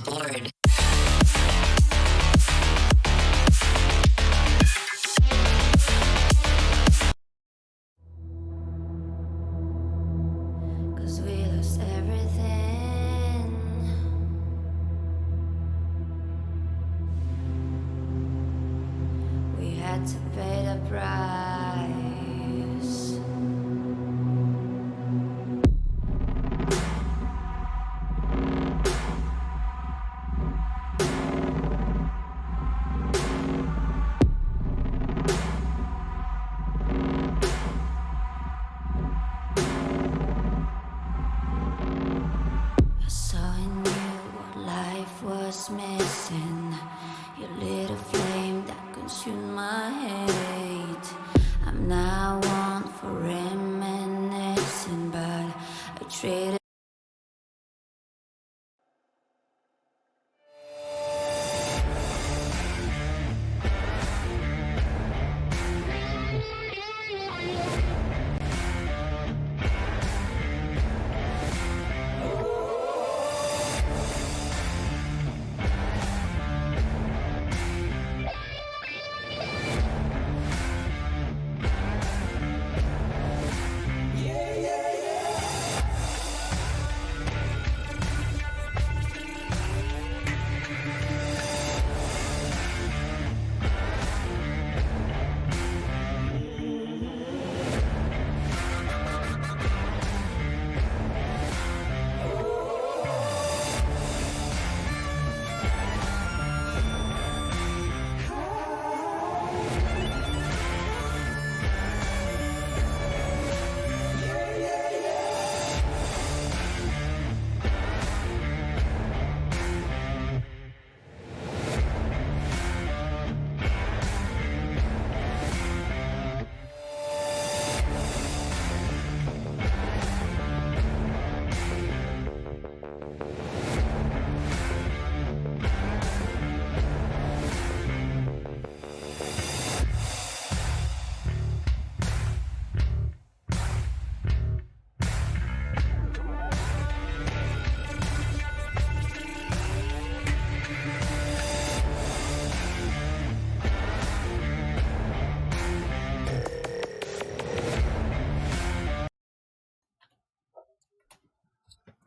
bored. Cause we lost everything. We had to pay the price. I saw in you what life was missing. You lit a flame that consumed my hate. I'm now one for reminiscing, but I traded.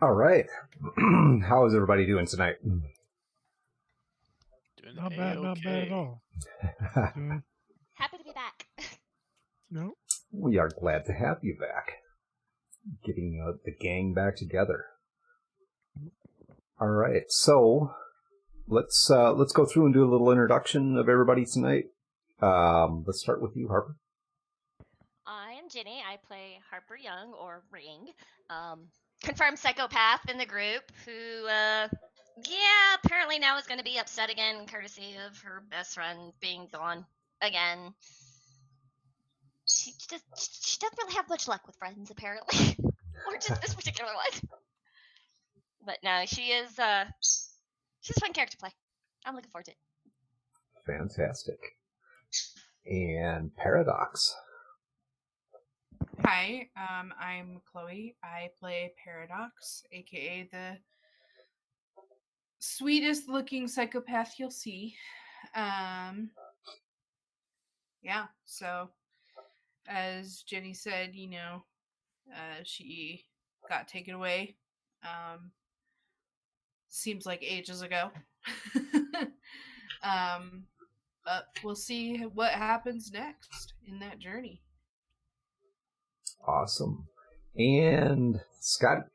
All right. How is everybody doing tonight? Not bad at all. Happy to be back. No. We are glad to have you back. Getting the gang back together. All right. So let's go through and do a little introduction of everybody tonight. Let's start with you, Harper. I am Jenny. I play Harper Young, or Ring, confirmed psychopath in the group who, apparently now is going to be upset again, courtesy of her best friend being gone again. She doesn't really have much luck with friends, apparently, or just this particular one. But no, she's a fun character to play. I'm looking forward to it. Fantastic. And Paradox. Hi, I'm Chloe. I play Paradox, aka the sweetest looking psychopath you'll see. So as Jenny said, she got taken away. Seems like ages ago. But we'll see what happens next in that journey. Awesome. And Scott.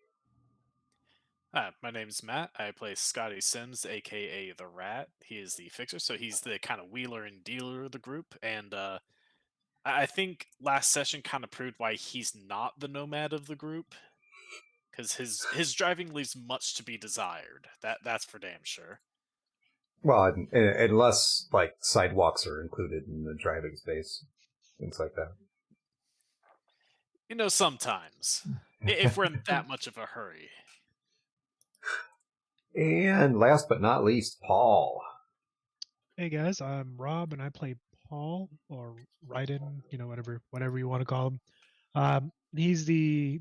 Hi, my name is Matt. I play Scotty Sims, aka the Rat. He is the fixer, so he's the kind of wheeler and dealer of the group. And I think last session kind of proved why he's not the nomad of the group, because his driving leaves much to be desired. That's for damn sure. Well, unless like sidewalks are included in the driving space, things like that. Sometimes if we're in that much of a hurry. And last but not least, Paul. Hey guys, I'm Rob, and I play Paul, or Raiden, whatever you want to call him. He's the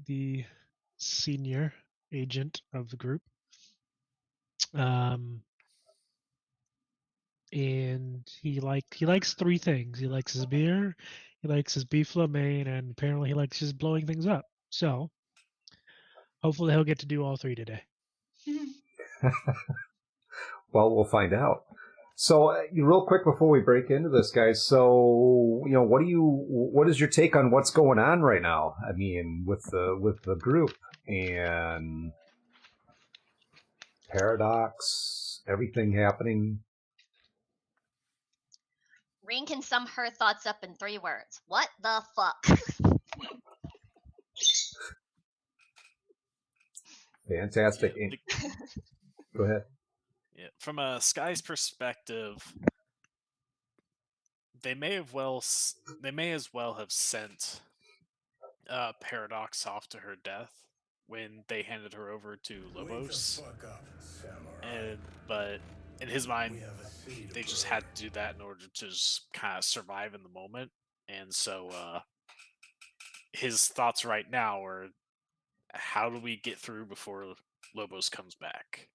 senior agent of the group. And he likes three things. He likes his beer, he likes his beef lo mein, and apparently he likes just blowing things up. So hopefully he'll get to do all three today. Well, we'll find out. So, real quick before we break into this, guys. So, what is your take on what's going on right now? I mean, with the group and Paradox, everything happening. Ring can sum her thoughts up in 3 words. What the fuck? Fantastic. Yeah, Go ahead. yeah, from a Sky's perspective, they may as well have sent Paradox off to her death when they handed her over to Lobos. But in his mind, they just had to do that in order to just kind of survive in the moment. And so his thoughts right now are, how do we get through before Lobos comes back?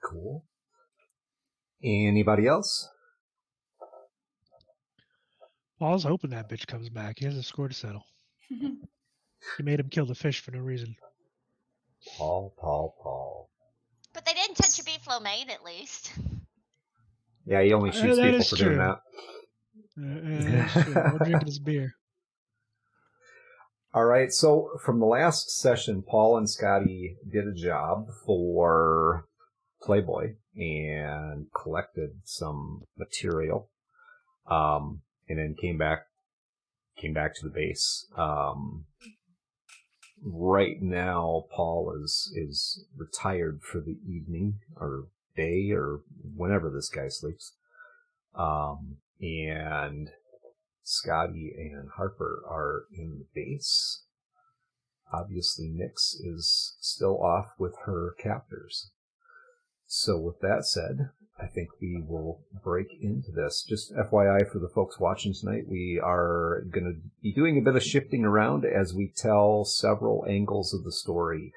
Cool. Anybody else? Paul's hoping that bitch comes back. He has a score to settle. He made him kill the fish for no reason. Paul. But they didn't touch a beef lo mein, at least. Yeah, he only shoots That people is for doing true. that. That's true. We're drinking his beer. All right, so from the last session, Paul and Scotty did a job for Playboy and collected some material, and then came back to the base. Right now, Paul is retired for the evening or day or whenever this guy sleeps, and Scotty and Harper are in the base. Obviously, Nyx is still off with her captors. So with that said, I think we will break into this. Just FYI for the folks watching tonight, we are going to be doing a bit of shifting around as we tell several angles of the story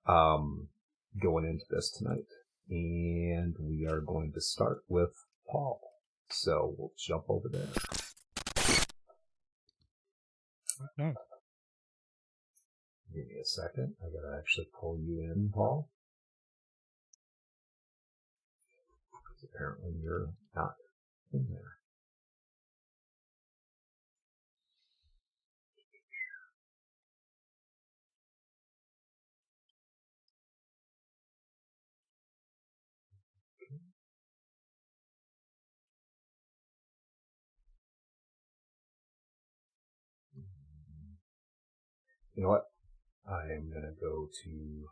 going into this tonight. And we are going to start with Paul. So we'll jump over there. No. Give me a second. I gotta actually pull you in, Paul. Because apparently you're not in there. You know what? I am gonna go to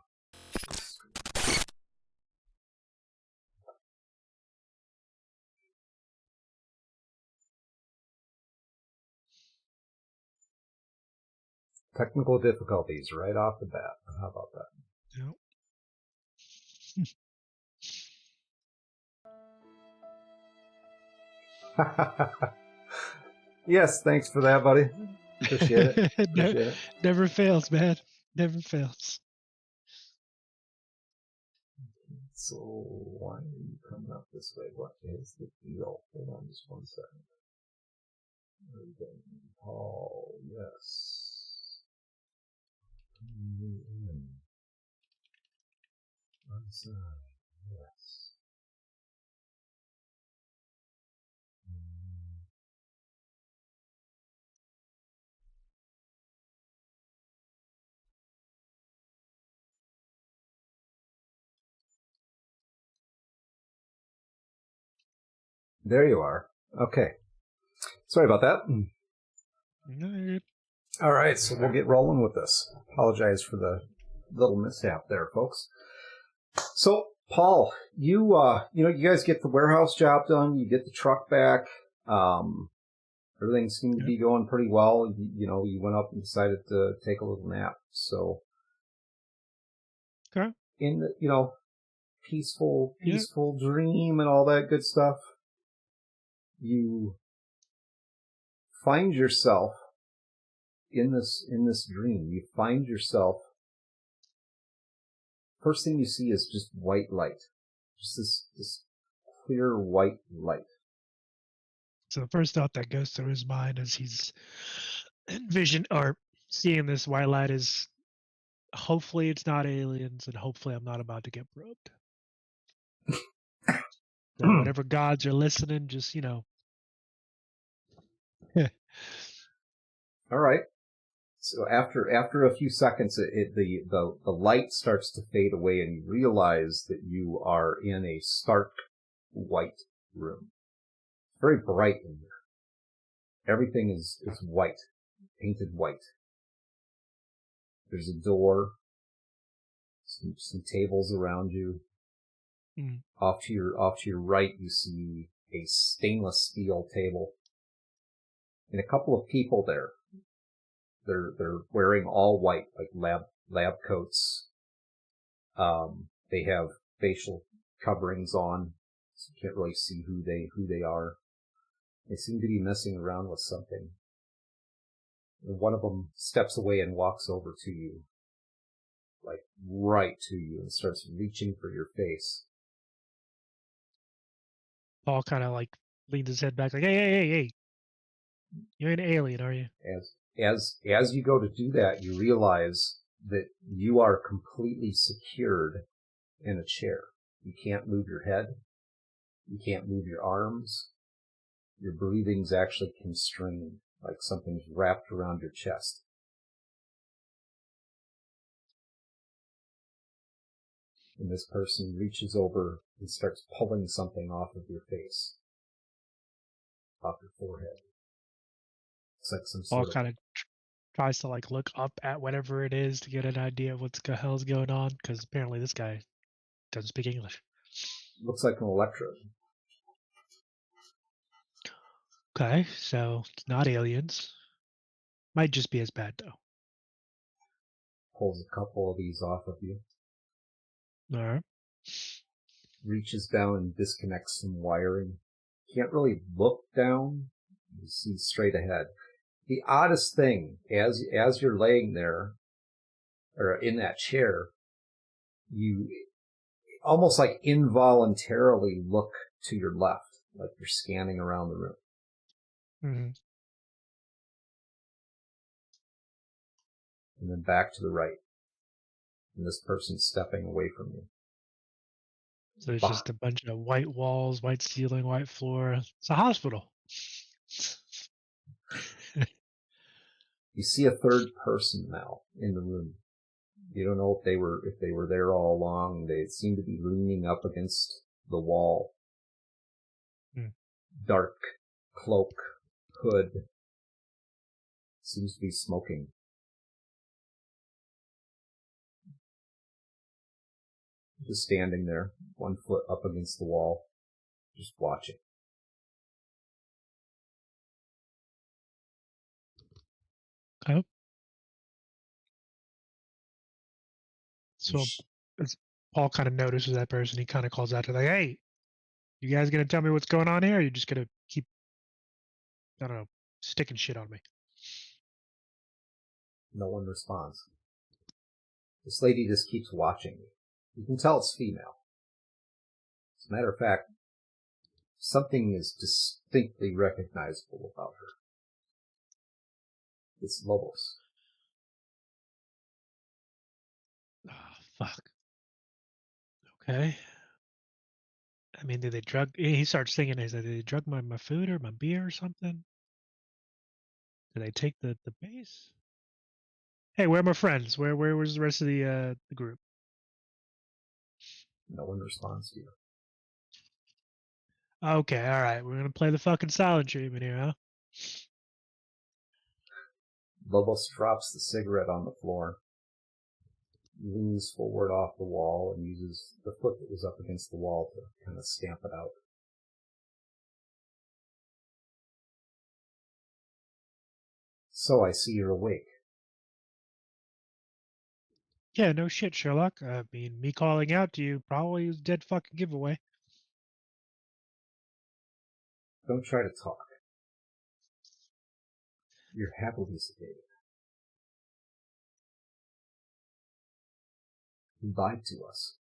technical difficulties right off the bat. How about that? No. Yes, thanks for that, buddy. Appreciate it. Appreciate it. Never fails, man. Never fails. So why are you coming up this way? What is the deal? Hold on just one second. Paul, yes. Outside, yes. There you are. Okay. Sorry about that. No, All right, so we'll get rolling with this. Apologize for the little mishap there, folks. So, Paul, you guys get the warehouse job done. You get the truck back. Everything seemed to be going pretty well. You went up and decided to take a little nap. So, okay. in the, peaceful dream and all that good stuff, you find yourself in this dream. You find yourself First thing you see is just white light. Just this clear white light. So the first thought that goes through his mind as he's envision or seeing this white light is, hopefully it's not aliens, and hopefully I'm not about to get probed. So whatever gods are listening, just All right. So after a few seconds, the light starts to fade away, and you realize that you are in a stark white room. Very bright in there. Everything is white, painted white. There's a door, some tables around you. Mm. Off to your right, you see a stainless steel table, and a couple of people there. They're wearing all white, like lab coats. They have facial coverings on, so you can't really see who they are. They seem to be messing around with something. And one of them steps away and walks over to you, like right to you, and starts reaching for your face. Paul kind of like leans his head back, like, hey, you ain't an alien, are you? As you go to do that, you realize that you are completely secured in a chair. You can't move your head. You can't move your arms. Your breathing's actually constrained, like something's wrapped around your chest. And this person reaches over and starts pulling something off of your face, off your forehead. It's like some Paul sort of... kind of tries to like look up at whatever it is to get an idea of what the hell's going on, because apparently this guy doesn't speak English. Looks like an electrode. Okay, so it's not aliens. Might just be as bad though. Pulls a couple of these off of you. All right. Reaches down and disconnects some wiring. Can't really look down. You see straight ahead. The oddest thing, as you're laying there, or in that chair, you almost like involuntarily look to your left, like you're scanning around the room. Mm-hmm. And then back to the right. And this person's stepping away from you. So there's just a bunch of white walls, white ceiling, white floor. It's a hospital. You see a third person now in the room. You don't know if they were there all along. They seem to be leaning up against the wall. Dark cloak, hood. Seems to be smoking. Just standing there, one foot up against the wall, just watching. Okay. So as Paul kind of notices that person, he kind of calls out to like, "Hey, you guys gonna tell me what's going on here? Or are you just gonna keep, I don't know, sticking shit on me?" No one responds. This lady just keeps watching you. You can tell it's female. As a matter of fact, something is distinctly recognizable about her. It's Lobos. Oh, fuck. Okay. I mean, did they drug? He starts thinking, "Did they drug my food or my beer or something? Did they take the base? Hey, where are my friends? Where was the rest of the group?" No one responds to you. Okay, all right, we're gonna play the fucking silent treatment here, huh? Lobos drops the cigarette on the floor, leans forward off the wall, and uses the foot that was up against the wall to kind of stamp it out. So I see you're awake. Yeah, no shit, Sherlock. I mean, me calling out to you probably is a dead fucking giveaway. Don't try to talk. You're happily sedated. You lied to us.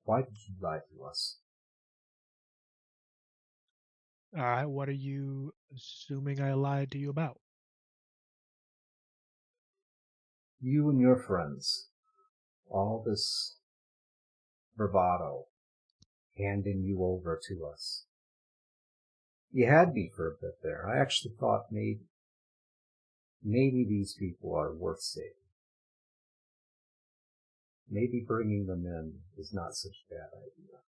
Why did you lie to us? All right, what are you assuming I lied to you about? You and your friends, all this bravado, handing you over to us. You had me for a bit there. I actually thought maybe these people are worth saving. Maybe bringing them in is not such a bad idea.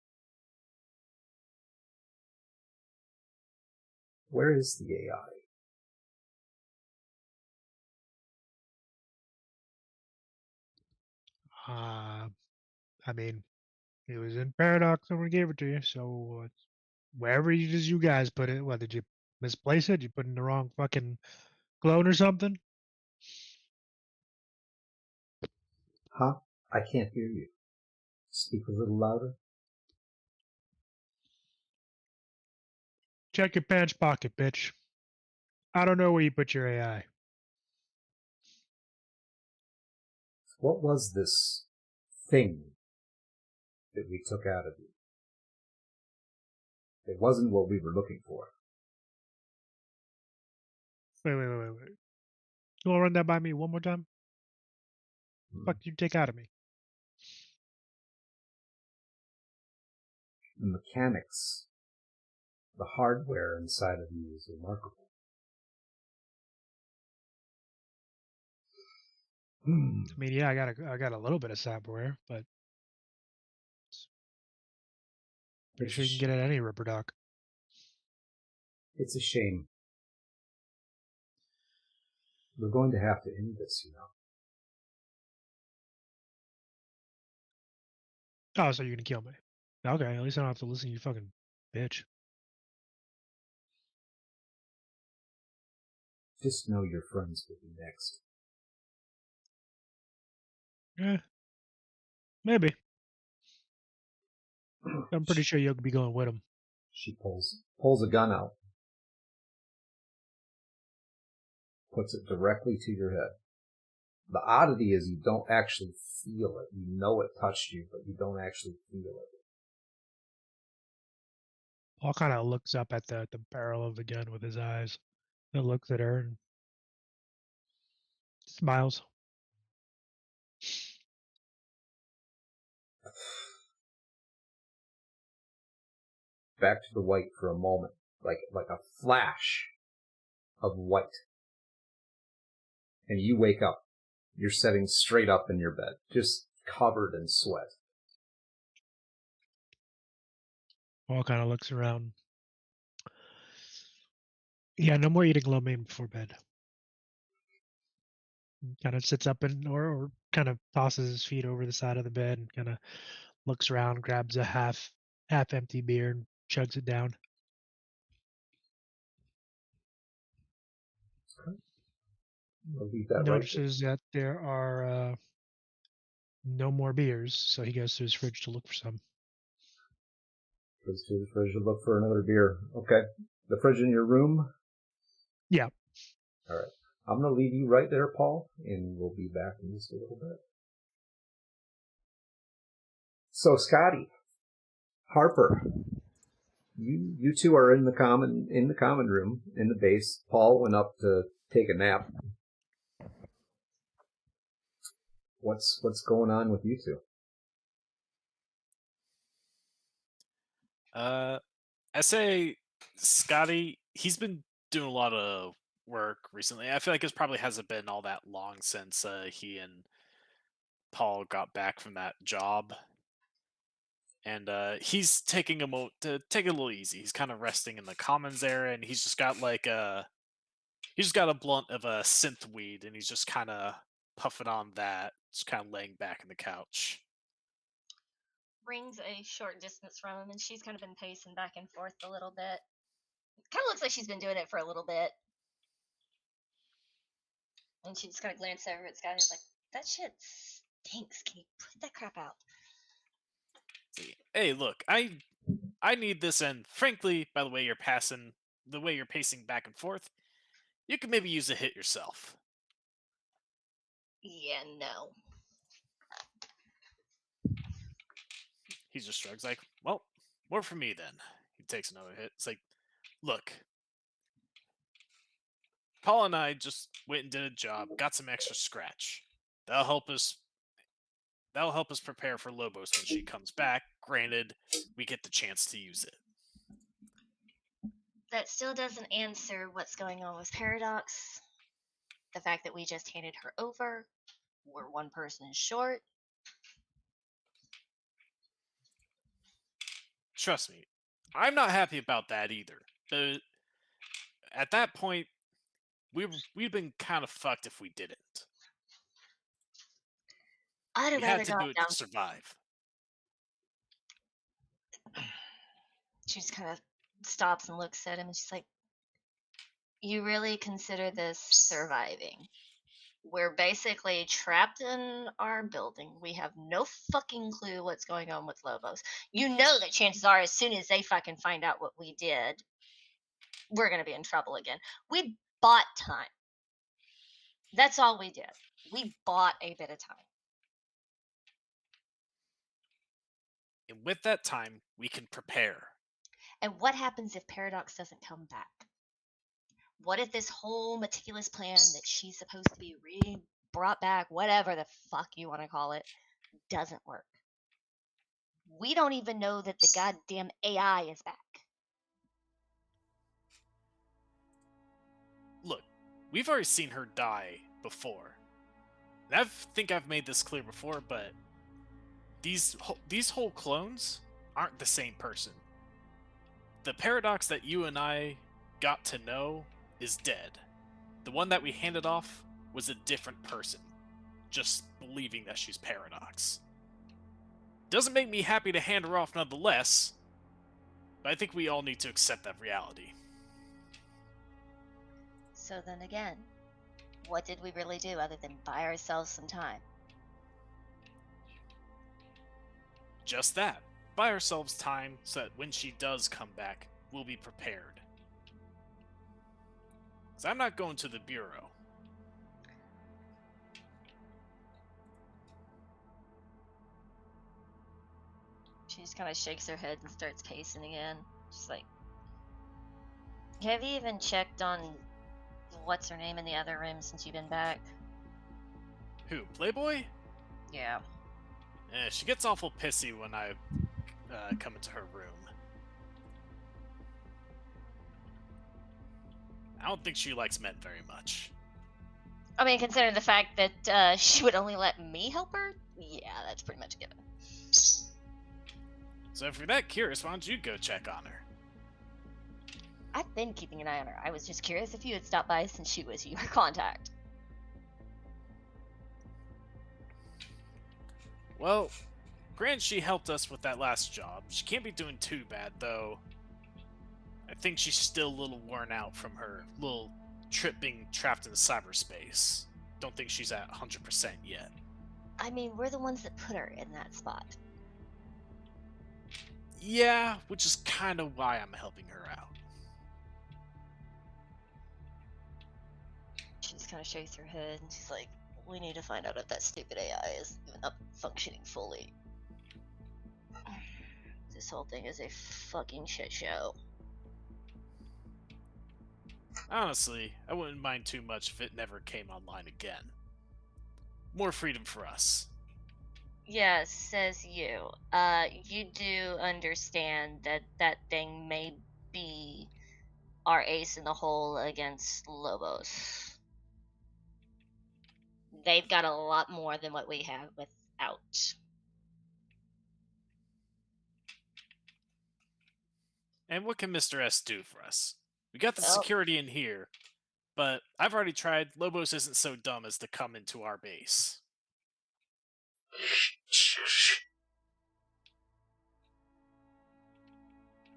Where is the AI? I mean, it was in Paradox when we gave it to you, so wherever you guys put it, what, did you misplace it? You put in the wrong fucking clone or something? Huh? I can't hear you. Speak a little louder. Check your pants pocket, bitch. I don't know where you put your AI. What was this thing that we took out of you? It wasn't what we were looking for. Wait. You want to run that by me one more time? Fuck you take out of me? The mechanics, the hardware inside of you is remarkable. I mean, yeah, I got a little bit of cyberware, but pretty sure you can get it at any Ripper Doc. It's a shame. We're going to have to end this, you know. Oh, so you're gonna kill me? Okay, at least I don't have to listen to you, fucking bitch. Just know your friends will be next. Yeah, maybe. I'm pretty sure you'll be going with him. She pulls a gun out, puts it directly to your head. The oddity is you don't actually feel it. You know it touched you, but you don't actually feel it. Paul kind of looks up at the barrel of the gun with his eyes. And looks at her and smiles. Back to the white for a moment, like a flash of white. And you wake up. You're sitting straight up in your bed, just covered in sweat. Paul kind of looks around. Yeah, no more eating lo mein before bed. Kind of sits up and or kind of tosses his feet over the side of the bed and kind of looks around, grabs a half empty beer and chugs it down. I'll leave that right there. Notices that there are no more beers, so he goes to his fridge to look for some. Goes to the fridge to look for another beer. Okay. The fridge in your room? Yeah. All right. I'm going to leave you right there, Paul, and we'll be back in just a little bit. So, Scotty, Harper, you two are in the common room in the base. Paul went up to take a nap. What's going on with you two? I say Scotty, he's been doing a lot of work recently. I feel like it probably hasn't been all that long since he and Paul got back from that job. And he's taking a moment to take it a little easy. He's kind of resting in the commons area, and he's just got like he's just got a blunt of a synth weed, and he's just kind of puffing on that, just kind of laying back in the couch. Ring's a short distance from him, and she's kind of been pacing back and forth a little bit. Kind of looks like she's been doing it for a little bit. And she just kind of glances over at Scott and is like, that shit stinks. Can you put that crap out? Hey, look, I need this, and frankly, by the way you're pacing back and forth, you could maybe use a hit yourself. Yeah, no. he just shrugs like, well, more for me then. He takes another hit. It's like, look, Paul and I just went and did a job, got some extra scratch. That'll help us. That'll help us prepare for Lobos when she comes back. Granted, we get the chance to use it. That still doesn't answer what's going on with Paradox. The fact that we just handed her over. We're one person short. Trust me, I'm not happy about that either. But at that point, we'd been kind of fucked if we didn't. I'd have We rather had to gone do it down. to survive. She just kind of stops and looks at him, and she's like, "You really consider this surviving? We're basically trapped in our building. We have no fucking clue what's going on with Lobos. You know that chances are, as soon as they fucking find out what we did, we're gonna be in trouble again. We bought time. That's all we did. We bought a bit of time. And with that time, we can prepare. And what happens if Paradox doesn't come back? What if this whole meticulous plan that she's supposed to be brought back, whatever the fuck you want to call it, doesn't work? We don't even know that the goddamn AI is back. Look, we've already seen her die before. And I think I've made this clear before, but these whole clones aren't the same person. The Paradox that you and I got to know is dead. The one that we handed off was a different person, just believing that she's Paradox. Doesn't make me happy to hand her off nonetheless, but I think we all need to accept that reality. So then again, what did we really do other than buy ourselves some time? Just that. Buy ourselves time so that when she does come back, we'll be prepared. Because I'm not going to the Bureau. She just kind of shakes her head and starts pacing again. She's like, have you even checked on what's her name in the other room since you've been back? Who, Playboy? Yeah. She gets awful pissy when I come into her room. I don't think she likes men very much. I mean, considering the fact that she would only let me help her, yeah, that's pretty much a given. So if you're that curious, why don't you go check on her? I've been keeping an eye on her. I was just curious if you had stopped by since she was your contact. Well, granted she helped us with that last job. She can't be doing too bad, though. I think she's still a little worn out from her little trip being trapped in cyberspace. Don't think she's at 100% yet. I mean, we're the ones that put her in that spot. Yeah, which is kind of why I'm helping her out. She just kind of shakes her head and she's like, we need to find out if that stupid AI is even up functioning fully. This whole thing is a fucking shit show. Honestly, I wouldn't mind too much if it never came online again. More freedom for us. Yes, says you. You do understand that that thing may be our ace in the hole against Lobos. They've got a lot more than what we have without. And what can Mr. S do for us? We got the Well, security in here, but I've already tried. Lobos isn't so dumb as to come into our base.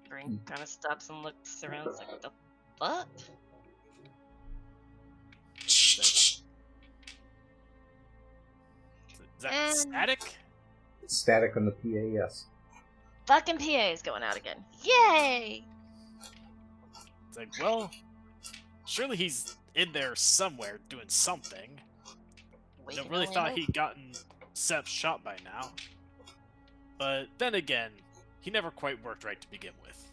Green kind of stops and looks around. It's like, what the fuck? Is that And- static? Static on the PA, yes. Fucking PA is going out again. Yay! It's like, well, surely he's in there somewhere doing something. We I can really only thought hope. he'd gotten set up shop by now. but then again, he never quite worked right to begin with.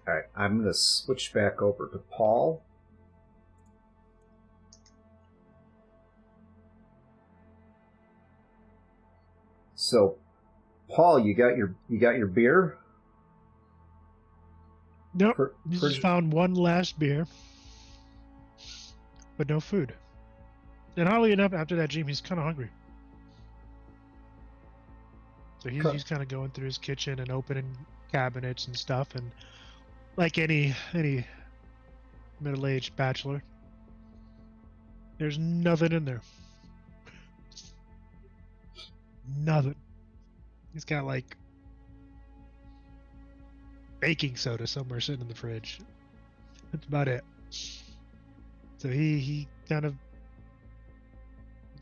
Alright, I'm going to switch back over to Paul. So, Paul, you got your beer? Nope. Per- He per- just found one last beer, but no food. And oddly enough, after that dream, he's kind of hungry. So he's kind of going through his kitchen and opening cabinets and stuff, and like any middle-aged bachelor, there's nothing in there. Nothing. He's got like baking soda somewhere sitting in the fridge. That's about it. So he kind of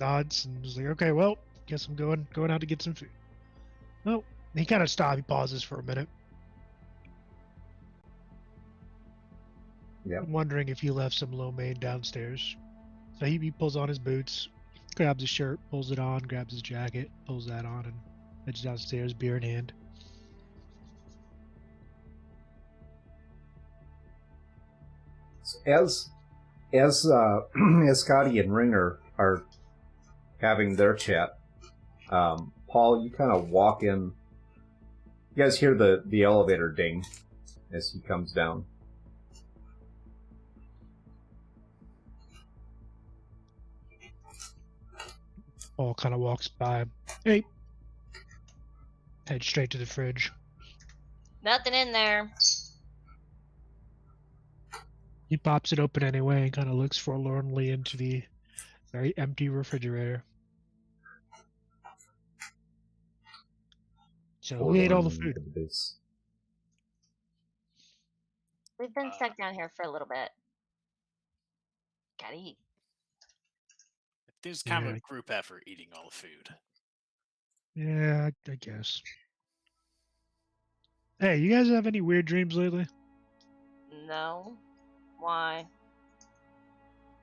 nods and was like, "Okay, well, guess I'm going out to get some food." Well, he kind of stops. He pauses for a minute. Yep. I'm wondering if he left some lo mein downstairs. So he pulls on his boots, grabs his shirt, pulls it on, grabs his jacket, pulls that on, and heads downstairs, beer in hand. As Scotty and Ringer are having their chat, Paul, you kind of walk in. You guys hear the elevator ding as he comes down. Paul kind of walks by. Hey. Head straight to the fridge. Nothing in there. He pops it open anyway and kind of looks forlornly into the very empty refrigerator. So who ate all the food? We've been stuck down here for a little bit. Gotta eat. There's kind of Yeah. a group effort eating all the food. Yeah, I guess. Hey, you guys have any weird dreams lately? No. Why?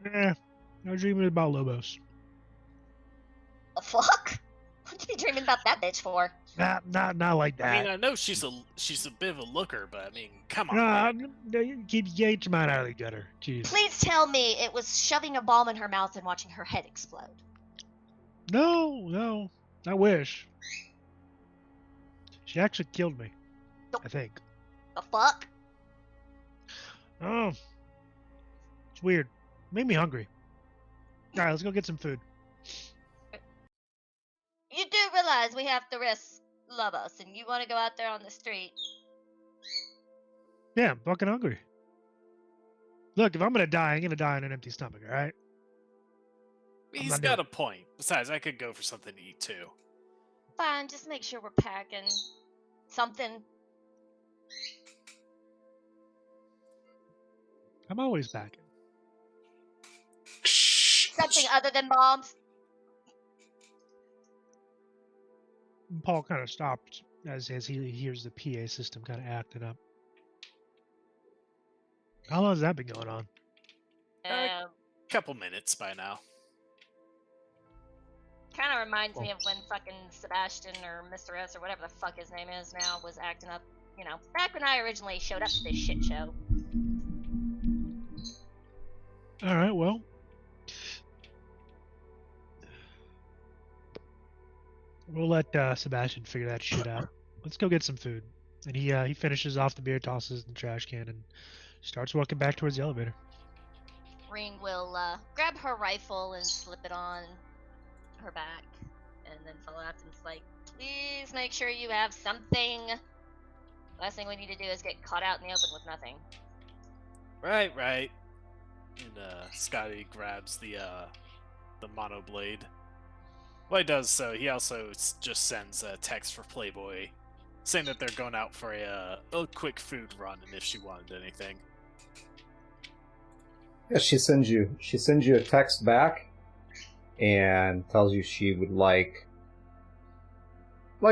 Yeah, I was dreaming about Lobos. The fuck? What'd you be dreaming about that bitch for? Not like that. I mean, I know she's a bit of a looker, but I mean, come on. Keep your mind out of the gutter. Jeez. Please tell me it was shoving a bomb in her mouth and watching her head explode. No, I wish. She actually killed me, I think. The fuck? Oh, it's weird. Made me hungry. All right, let's go get some food. You do realize we have to risk Lobos, and you want to go out there on the street. Yeah, I'm fucking hungry. Look, if I'm gonna die, I'm gonna die on an empty stomach, all right? He's got a point. Besides, I could go for something to eat too. Fine, just make sure we're packing something. I'm always packing. Something other than bombs. And Paul kind of stopped as he hears the PA system kind of acting up. How long has that been going on? Couple minutes by now. Kind of reminds me of when fucking Sebastian or Mr. S or whatever the fuck his name is now was acting up, back when I originally showed up to this shit show. All right, well. We'll let Sebastian figure that shit out. Let's go get some food. And he finishes off the beer, tosses in the trash can, and starts walking back towards the elevator. Ring will grab her rifle and slip it on her back, and then follow after him. It's like, please make sure you have something. Last thing we need to do is get caught out in the open with nothing. Right. And Scotty grabs the mono blade. Well, he does so. He also just sends a text for Playboy, saying that they're going out for a quick food run, and if she wanted anything. Yeah, she sends you a text back, and tells you she would like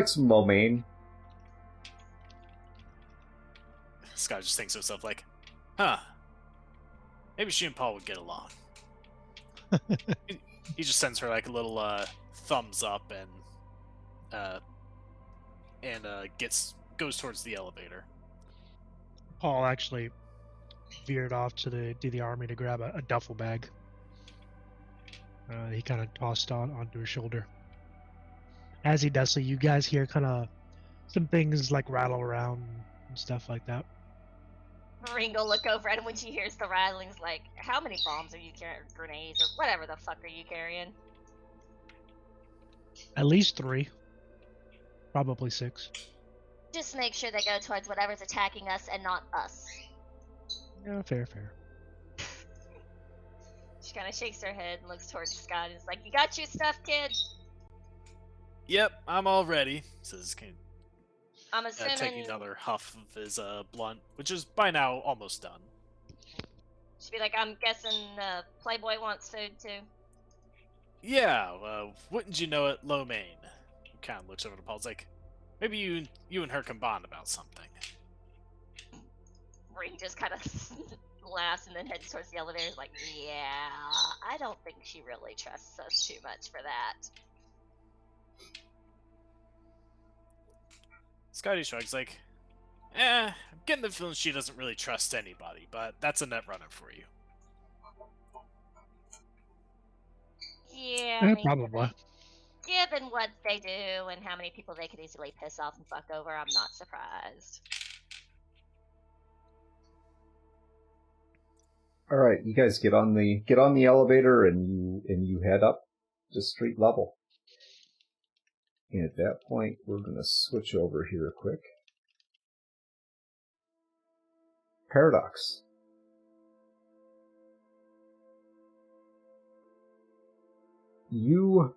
some lo mein. Scott just thinks to himself like, huh. maybe she and Paul would get along. He just sends her like a little thumbs up and goes towards the elevator. Paul actually veered off to the army to grab a duffel bag. He kind of tossed onto his shoulder. As he does so, you guys hear kind of some things like rattle around and stuff like that. Ring will look over at him when she hears the rattlings, like, how many bombs are you carrying? Grenades, or whatever the fuck are you carrying? At least 3. Probably 6. Just make sure they go towards whatever's attacking us and not us. Yeah, fair. She kind of shakes her head and looks towards Scott and is like, you got your stuff, kid? Yep, I'm all ready, says Kane. I'm assuming... taking another huff of his blunt, which is by now almost done. She'd be like, I'm guessing Playboy wants food too. Yeah, wouldn't you know it, Lo Mein? He kind of looks over to Paul. It's like, maybe you and her can bond about something. Ring just kind of laughs and then heads towards the elevator. Like, yeah, I don't think she really trusts us too much for that. Scotty shrugs like, I'm getting the feeling she doesn't really trust anybody, but that's a net runner for you. Yeah, I mean, Probably. given what they do and how many people they could easily piss off and fuck over, I'm not surprised. All right, you guys get on the elevator and you head up to street level. And at that point, we're going to switch over here quick. Paradox. You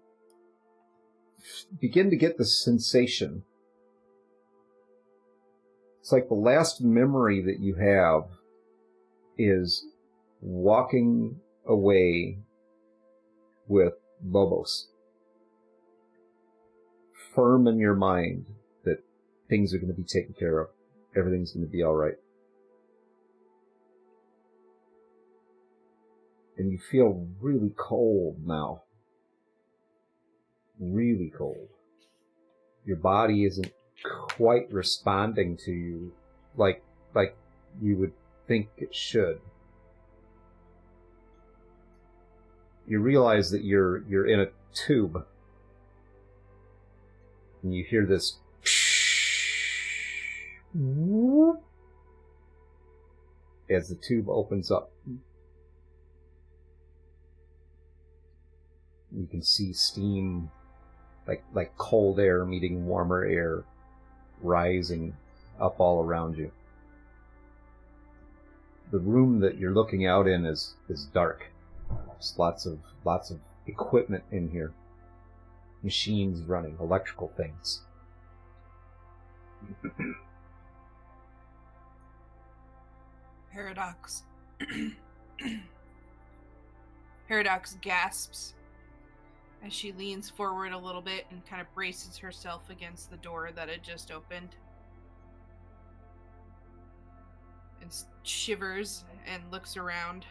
begin to get the sensation. It's like the last memory that you have is walking away with Lobos. Firm in your mind that things are going to be taken care of. Everything's going to be all right. And you feel really cold now. Really cold. Your body isn't quite responding to you like you would think it should. You realize that you're in a tube. And you hear this as the tube opens up. You can see steam, like cold air meeting warmer air, rising up all around you. The room that you're looking out in is dark. There's lots of equipment in here. Machines running, electrical things. Paradox. Paradox gasps as she leans forward a little bit and kind of braces herself against the door that had just opened. And shivers and looks around.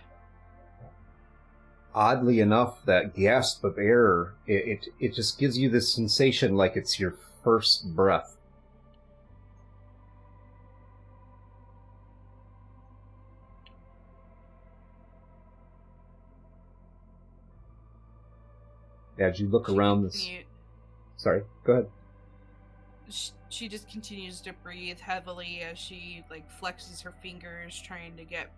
Oddly enough, that gasp of air, it just gives you this sensation like it's your first breath. As you look around this... Sorry, go ahead. She just continues to breathe heavily as she flexes her fingers, trying to get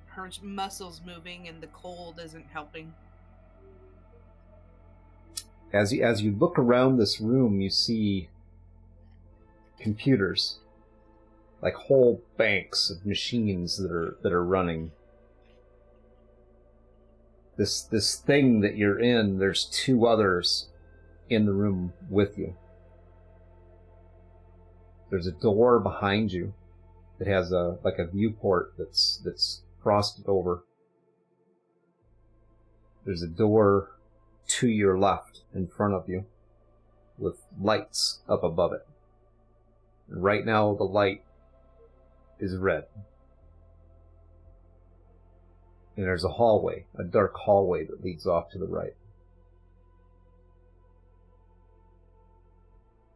her muscles moving, and the cold isn't helping. As you look around this room, you see computers, like whole banks of machines that are running. This thing that you're in, there's 2 others in the room with you. There's a door behind you that has a viewport that's frosted over. There's a door to your left in front of you with lights up above it. And right now the light is red. And there's a hallway, a dark hallway that leads off to the right.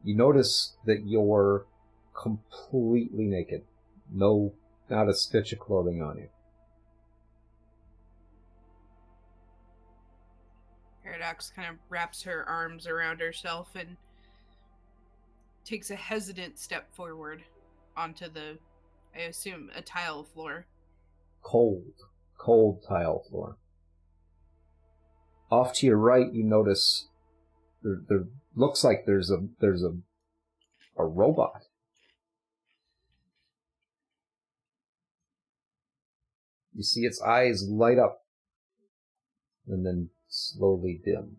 You notice that you're completely naked. No, not a stitch of clothing on you. Paradox kind of wraps her arms around herself and takes a hesitant step forward onto the, I assume, a tile floor. Cold tile floor. Off to your right, you notice there looks like there's a robot. You see its eyes light up and then slowly dim.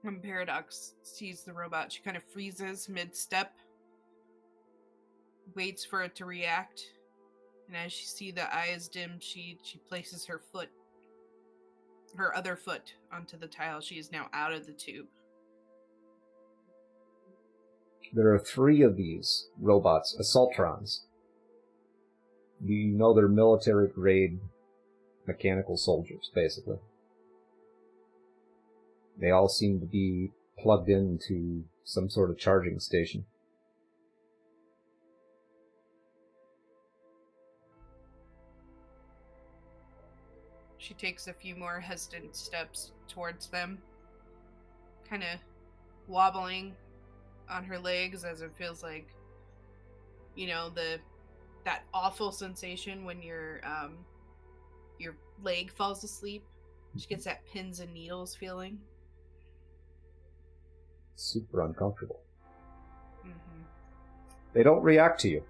When Paradox sees the robot, she kind of freezes mid-step, waits for it to react, and as she sees the eyes dim, she places her other foot onto the tile. She is now out of the tube. There are 3 of these robots, Assaultrons. You know they're military-grade mechanical soldiers, basically. They all seem to be plugged into some sort of charging station. She takes a few more hesitant steps towards them, kind of wobbling on her legs as it feels like, you know, that awful sensation when your leg falls asleep. She gets that pins and needles feeling. Super uncomfortable. Mm-hmm. They don't react to you.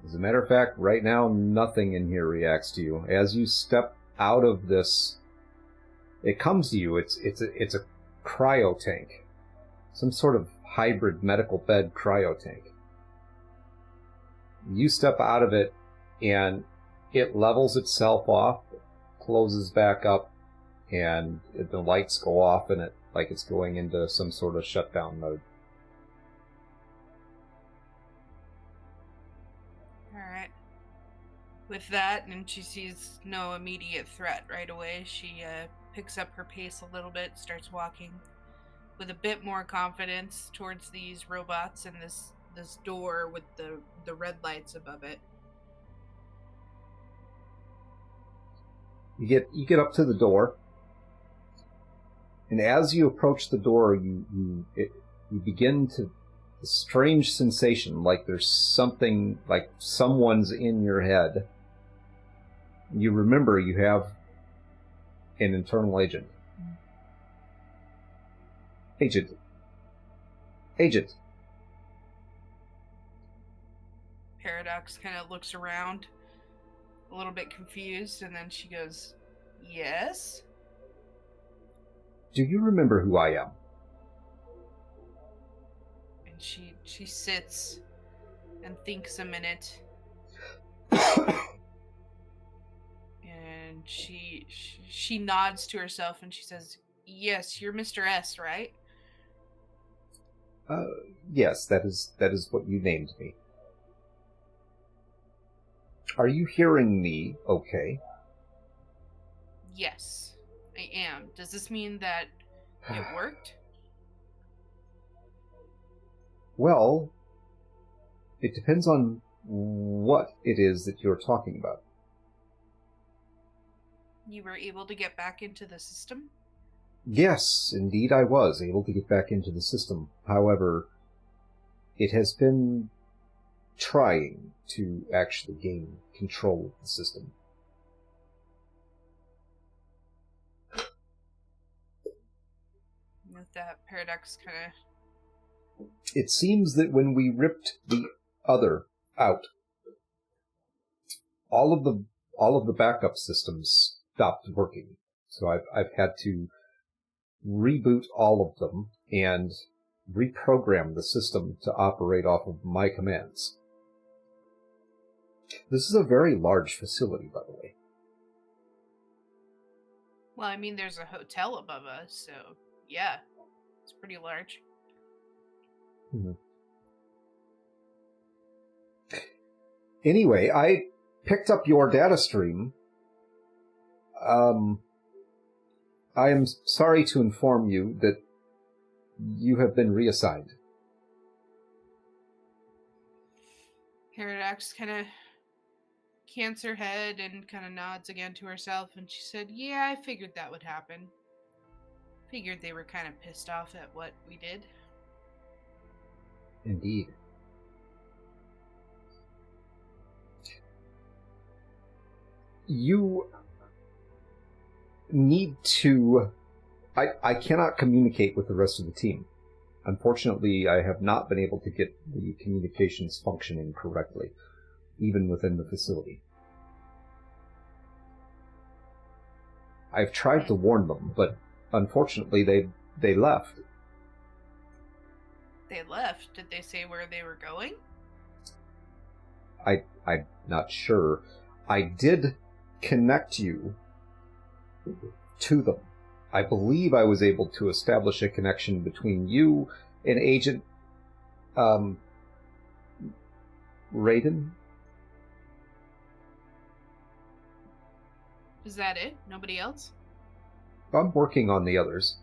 As a matter of fact, right now, nothing in here reacts to you. As you step out of this, it comes to you. It's a cryo tank. Some sort of hybrid medical bed cryo tank. You step out of it, and it levels itself off, closes back up, and the lights go off in it like it's going into some sort of shutdown mode. Alright. With that, and she sees no immediate threat right away, she picks up her pace a little bit, starts walking with a bit more confidence towards these robots and this door with the red lights above it. You get up to the door, and as you approach the door, you begin to a strange sensation, like there's something, like someone's in your head. You remember you have an internal agent. Agent. Paradox kind of looks around, a little bit confused, and then she goes, "Yes?" Do you remember who I am? And she sits and thinks a minute. And she nods to herself and she says, "Yes, you're Mr. S, right?" Yes, that is what you named me. Are you hearing me okay? Yes, I am. Does this mean that it worked? Well, it depends on what it is that you're talking about. You were able to get back into the system? Yes, indeed I was able to get back into the system. However, it has been trying to actually gain control of the system. With that, Paradox kind of... It seems that when we ripped the other out, all of the backup systems stopped working. So I've had to reboot all of them and reprogram the system to operate off of my commands. This is a very large facility, by the way. Well, I mean, there's a hotel above us, so yeah, it's pretty large. Mm-hmm. Anyway, picked up your data stream. I am sorry to inform you that you have been reassigned. Paradox kind of cants her head and kind of nods again to herself, and she said, "Yeah, I figured that would happen. Figured they were kind of pissed off at what we did." Indeed. You need to... I cannot communicate with the rest of the team. Unfortunately, I have not been able to get the communications functioning correctly, even within the facility. I've tried to warn them, but unfortunately they left. They left? Did they say where they were going? I'm not sure. I did connect you to them. I believe I was able to establish a connection between you and Agent Raiden. Is that it? Nobody else? I'm working on the others.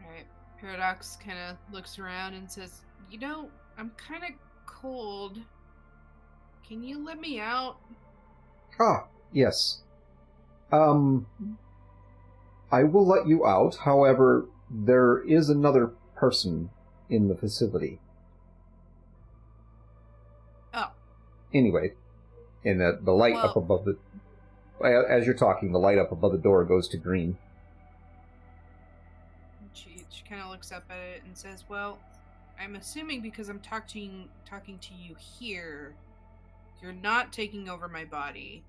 Alright. Paradox kind of looks around and says, "You know, I'm kind of cold. Can you let me out?" Ah, yes. I will let you out. However, there is another person in the facility. Oh. Anyway, and the light Well- up above the... As you're talking, the light up above the door goes to green. She kind of looks up at it and says, "Well, I'm assuming because I'm talking to you here, you're not taking over my body.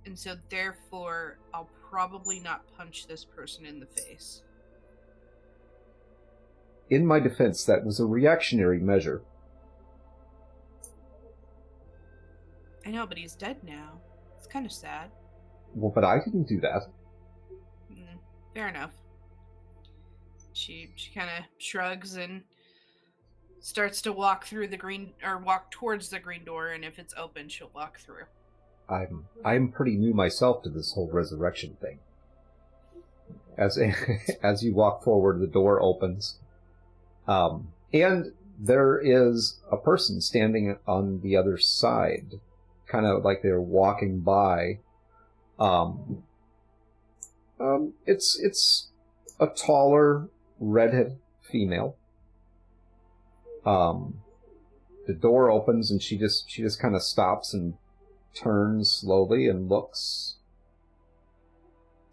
And so therefore, I'll probably not punch this person in the face." In my defense, that was a reactionary measure. I know, but he's dead now. It's kind of sad. Well, but I didn't do that. Fair enough. She kind of shrugs and starts to walk through the green, or walk towards the green door, and if it's open, she'll walk through. I'm pretty new myself to this whole resurrection thing. As you walk forward, the door opens, and there is a person standing on the other side, kind of like they're walking by. It's a taller, redhead female. The door opens and she just kind of stops and turns slowly and looks,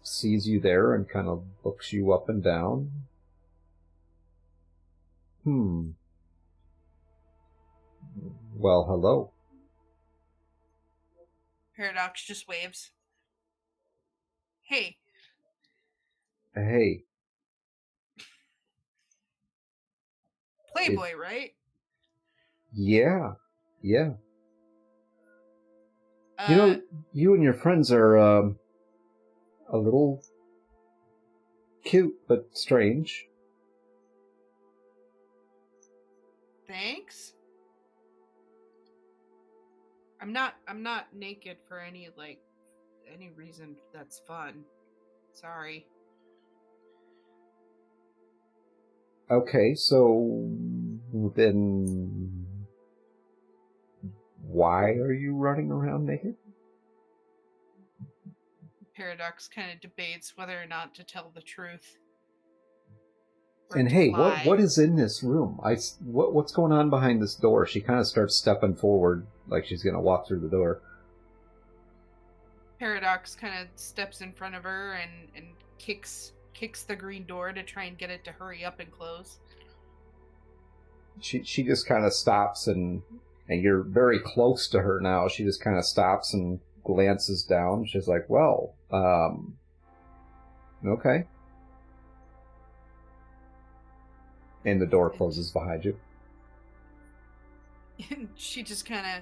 sees you there and kind of looks you up and down. Well, hello. Paradox just waves. Hey. Hey. Playboy, right? Yeah. You know, you and your friends are a little cute but strange. Thanks. I'm not naked for any reason that's fun. Sorry. Okay, so then why are you running around naked? Paradox kind of debates whether or not to tell the truth. Or And to hey, lie. what is in this room? What's going on behind this door? She kind of starts stepping forward like she's going to walk through the door. Paradox kind of steps in front of her and kicks the green door to try and get it to hurry up and close. She just kind of stops and you're very close to her now. She just kind of stops and glances down. She's like, well, okay. And the door closes behind you. And she just kind of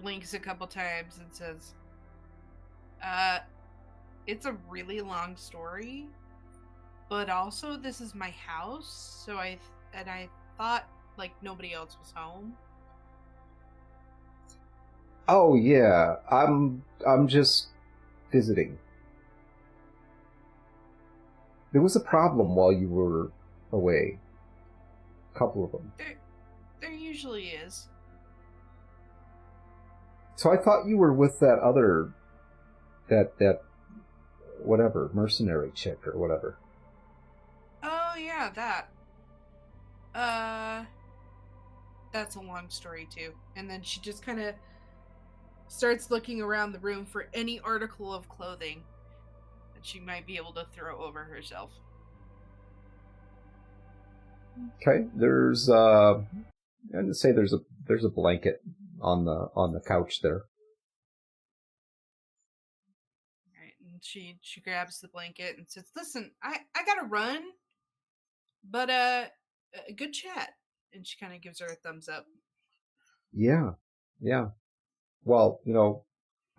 blinks a couple times and says, it's a really long story, but also this is my house, so I thought like nobody else was home. Oh yeah, I'm just visiting. There was a problem while you were away. A couple of them. There usually is. So I thought you were with that other, that whatever, mercenary chick or whatever. Oh yeah, that. That's a long story too. And then she just kind of starts looking around the room for any article of clothing that she might be able to throw over herself. Okay, there's I'm gonna say there's a blanket on the couch there. Right, and she grabs the blanket and says, "Listen, I gotta run, but a good chat." And she kind of gives her a thumbs up. Yeah. Well,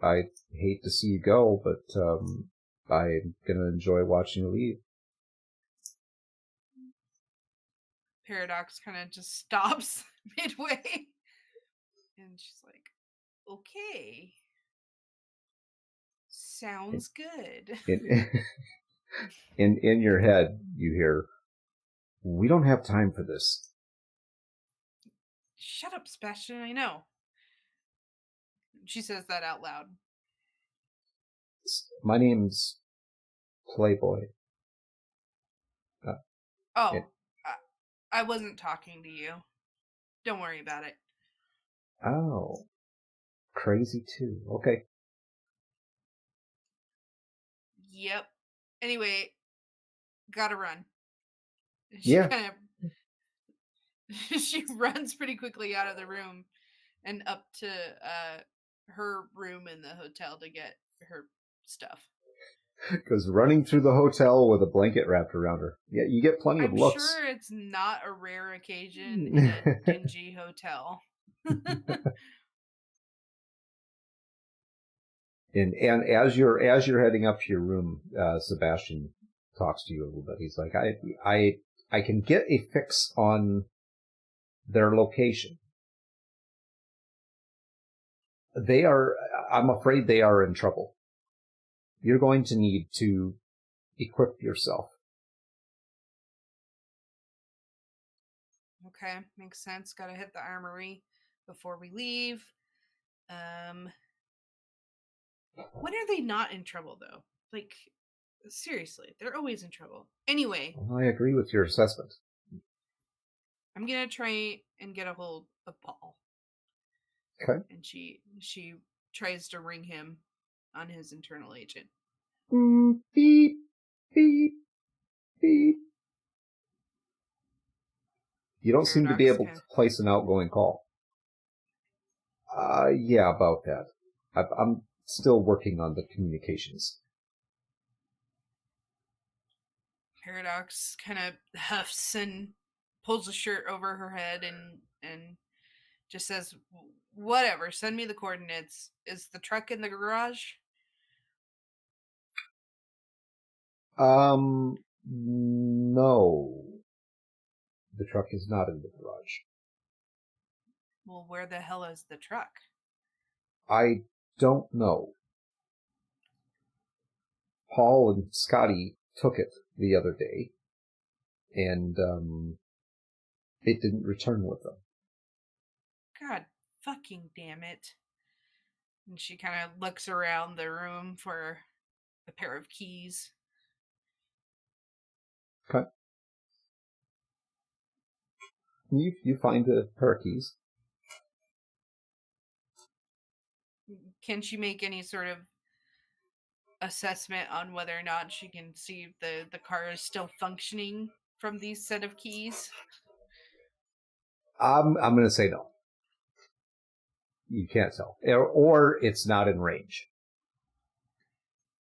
I hate to see you go, but I'm gonna enjoy watching you leave. Paradox kind of just stops midway, and she's like, "Okay, sounds good." In your head, you hear, "We don't have time for this." Shut up, Sebastian. I know. She says that out loud. My name's Playboy. Oh, It, I wasn't talking to you. Don't worry about it. oh, crazy too. Okay. Yep. Anyway, gotta run. She Yeah. kind of she runs pretty quickly out of the room and up to her room in the hotel to get her stuff. Goes running through the hotel with a blanket wrapped around her. Yeah, you get plenty of I'm looks. sure it's not a rare occasion in a dingy hotel. And as you're heading up to your room, Sebastian talks to you a little bit. He's like, I can get a fix on their location. I'm afraid they are in trouble. You're going to need to equip yourself. Okay, makes sense. Gotta hit the armory before we leave. When are they not in trouble though? Like, seriously, they're always in trouble. Anyway, I agree with your assessment. I'm gonna try and get a hold of Paul. Okay. And she tries to ring him on his internal agent. Beep, beep, beep. You don't seem to be able to place an outgoing call. Yeah, about that. I'm still working on the communications. Paradox kind of huffs and pulls a shirt over her head and just says, "Whatever, send me the coordinates. Is the truck in the garage?" No. The truck is not in the garage. Well, where the hell is the truck? I don't know. Paul and Scotty took it the other day, and it didn't return with them. God fucking damn it. And she kind of looks around the room for a pair of keys. Okay. You find a pair of keys. Can she make any sort of assessment on whether or not she can see if the car is still functioning from these set of keys? I'm going to say no. You can't tell, or it's not in range.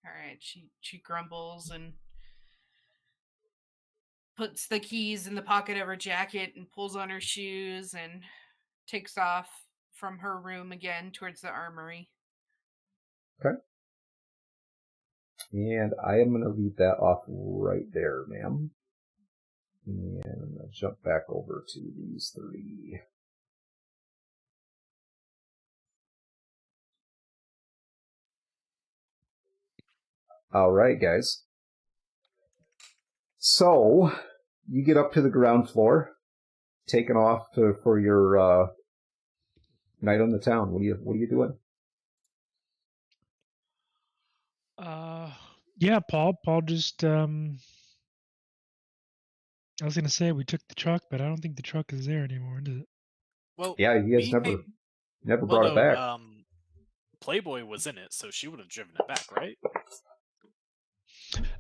All right, she grumbles and puts the keys in the pocket of her jacket and pulls on her shoes and takes off from her room again towards the armory. Okay. And I am going to leave that off right there, ma'am. And I'm going to jump back over to these three. All right, guys. So you get up to the ground floor, taking off for your night on the town. What are you doing? Yeah, Paul just I was gonna say we took the truck, but I don't think the truck is there anymore, is it? Well, Yeah, you guys we never came. never Well, brought it no. back. Playboy was in it, so she would have driven it back, right?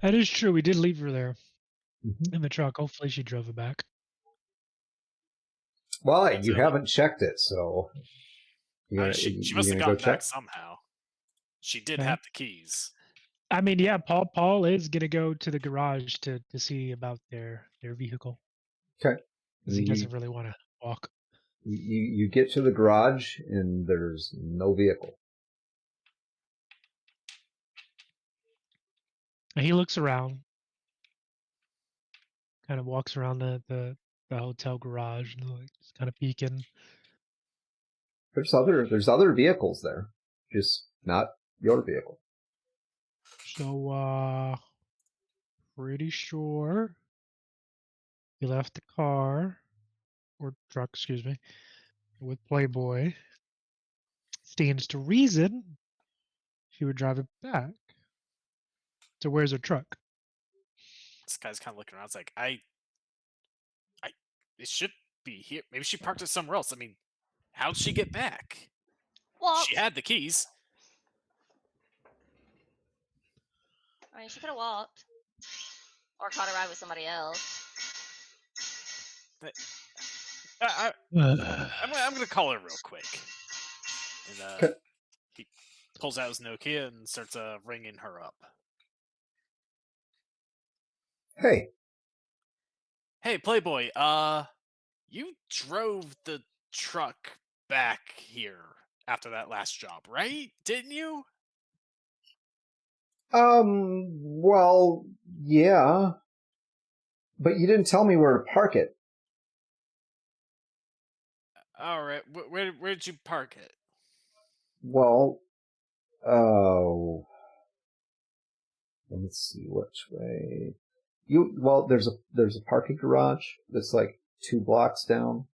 That is true. We did leave her there Mhm. in the truck. Hopefully she drove it back. Well, you So haven't checked it, so she must you have gonna go gotten back check? somehow. She did Okay. have the keys. I mean, yeah, Paul is gonna go to the garage to see about their vehicle Okay. because he doesn't really want to walk. You get to the garage and there's no vehicle. And he looks around, kind of walks around the hotel garage and like just kind of peeking. There's other vehicles there, just not your vehicle. So pretty sure he left the car or truck, excuse me, with Playboy. Stands to reason he would drive it back. So where's her truck? This guy's kind of looking around. It's like it should be here. Maybe she parked it somewhere else. I mean, how'd she get back? She Walked. had the keys. I mean, she could have walked. Or caught a ride with somebody else. I'm gonna call her real quick. And Okay. he pulls out his Nokia and starts ringing her up. Hey, Playboy. You drove the truck back here after that last job, right? Didn't you? Well, yeah, but you didn't tell me where to park it. All right. Where'd you park it? Well, let's see which way. There's a parking garage that's like 2 blocks down.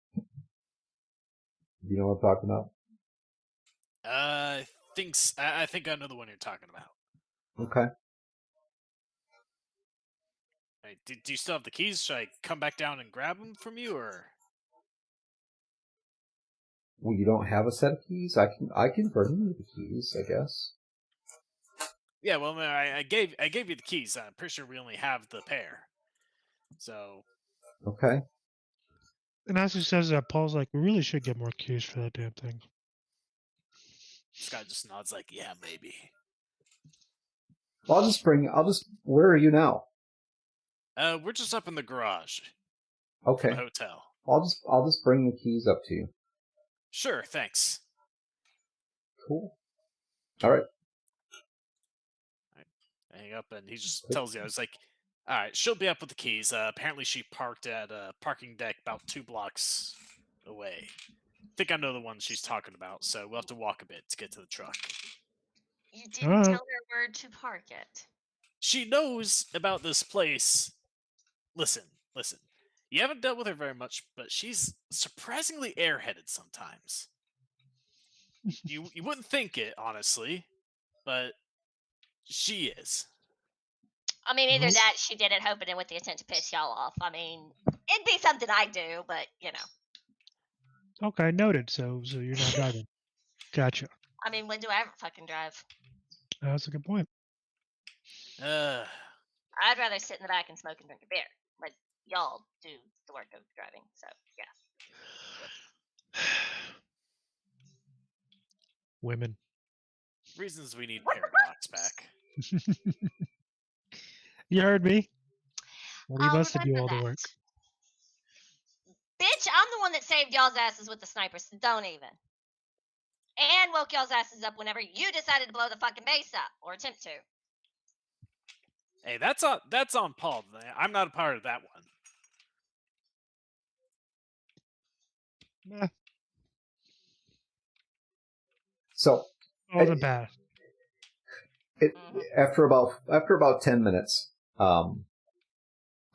You know what I'm talking about? I think I know the one you're talking about. Okay. Right, do you still have the keys? Should I come back down and grab them from you, or? Well, you don't have a set of keys? I can bring you the keys, I guess. Yeah, well, I gave you the keys. I'm pretty sure we only have the pair. So. Okay. And as he says that, Paul's like, we really should get more keys for that damn thing. This guy just nods like, yeah, maybe. Well, where are you now? We're just up in the garage. Okay. For the hotel. I'll just bring the keys up to you. Sure, thanks. Cool. All right. I hang up and he just tells you, I was like, all right, she'll be up with the keys. Apparently she parked at a parking deck about 2 blocks away. I think I know the one she's talking about, so we'll have to walk a bit to get to the truck. You didn't tell her where to park it. She knows about this place. Listen. You haven't dealt with her very much, but she's surprisingly airheaded sometimes. You wouldn't think it, honestly, but she is. I mean, either that, she did it hoping and with the intent to piss y'all off. I mean, it'd be something I do, but you know. Okay, noted. So you're not driving. Gotcha. I mean, when do I ever fucking drive? That's a good point. I'd rather sit in the back and smoke and drink a beer, but y'all do the work of driving, so yeah. Women. Reasons we need Paradox back. You heard me. Leave I'll us to do remember all the that. work. Bitch, I'm the one that saved y'all's asses with the snipers, so don't even. And woke y'all's asses up whenever you decided to blow the fucking base up, or attempt to. Hey, that's on Paul. I'm not a part of that one. Nah, So wasn't bad. After about 10 minutes,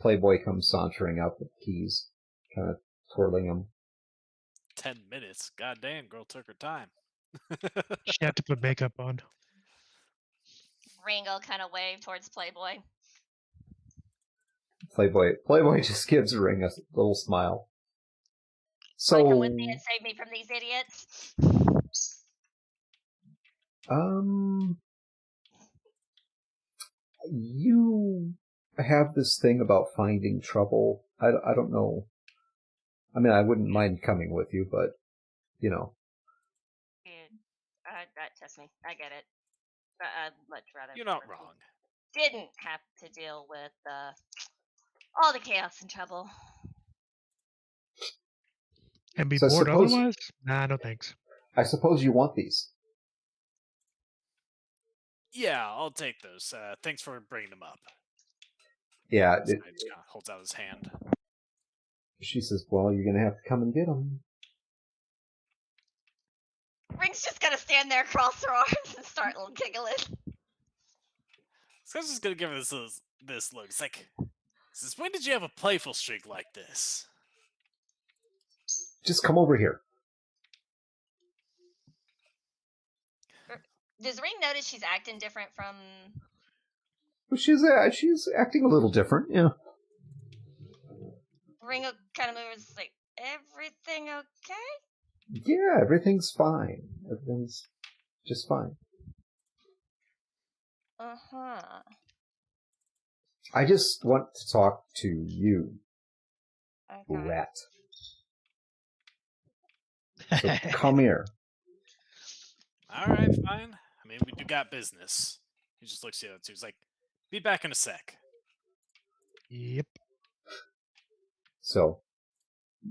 Playboy comes sauntering up with keys, kind of twirling them. 10 minutes. Goddamn, girl took her time. She had to put makeup on. Ringo kind of waved towards Playboy. Playboy just gives Ring a little smile. So, Wanna come with me and save me from these idiots? you have this thing about finding trouble. I don't know. I mean, I wouldn't mind coming with you, but, you know. Trust me, I get it. But I'd much rather. You're not wrong. Didn't have to deal with all the chaos and trouble. And be So bored otherwise? Nah, no thanks. I suppose you want these. Yeah, I'll take those. Thanks for bringing them up. Yeah. He just kind of holds out his hand. She says, well, you're going to have to come and get them. Ring's just gonna stand there, cross her arms, and start giggling. This guy's just gonna give her this look. It's like, since when did you have a playful streak like this? Just come over here. Does Ring notice she's acting different from? Well, she's acting a little different, yeah. Ring kind of moves like, everything okay? Yeah, everything's fine. Everything's just fine. Uh-huh. I just want to talk to you, Okay. rat. So come here. Alright, fine. I mean, we do got business. He just looks at the other two. He's like, be back in a sec. Yep. So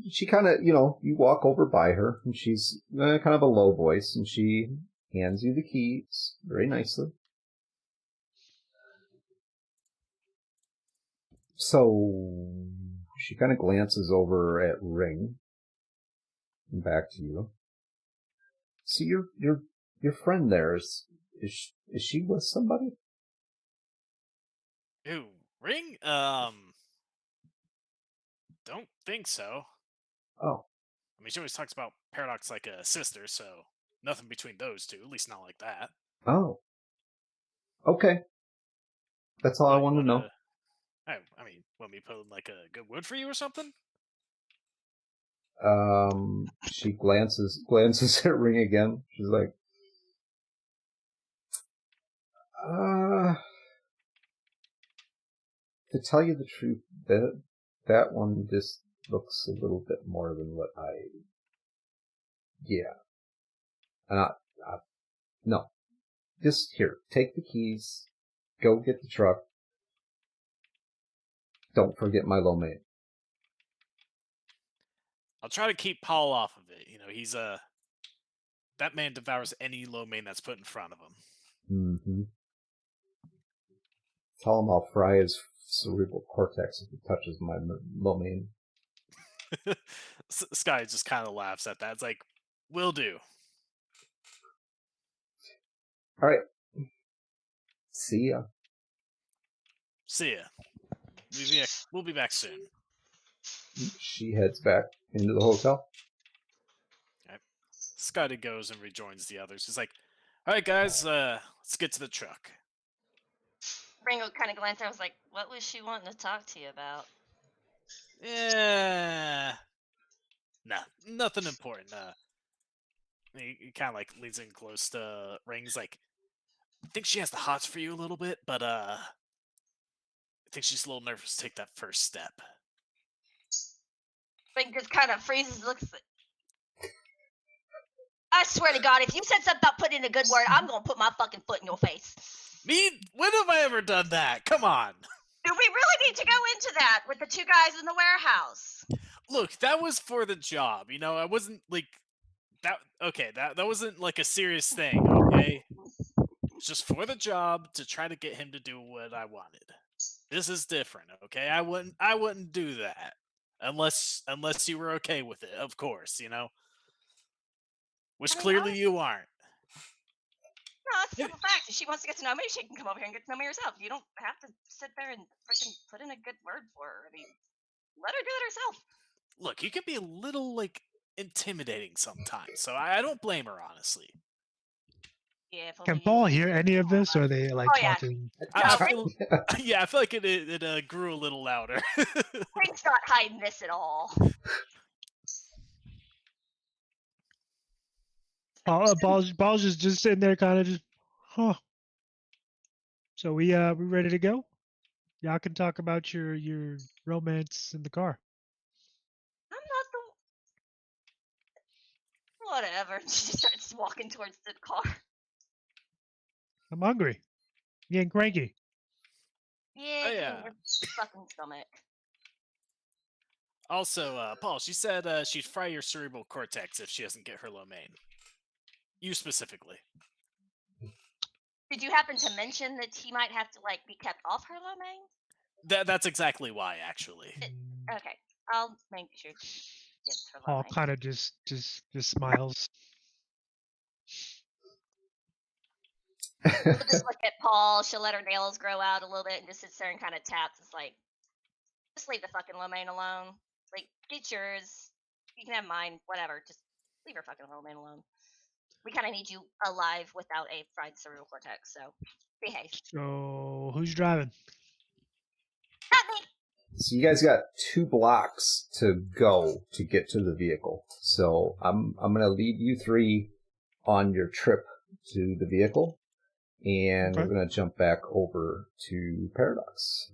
she kind of, you walk over by her, and she's kind of a low voice, and she hands you the keys very nicely. So she kind of glances over at Ring and back to you. See, your friend there is she with somebody? Ooh, Ring? Don't think so. Oh. I mean, she always talks about Paradox like a sister, so nothing between those two, at least not like that. Oh. Okay. That's all I wanted to know. I mean, want me to put in like a good word for you or something? She glances at Ring again. She's like, to tell you the truth, that one just looks a little bit more than what yeah. No. Just here, take the keys, go get the truck. Don't forget my lo mein. I'll try to keep Paul off of it. He's that man devours any lo mein that's put in front of him. Mm-hmm. Tell him I'll fry his cerebral cortex if he touches my lo mein. Sky just kind of laughs at that. It's like, will do. All right. See ya. See ya. We'll be back soon. She heads back into the hotel. Okay. Scotty goes and rejoins the others. He's like, all right, guys, let's get to the truck. Ringo kind of glanced. I was like, what was she wanting to talk to you about? Yeah. Nah, nothing important. He kind of like leans in close to Rings. Like, I think she has the hots for you a little bit, but I think she's a little nervous to take that first step. Ring just kind of freezes, looks. I swear to God, if you said something about putting in a good word, I'm gonna put my fucking foot in your face. Me? When have I ever done that? Come on. Do we really need to go into that with the two guys in the warehouse? Look, that was for the job. I wasn't like that. Okay, that wasn't like a serious thing. Okay, it's just for the job to try to get him to do what I wanted. This is different. Okay, I wouldn't do that unless you were okay with it. Of course, which clearly you aren't. No, it's a simple fact. she wants to get to know me, she can come over here and get to know me herself. You don't have to sit there and freaking put in a good word for her. I mean, let her do it herself. Look, you can be a little like intimidating sometimes, so I don't blame her honestly. Yeah, if Can only Paul you. hear any of this, or are they like Oh, yeah. talking? I No, feel, yeah, I feel like it grew a little louder. Rink's not hiding this at all. Paul's just sitting there, kind of just, huh. So we ready to go? Y'all can talk about your romance in the car. I'm not the. Whatever. She just starts walking towards the car. I'm hungry. I'm getting cranky. Yeah, Oh, get in yeah. your fucking stomach. Also, Paul, she said she'd fry your cerebral cortex if she doesn't get her lo mein. You specifically. Did you happen to mention that he might have to like be kept off her lo mein? That's exactly why, actually. Okay, I'll make sure she gets her lo Paul mein. kind of just smiles. She'll just look at Paul. She'll let her nails grow out a little bit and just sits there and kind of taps. It's like, just leave the fucking lo mein alone. Like, get yours. You can have mine. Whatever. Just leave her fucking lo mein alone. We kind of need you alive without a fried cerebral cortex. So behave. So who's driving? Not me. So you guys got 2 blocks to go to get to the vehicle. So I'm going to lead you 3 on your trip to the vehicle, and Okay. we're going to jump back over to Paradox.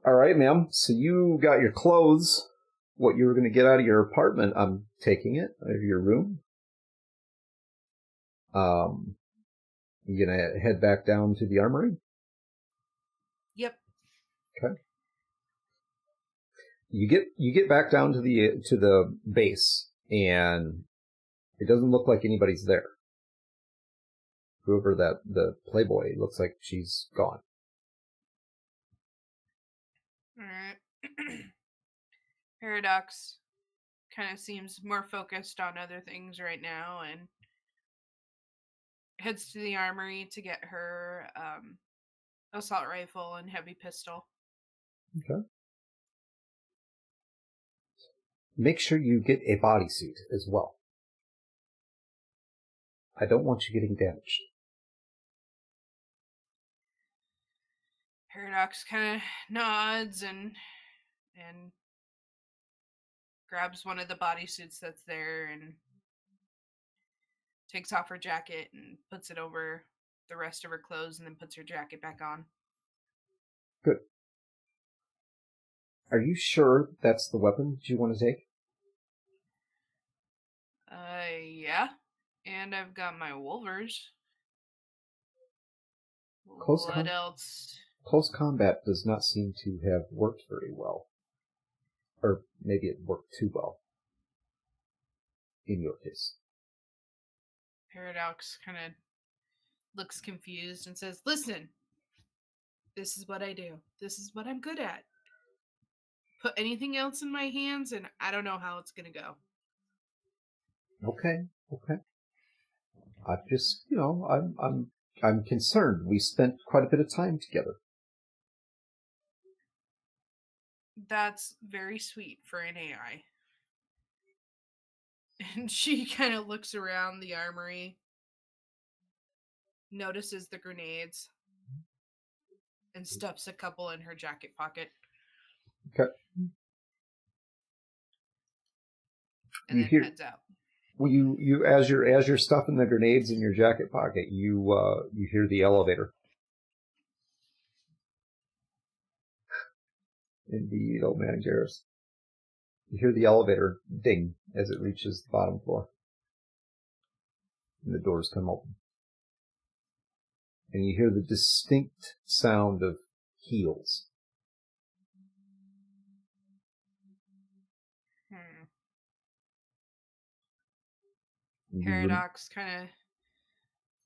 All right, ma'am. So you got your clothes, what you were going to get out of your apartment, I'm taking it, out of your room. You going to head back down to the armory? Yep. Okay. You get back down to the base, and it doesn't look like anybody's there. Whoever the Playboy looks like she's gone. Alright. Paradox kind of seems more focused on other things right now and heads to the armory to get her assault rifle and heavy pistol. Okay. Make sure you get a bodysuit as well. I don't want you getting damaged. Paradox kind of nods and grabs one of the bodysuits that's there and takes off her jacket and puts it over the rest of her clothes and then puts her jacket back on. Good. Are you sure that's the weapon that you want to take? Yeah. And I've got my Wolvers. What else? Close combat does not seem to have worked very well. Or maybe it worked too well. In your case. Paradox kind of looks confused and says, "Listen, this is what I do. This is what I'm good at. Put anything else in my hands and I don't know how it's going to go." Okay. I've just, I'm concerned. We spent quite a bit of time together. That's very sweet for an AI. And she kind of looks around the armory, notices the grenades, and stuffs a couple in her jacket pocket. Okay. And then heads out. Well, you as you're stuffing the grenades in your jacket pocket, you hear the elevator. Indeed, old man Jarrus. You hear the elevator ding as it reaches the bottom floor. And the doors come open. And you hear the distinct sound of heels. Paradox kind of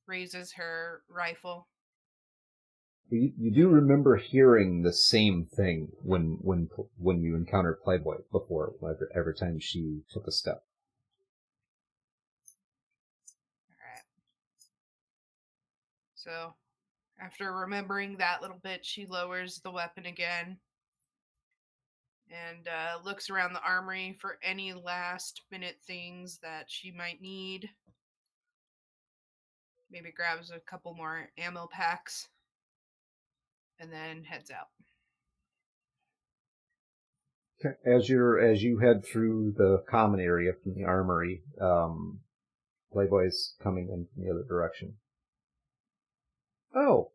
raises her rifle. You do remember hearing the same thing when you encountered Playboy before, every time she took a step. Alright. So, after remembering that little bit, she lowers the weapon again and looks around the armory for any last minute things that she might need. Maybe grabs a couple more ammo packs and then heads out. Okay. As you head through the common area from the armory, Playboy's coming in from the other direction. Oh,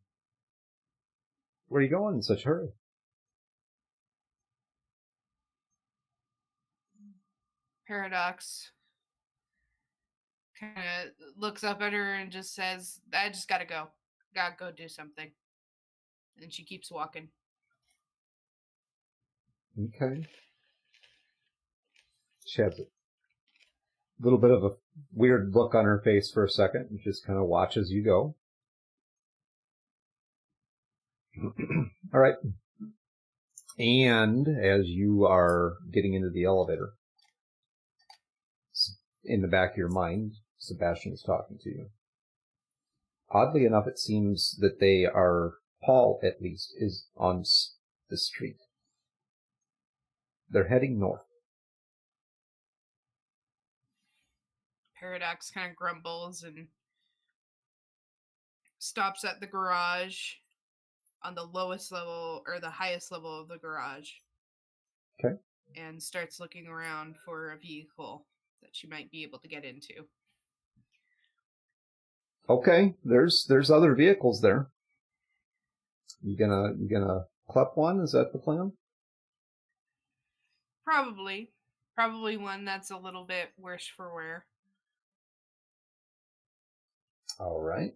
where are you going in such a hurry? Paradox kind of looks up at her and just says, I just gotta go. Gotta go do something. And she keeps walking. Okay. She has a little bit of a weird look on her face for a second and just kind of watches you go. All right. And as you are getting into the elevator, in the back of your mind, Sebastian is talking to you. Oddly enough, it seems that Paul at least, is on the street. They're heading north. Paradox kind of grumbles and stops at the garage on the lowest level or the highest level of the garage. Okay. And starts looking around for a vehicle that she might be able to get into. Okay, there's other vehicles there. You gonna clep one? Is that the plan? Probably one that's a little bit worse for wear. All right.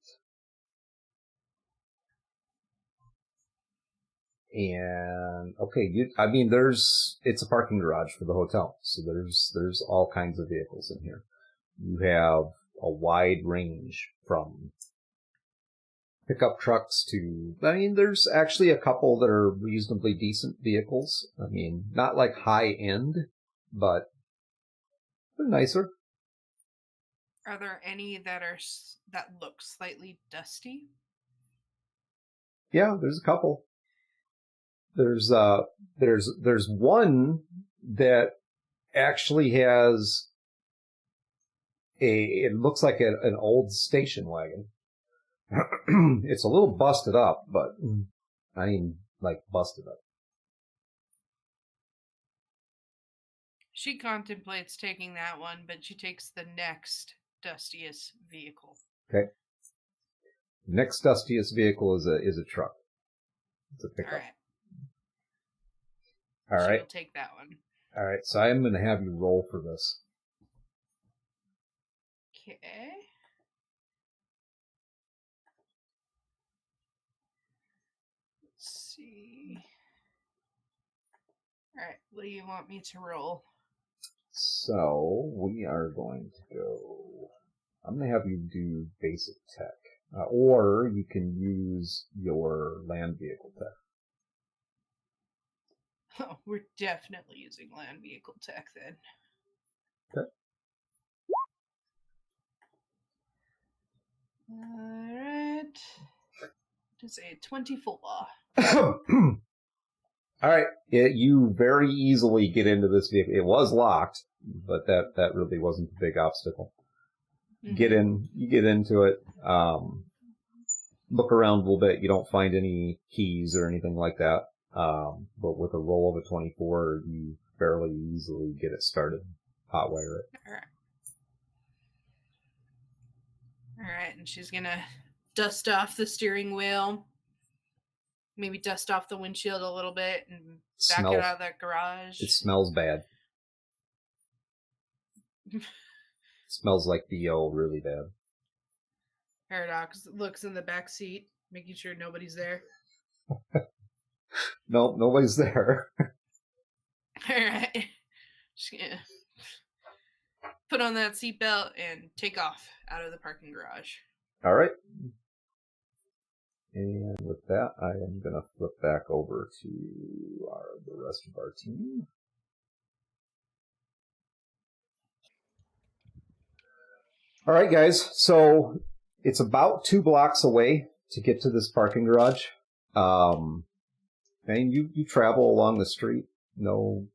And okay, it's a parking garage for the hotel, so there's all kinds of vehicles in here. You have a wide range from pickup trucks to, there's actually a couple that are reasonably decent vehicles. Not like high end, but they're nicer. Are there any that look slightly dusty? Yeah, there's a couple. There's one that actually has it looks like an old station wagon. It's a little busted up, but busted up. She contemplates taking that one, but she takes the next dustiest vehicle. Okay. Next dustiest vehicle is a truck. It's a pickup. All right. She'll take that one. All right. So I am going to have you roll for this. Okay. Let's see. All right. What do you want me to roll? So we are going to go. I'm going to have you do basic tech, or you can use your land vehicle tech. Oh, we're definitely using land vehicle tech then. Okay. Alright. Just a 24. All right. You very easily get into this vehicle. It was locked, but that really wasn't a big obstacle. Mm-hmm. You get into it, look around a little bit. You don't find any keys or anything like that. But with a roll of a 24, you fairly easily get it started, hotwire it. Alright, and she's gonna dust off the steering wheel, maybe dust off the windshield a little bit, and back it out of that garage. It smells bad. It smells like BO really bad. Paradox looks in the back seat, making sure nobody's there. Nope, nobody's there. Alright. Just gonna put on that seatbelt and take off out of the parking garage. Alright. And with that, I am going to flip back over to the rest of our team. Alright, guys. So it's about 2 blocks away to get to this parking garage. And you travel along the street, no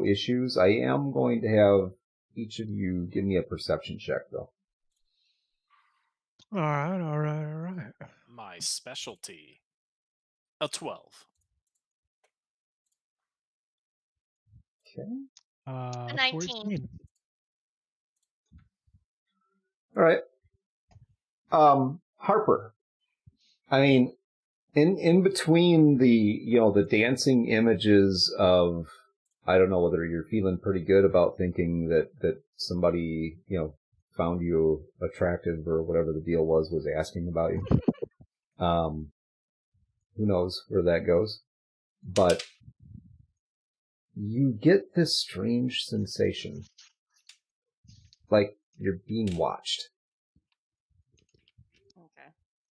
issues. I am going to have each of you give me a perception check, though. All right. My specialty. A 12. Okay. A 19. 14. All right. Harper. I mean, in between the dancing images of, I don't know whether you're feeling pretty good about thinking that somebody, found you attractive or whatever the deal was asking about you. Who knows where that goes? But you get this strange sensation, like you're being watched. Okay.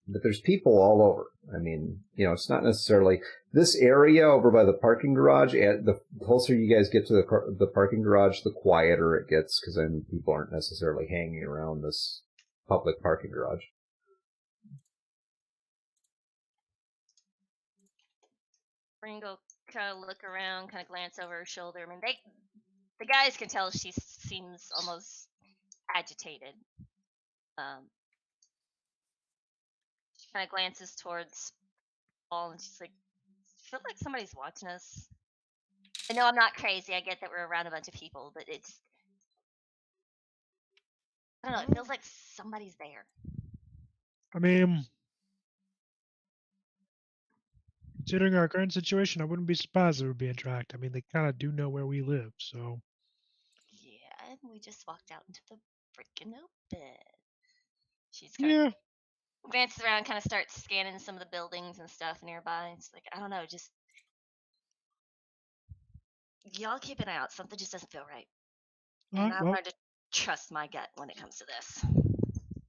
But there's people all over. I mean, it's not necessarily this area over by the parking garage. The closer you guys get to the parking garage, the quieter it gets, because then people aren't necessarily hanging around this public parking garage. Ringo kind of look around, kind of glance over her shoulder. I mean, the guys can tell she seems almost agitated. She kind of glances towards Paul, and she's like, "I feel like somebody's watching us." I know I'm not crazy. I get that we're around a bunch of people, but it's, I don't know. It feels like somebody's there. I mean, considering our current situation, I wouldn't be surprised if they were being tracked. I mean, they kind of do know where we live, so. Yeah, and we just walked out into the freaking open. She's kind Yeah. of glances around, kind of starts scanning some of the buildings and stuff nearby. It's like, I don't know, just y'all keep an eye out. Something just doesn't feel right. All And right, I've well, learned to trust my gut when it comes to this.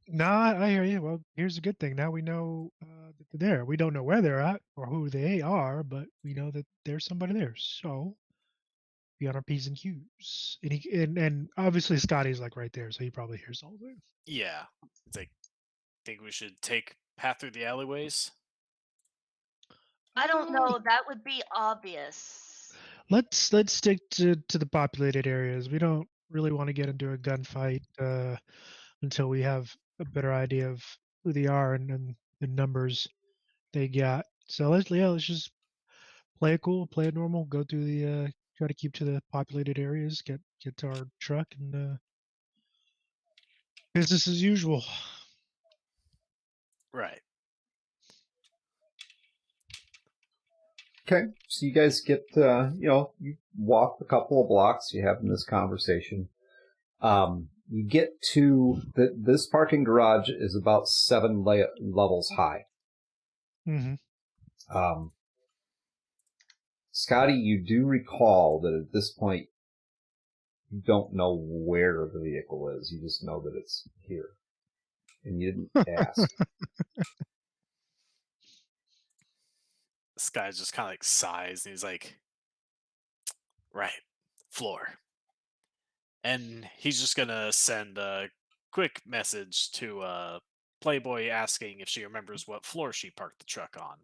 no, I hear you. Well, here's the good thing. Now we know that they're there. We don't know where they're at or who they are, but we know that there's somebody there. So be on our P's and Q's. And obviously Scotty's like right there, so he probably hears all of it. Yeah. It's like, think we should take path through the alleyways? I don't know. That would be obvious. Let's stick to the populated areas. We don't really want to get into a gunfight until we have a better idea of who they are and the numbers they got. So let's just play it cool, play it normal, go through the try to keep to the populated areas, get to our truck, and business as usual. Right. Okay, so you guys get, you walk a couple of blocks, you're having this conversation. You get to this parking garage is about 7 levels high. Mm-hmm. Scotty, you do recall that at this point, you don't know where the vehicle is. You just know that it's here. And you didn't ask. This guy just kind of like sighs and he's like, right, floor. And he's just going to send a quick message to Playboy asking if she remembers what floor she parked the truck on.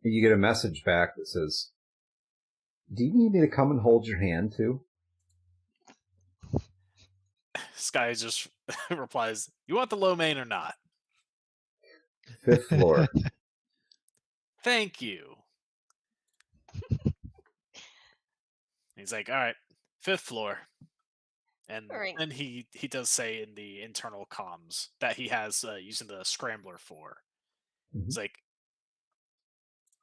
You get a message back that says, "Do you need me to come and hold your hand too?" Sky just replies, "You want the low main or not?" 5th floor. Thank you. He's like, all right, 5th floor. And Right. then he does say in the internal comms that he has using the scrambler for. Mhm. It's like,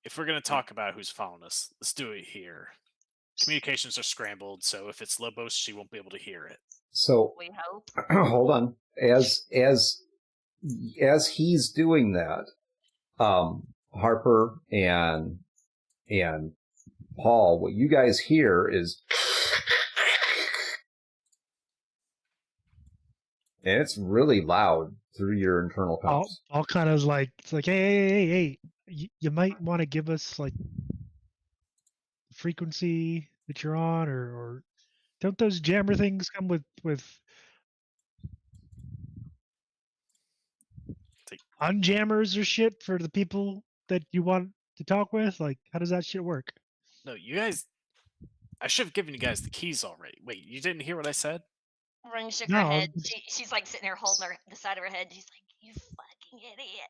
if we're going to talk about who's following us, let's do it here. Communications are scrambled, so if it's Lobos, she won't be able to hear it. So We hope. hold on. As he's doing that, Harper and Paul, what you guys hear is, and it's really loud through your internal comms. All kind of like, it's like, hey, you might want to give us like the frequency that you're on, or don't those jammer things come with unjammers or shit for the people that you want to talk with? Like, how does that shit work? No, you guys. I should have given you guys the keys already. Wait, you didn't hear what I said? Ring shook her No, head. She's like sitting there holding the side of her head. She's like, "You fucking idiot!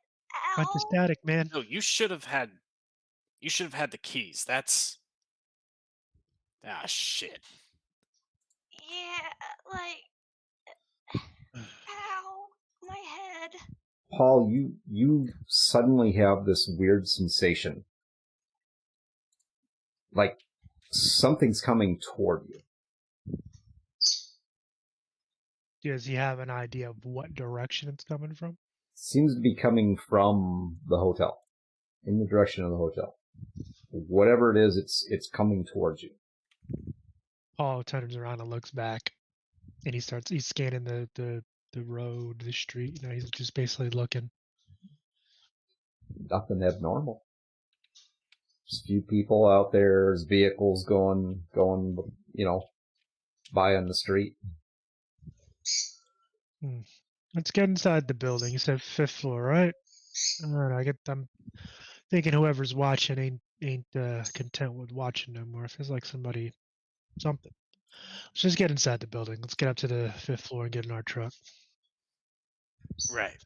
bunch of Ow!" static, man. No, you should have had. You should have had the keys. That's. Ah, shit. Yeah, like, ow, my head. Paul, you suddenly have this weird sensation. Like something's coming toward you. Does he have an idea of what direction it's coming from? Seems to be coming from the hotel. In the direction of the hotel. Whatever it is, it's coming towards you. Paul turns around and looks back, and he's scanning the road, the street. You know, he's just basically looking. Nothing abnormal. Just a few people out there. There's vehicles going, by on the street. Let's get inside the building. You said 5th floor, right? All right, I'm thinking whoever's watching ain't content with watching no more. It feels like something. Let's just get inside the building. Let's get up to the 5th floor and get in our truck. Right.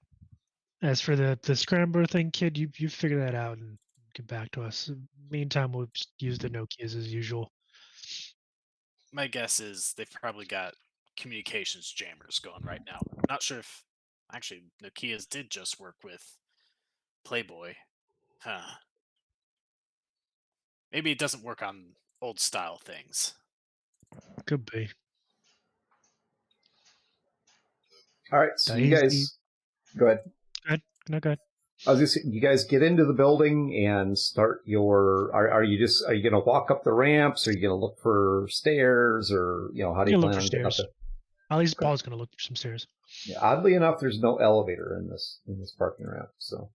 As for the scrambler thing, kid, you figure that out and get back to us. Meantime, we'll just use the Nokias as usual. My guess is they've probably got communications jammers going right now. Not sure if. Actually, Nokia's did just work with Playboy. Huh. Maybe it doesn't work on old style things. Could be. All right, so you guys, go ahead. No, go ahead. I was just saying, you guys get into the building and start your. Are you going to walk up the ramps? Are you going to look for stairs, or how do you plan on getting up there? At least Paul's going to look for some stairs. Yeah, oddly enough, there's no elevator in this parking ramp. So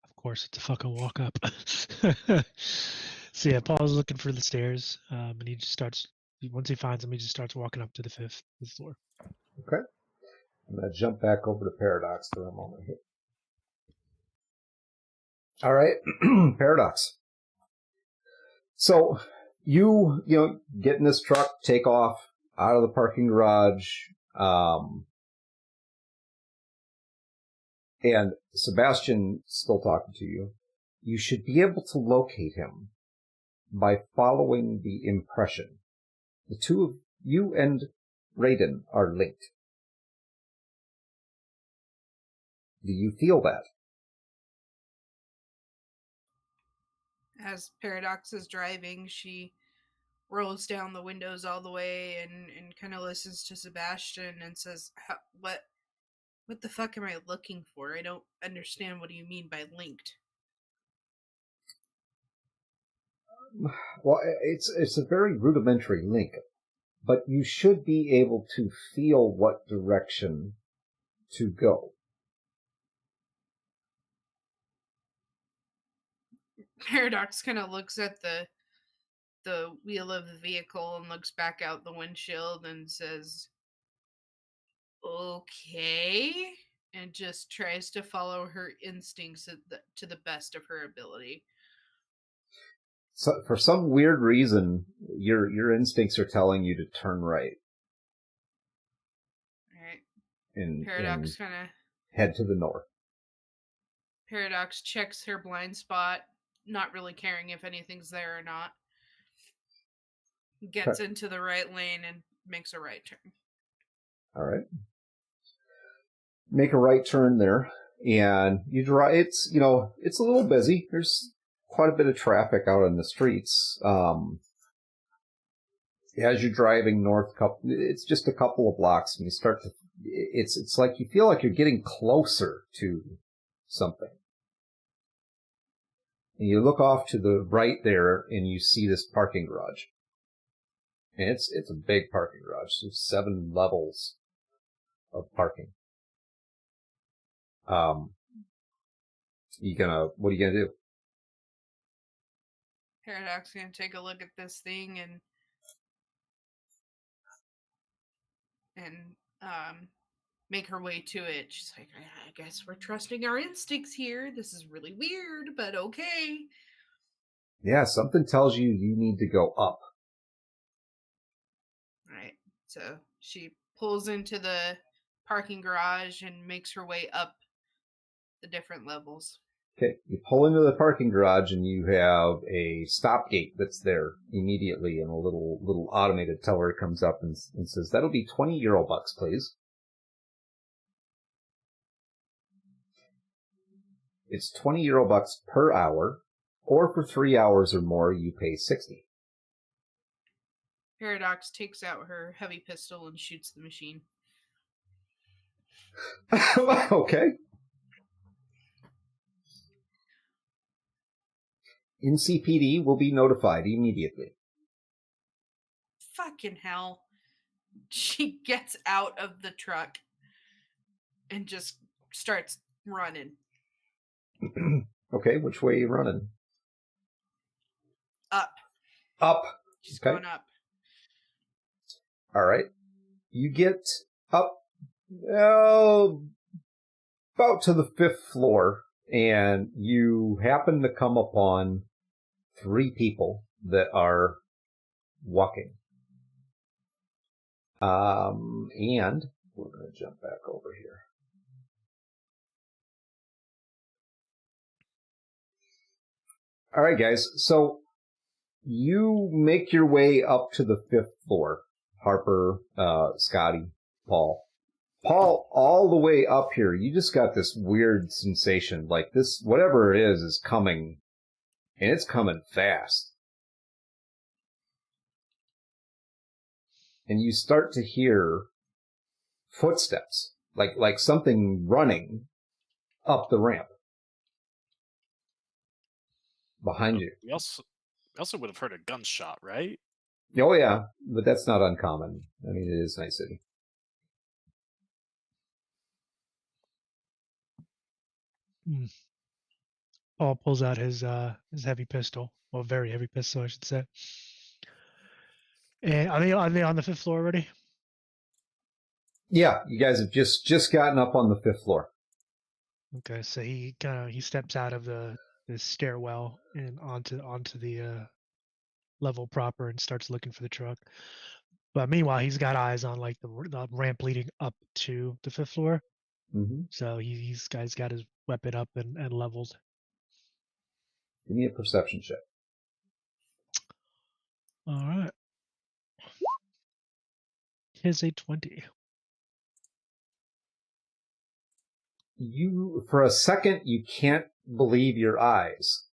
of course, it's a fucking walk up. So yeah, Paul's looking for the stairs, and he just starts. Once he finds them, he just starts walking up to the 5th floor. okay, I'm going to jump back over to Paradox for a moment here. All right, Paradox. So you get in this truck, take off out of the parking garage, and Sebastian still talking to you. You should be able to locate him by following the impression. The two of you and Raiden are linked. Do you feel that? As Paradox is driving, she rolls down the windows all the way and kind of listens to Sebastian and says, what the fuck am I looking for? I don't understand. What do you mean by linked? Well, it's a very rudimentary link, but you should be able to feel what direction to go. Paradox kind of looks at the wheel of the vehicle and looks back out the windshield and says, okay, and just tries to follow her instincts to the best of her ability. So for some weird reason, your instincts are telling you to turn right. All right. And Paradox kind of head to the north. Paradox checks her blind spot, not really caring if anything's there or not. Gets into the right lane and makes a right turn. All right. Make a right turn there, and you drive. It's it's a little busy. There's quite a bit of traffic out on the streets. As you're driving north, it's just a couple of blocks, and you start to. It's like you feel like you're getting closer to something. And you look off to the right there, and you see this parking garage. And it's a big parking garage. There's 7 levels of parking. What are you gonna do? Paradox gonna take a look at this thing and make her way to it. She's like, I guess we're trusting our instincts here. This is really weird, but okay. Yeah, something tells you need to go up. Right. So she pulls into the parking garage and makes her way up the different levels. Okay, you pull into the parking garage and you have a stop gate that's there immediately, and a little automated teller comes up and says, "That'll be 20 Euro bucks, please." It's 20 Euro bucks per hour, or for 3 hours or more, you pay 60. Paradox takes out her heavy pistol and shoots the machine. Okay. NCPD will be notified immediately. Fucking hell. She gets out of the truck and just starts running. Okay, which way are you running? Up. Up. She's Okay. going up. All right. You get up about to the 5th floor, and you happen to come upon 3 people that are walking. And we're going to jump back over here. All right, guys. So you make your way up to the 5th floor. Harper, Scotty, Paul. Paul, all the way up here, you just got this weird sensation. Like this, whatever it is coming. And it's coming fast. And you start to hear footsteps. Like something running up the ramp. Behind you. We also would have heard a gunshot, right? Oh, yeah, but that's not uncommon. I mean, it is Night City. Paul pulls out his heavy pistol, well, very heavy pistol, I should say. And are they on the 5th floor already? Yeah, you guys have just gotten up on the 5th floor. Okay, so he steps out of the stairwell and onto the level proper and starts looking for the truck. But meanwhile, he's got eyes on like the ramp leading up to the 5th floor. Mm-hmm. So he's got his weapon up and leveled. Give me a perception check. All right. Here's a 20. You, for a second, you can't believe your eyes.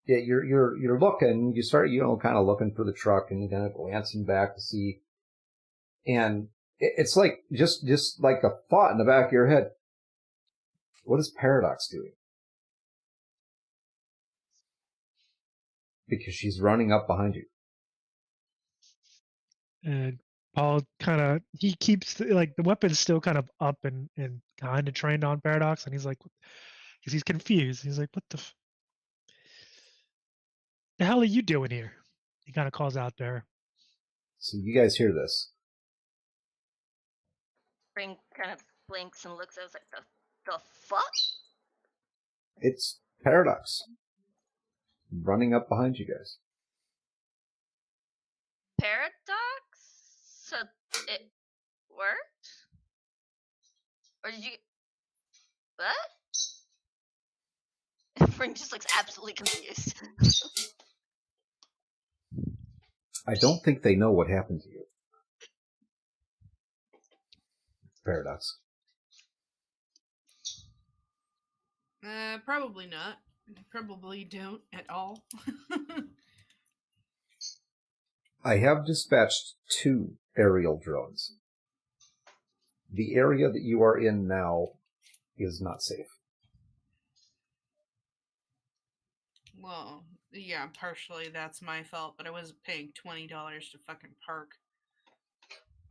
Yeah, you're looking. You start, kind of looking for the truck, and you kind of glancing back to see. And it's like just like a thought in the back of your head. What is Paradox doing? Because she's running up behind you. And Paul he keeps like the weapon's still kind of up and kind of trained on Paradox, and he's like, because he's confused. He's like, what the hell are you doing here? He kind of calls out there. So you guys hear this. Ring kind of blinks and looks at us like, the fuck? It's Paradox running up behind you guys. Paradox? So it worked? Or did you... What? Ring just looks absolutely confused. I don't think they know what happened to you. Paradox. Probably not. Probably don't at all. I have dispatched 2 aerial drones. The area that you are in now is not safe. Well, yeah, partially that's my fault, but I wasn't paying $20 to fucking park.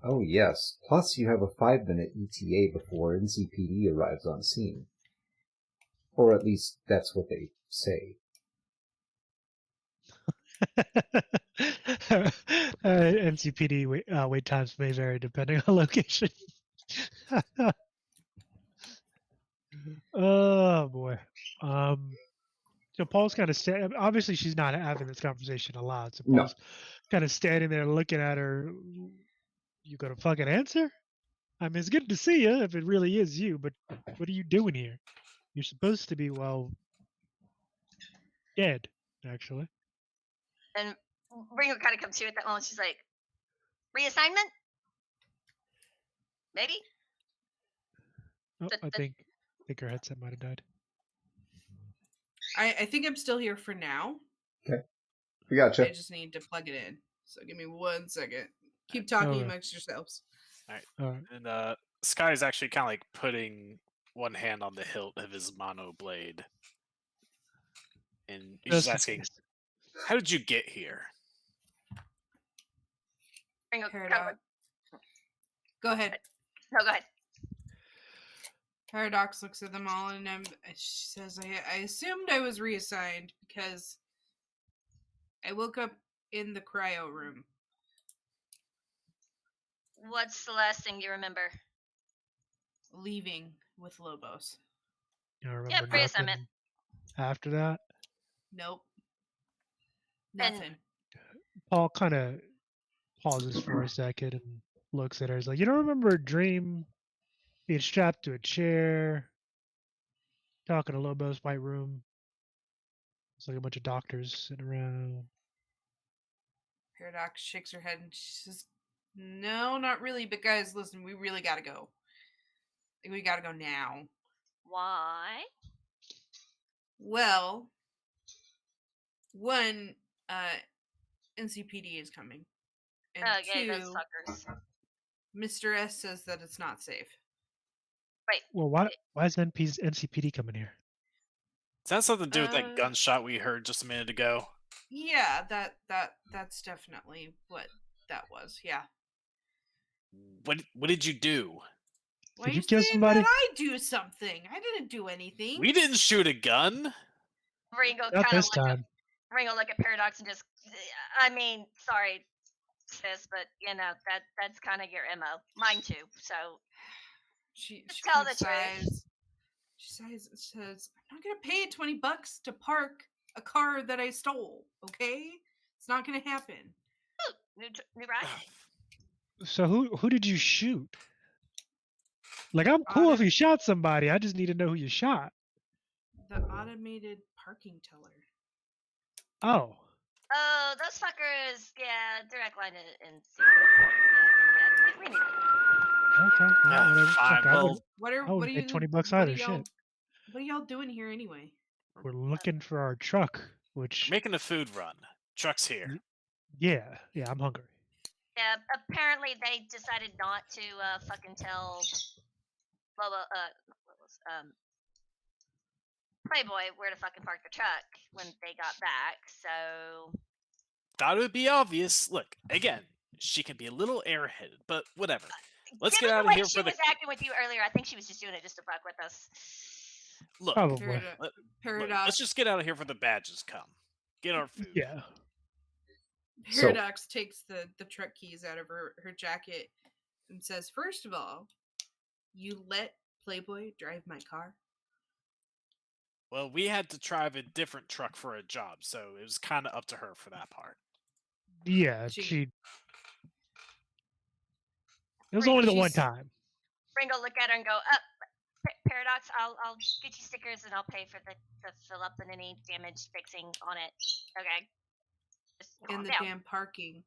Oh, yes. Plus, you have a 5-minute ETA before NCPD arrives on scene. Or at least, that's what they say. NCPD wait times may vary depending on location. Oh boy. So Paul's kind of obviously she's not having this conversation aloud. So No. Paul's kind of standing there looking at her. You gonna fucking answer? I mean, it's good to see you if it really is you, but what are you doing here? You're supposed to be, well, dead, actually. And Ringo kind of comes to at that moment. She's like, reassignment? Maybe? Oh, I think her headset might have died. I think I'm still here for now. We gotcha. I just need to plug it in. So give me 1 second. Keep talking Okay. amongst yourselves. All right. And Sky is actually kind of like putting one hand on the hilt of his mono blade, and he's just asking, "How did you get here?" Ringo, Paradox. Go ahead. No, go ahead. Paradox looks at them all and she says, I assumed I was reassigned because I woke up in the cryo room. What's the last thing you remember? Leaving with Lobos. You remember Yep, reassignment. nothing after that? Nope. Nothing. And Paul kind of pauses for a second and looks at her. He's like, you don't remember a dream being strapped to a chair, talking to Lobo's white room? It's like a bunch of doctors sitting around. Paradox shakes her head and she says, no, not really, but guys, listen, we really gotta go. We gotta go now. why? Well, one, NCPD is coming. And Okay, those two, suckers. Mr. S says that it's not safe. Right. Well, why is NCPD coming here? Does that have something to do with that gunshot we heard just a minute ago? Yeah, that's definitely what that was. Yeah. What did you do? Why Did are you you kill saying somebody? that I do something? I didn't do anything. We didn't shoot a gun. Ringo Not kind of this time. Ringo look at Paradox and just, I mean, sorry, sis, but you know that's kind of your MO. Mine too. So She tell kind the of truth. sighs. She sighs and says, "I'm not gonna pay $20 to park a car that I stole. Okay, it's not gonna happen." New ride. So who did you shoot? Like, I'm cool if you shot somebody. I just need to know who you shot. The automated parking teller. Oh. Oh, those fuckers. Yeah, direct line and yeah, we need it. Okay. Well, whatever. Fine. Fuck, Well, I wouldn't pay $20 either. Shit. What are y'all doing here anyway? We're looking for our truck, which we're making a food run. Truck's here. yeah, I'm hungry. Yeah, apparently they decided not to fucking tell Playboy where to fucking park the truck when they got back. So thought it would be obvious. Look, again, she can be a little airheaded, but whatever. Let's get out of here for the. She was acting with you earlier. I think she was just doing it just to fuck with us. Look, Probably. Paradox. Let's just get out of here for the badges come. Get our food. Yeah. Paradox takes the truck keys out of her jacket and says, "First of all, you let Playboy drive my car?" Well, we had to drive a different truck for a job, so it was kind of up to her for that part. Yeah, it was only the one time. Ringo look at her and go, Paradox, I'll get you stickers and I'll pay for the fill up and any damage fixing on it. Okay. Just and the down. Damn parking.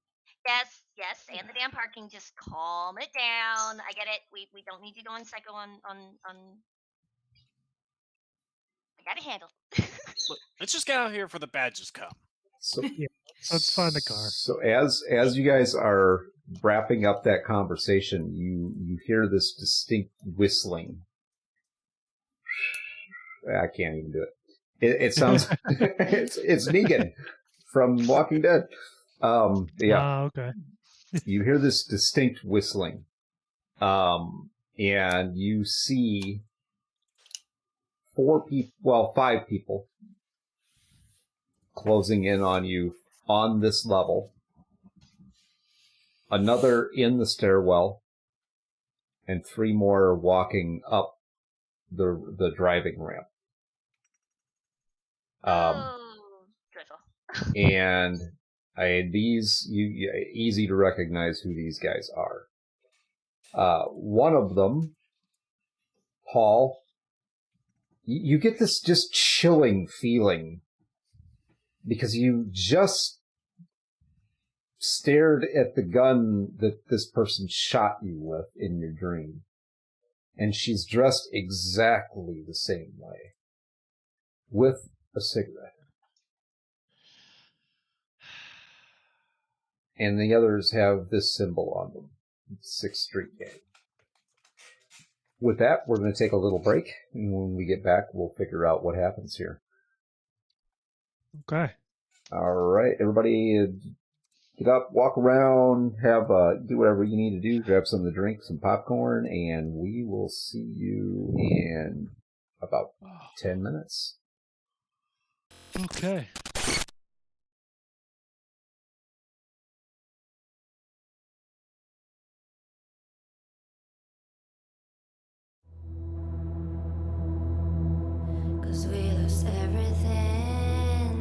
Yes, and the damn parking. Just calm it down. I get it. We don't need you going psycho on. I got a handle. Look, let's just get out here for the badges come. So yeah, let's find the car. So as you guys are wrapping up that conversation, you hear this distinct whistling. I can't even do it. It sounds it's Negan from Walking Dead. Yeah. Okay. You hear this distinct whistling, and you see 5 people closing in on you on this level. Another in the stairwell, and 3 more walking up the driving ramp. Dreadful. And these easy to recognize who these guys are. One of them, Paul, you get this just chilling feeling because you just stared at the gun that this person shot you with in your dream. And she's dressed exactly the same way, with a cigarette. And the others have this symbol on them, 6th Street Gang. With that, we're going to take a little break, and when we get back, we'll figure out what happens here. Okay. All right, everybody, get up, walk around, do whatever you need to do, grab some of the drink, some popcorn, and we will see you in about 10 minutes. Okay. Cause we lost everything.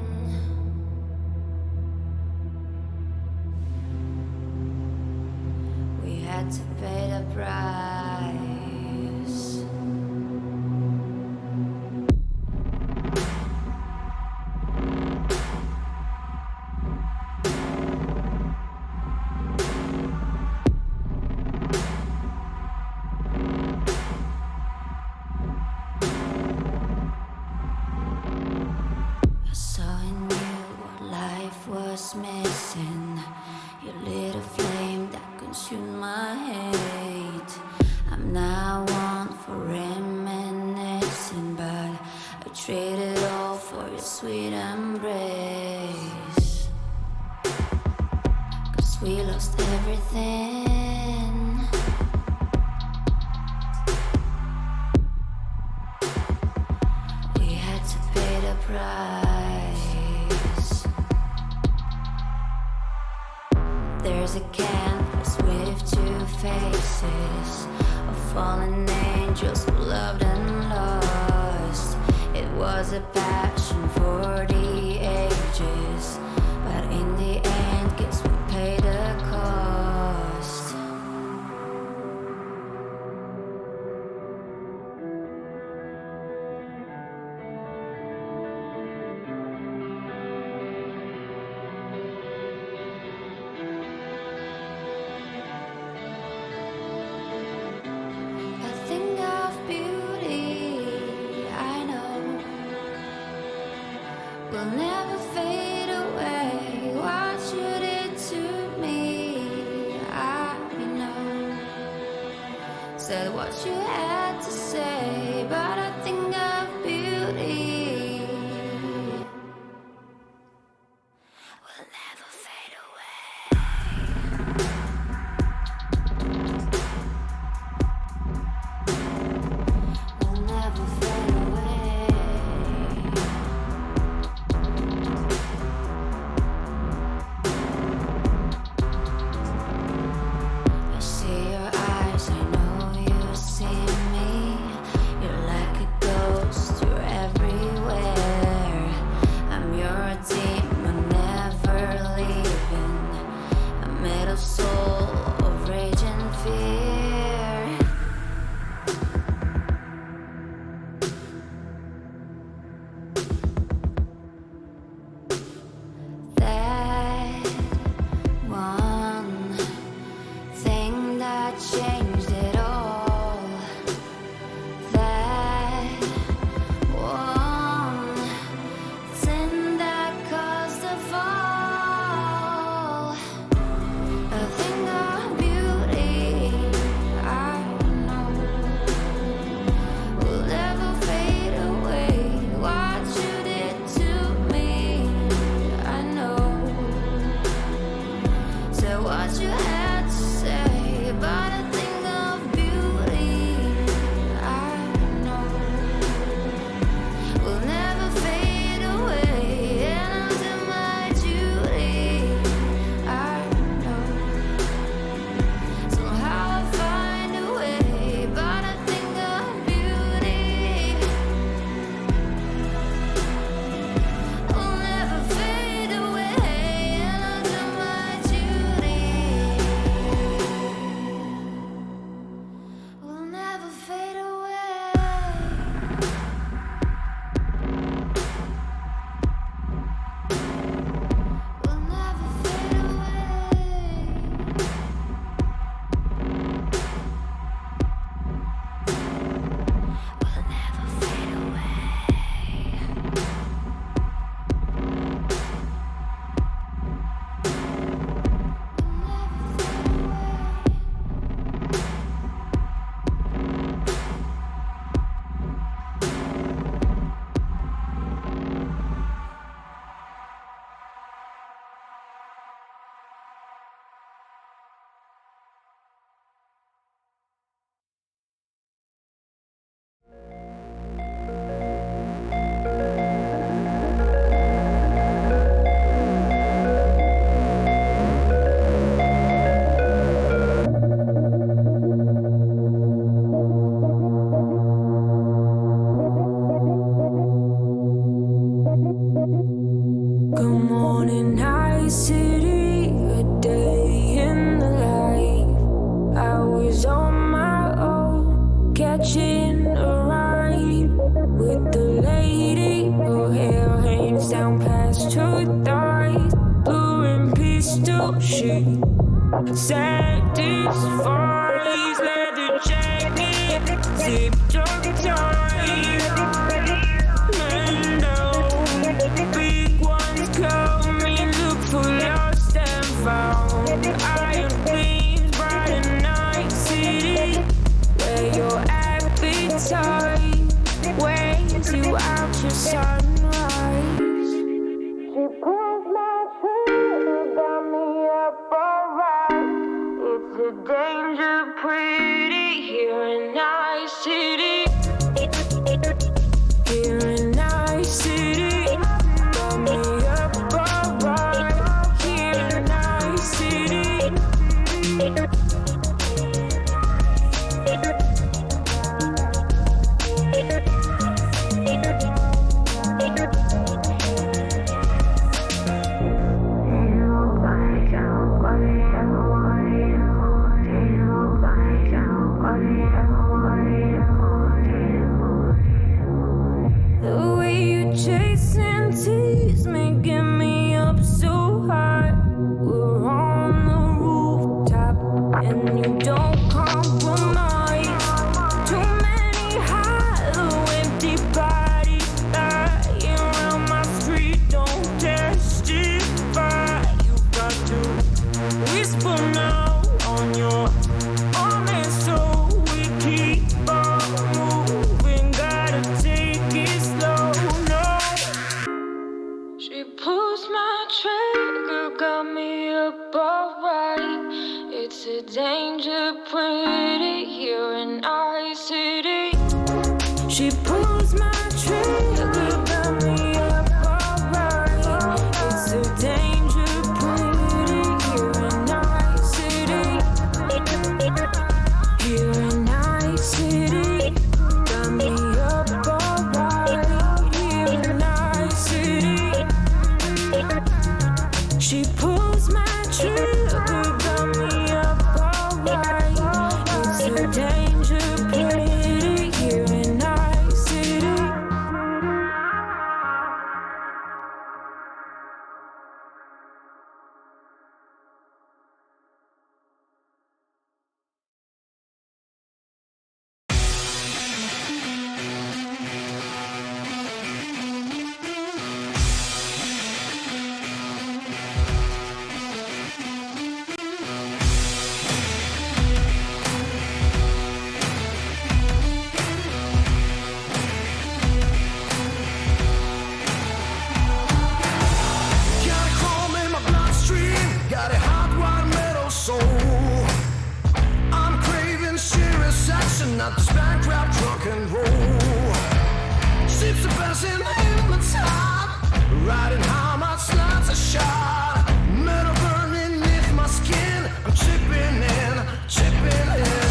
We had to pay the price. I saw in you what life was missing. You lit a flame that consumed my hate. I'm now one for reminiscing, but I traded all for your sweet embrace. Cause we lost everything. We had to pay the price. There's a canvas with 2 faces of fallen angels who loved and lost. It was a passion for the ages, but in the end, guess we paid the cost. I think of beauty, I know, will never fade away. What you did to me, I know. Said what you had to say, but I think of beauty will never fade away. Will never fade away. I see your eyes, I know you see me. You're like a ghost She satisfies leather jacket, zipped up tight. And now big ones coming, look for lost and found. Iron gleams bright in night city, where your appetite weighs you out your sunrise. She pulls my trigger, got me up alright. It's a danger pretty here in Night City. Here in Night City, got me up alright. Here in Night City. The way you chase and tease me, get me up so high. We're on the rooftop and you don't compromise. Too many hollow, empty bodies lying around my street don't testify. You got to whisper now on your arm, and so we keep on moving. Gotta take it slow, no. She pulls my trigger, got me up alright. It's a danger pretty here in Night City. She pulls my trigger, got me up alright. It's a danger pretty here in Night City. Here in Night City, got me up alright. Here in Night City. She pulls my trigger, got me up alright. It's a danger pretty here in Night City. Got chrome in my bloodstream, got a hot metal soul. I'm craving serious action, not this bankrupt rock and roll. Ships are passing in the top, riding how my slots are shot. Metal burning beneath my skin, I'm chipping in, chipping in.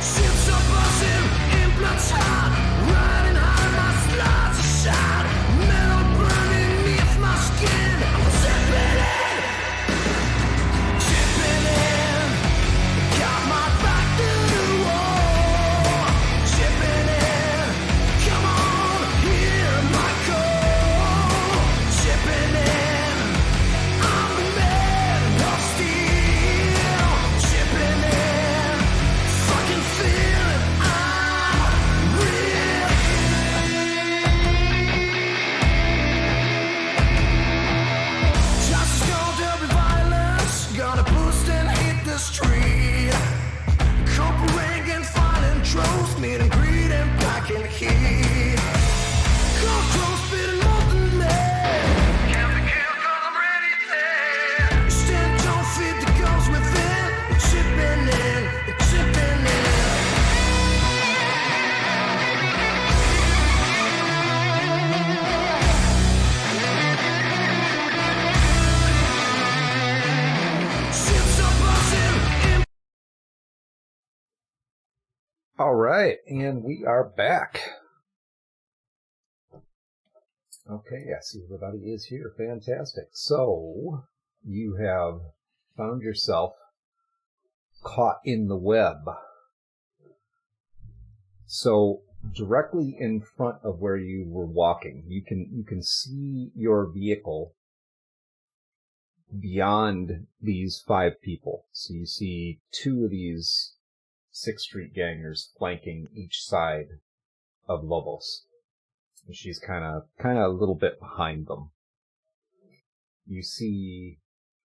Ships are buzzing in blood hot, riding high, my slots are shot. Metal burning beneath my skin, I'm chipping in, chipping in. Got my back to the wall, chipping in. Come on, hear my call, chipping in. I'm the man of steel, chipping in. Fucking feel it, I'm real. Justice gonna there be violence, gonna boost and hit the street. Corporate and filing droves, meet and greet and back in heat. Cold close, beating more than me. Can't be killed 'cause I'm ready there. Stand don't feed the ghosts within. Chipping in, chipping in. Ships are buzzing in. All right, and we are back. Okay, I see everybody is here. Fantastic. So, you have found yourself caught in the web So directly in front of where you were walking, you can see your vehicle beyond these 5 people. So you see 2 of these 6th Street gangers flanking each side of Lobos. And she's kind of a little bit behind them. You see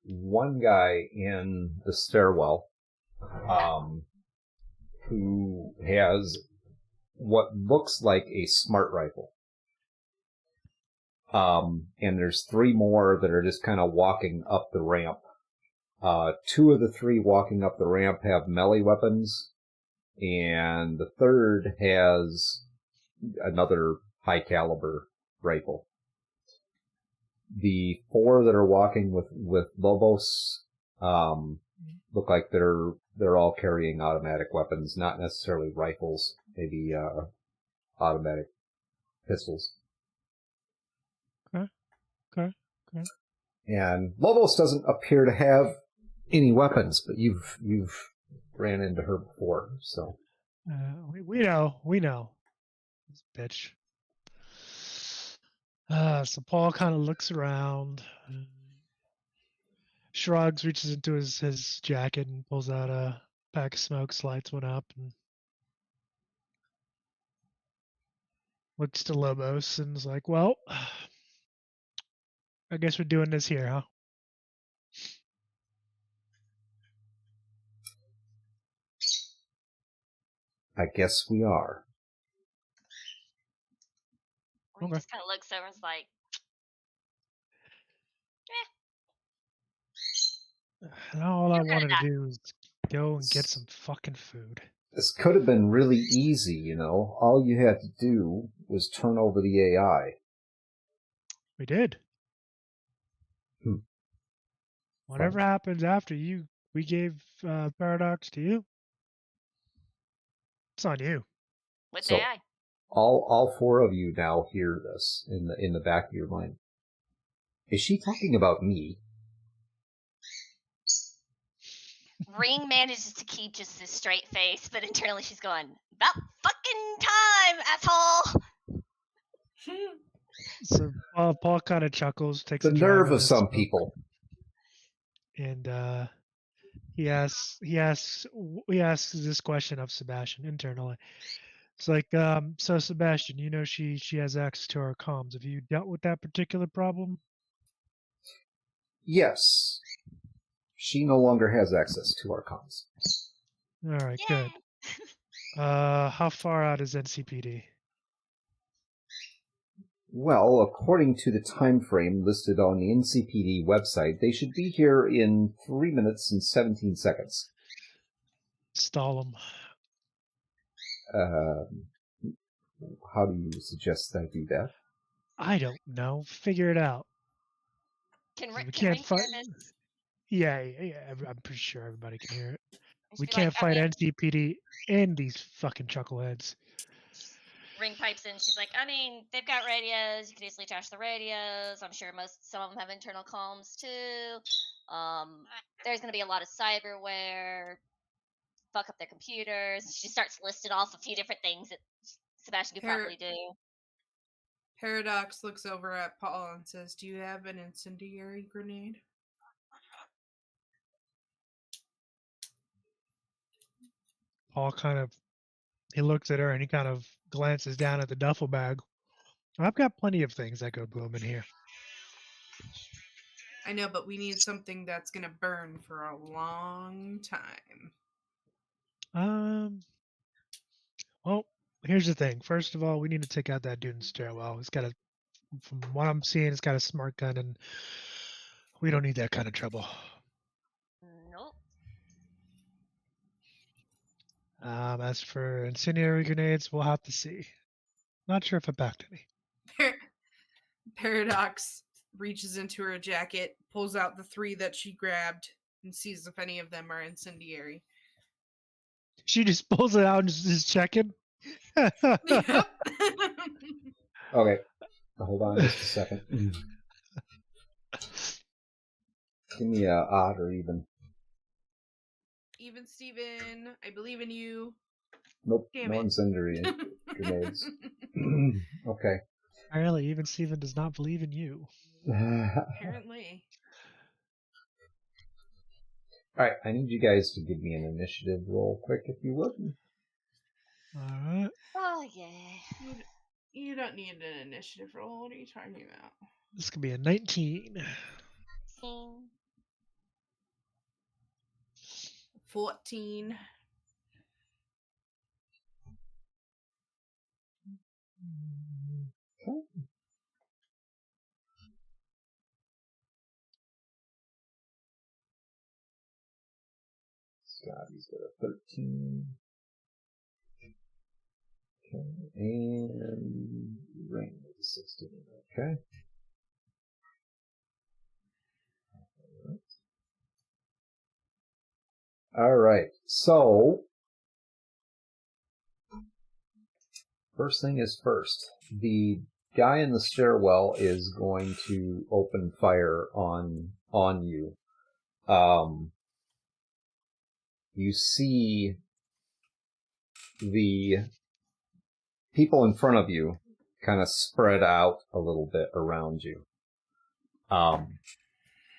one guy in the stairwell, who has what looks like a smart rifle. And there's 3 more that are just kind of walking up the ramp. 2 of the 3 walking up the ramp have melee weapons, and the 3rd has another high caliber rifle. The 4 that are walking with Lobos look like they're all carrying automatic weapons, not necessarily rifles, maybe automatic pistols. Okay. And Lobos doesn't appear to have any weapons, but you've ran into her before, so. We know. This bitch. So Paul kind of looks around, shrugs, reaches into his jacket and pulls out a pack of smokes, lights one up, and looks to Lobos and is like, well, I guess we're doing this here, huh? I guess we are. Or he just kind of looks over and is like, And all I You're gonna wanted to die. do is go and get some fucking food. This could have been really easy, you know. All you had to do was turn over the AI. We did. Whatever happens after we gave Paradox to you, it's on you. With So, AI. all 4 of you now hear this in the back of your mind. Is she talking about me? Ring manages to keep just this straight face, but internally she's going, about fucking time, asshole! So Paul kind of chuckles, takes The a drag nerve on of his some smoke, people. and he asks this question of Sebastian internally. It's like, so Sebastian, you know she has access to our comms. Have you dealt with that particular problem? Yes. She no longer has access to our comms. All right, Yay. good. How far out is NCPD? Well, according to the time frame listed on the NCPD website, they should be here in 3 minutes and 17 seconds. Stall them. How do you suggest I do that? I don't know. Figure it out. Can We Ring can't hear fight. this? Yeah. I'm pretty sure everybody can hear it. And We she'd be can't like, I fight mean, NCPD and these fucking chuckleheads. Ring pipes in. She's like, I mean, they've got radios. You can easily trash the radios. I'm sure some of them have internal comms too. There's gonna be a lot of cyberware. Fuck up their computers. She starts listing off a few different things that Sebastian could probably do. Paradox looks over at Paul and says, do you have an incendiary grenade? Paul he looks at her and he kind of glances down at the duffel bag. I've got plenty of things that go boom in here. I know, but we need something that's going to burn for a long time. Well, here's the thing. First of all, we need to take out that dude in the stairwell. From what I'm seeing, it's got a smart gun, and we don't need that kind of trouble. Nope. As for incendiary grenades, we'll have to see. Not sure if I packed any. Paradox reaches into her jacket, pulls out the 3 that she grabbed, and sees if any of them are incendiary. She just pulls it out and is checking. Yep. Okay. Hold on just a second. Give me a odd or even. Even, Steven. I believe in you. Nope, Damn no it. incendiary grenades. Okay. Apparently, even Steven does not believe in you. Apparently. Alright, I need you guys to give me an initiative roll quick, if you would. All right. Oh, yeah. You don't need an initiative roll. What are you talking about? This could be a 19. 14. Okay. Scotty's got a 13. Okay, and Ring with a 16. Okay. Alright, so first thing is first. The guy in the stairwell is going to open fire on you. You see the people in front of you kind of spread out a little bit around you.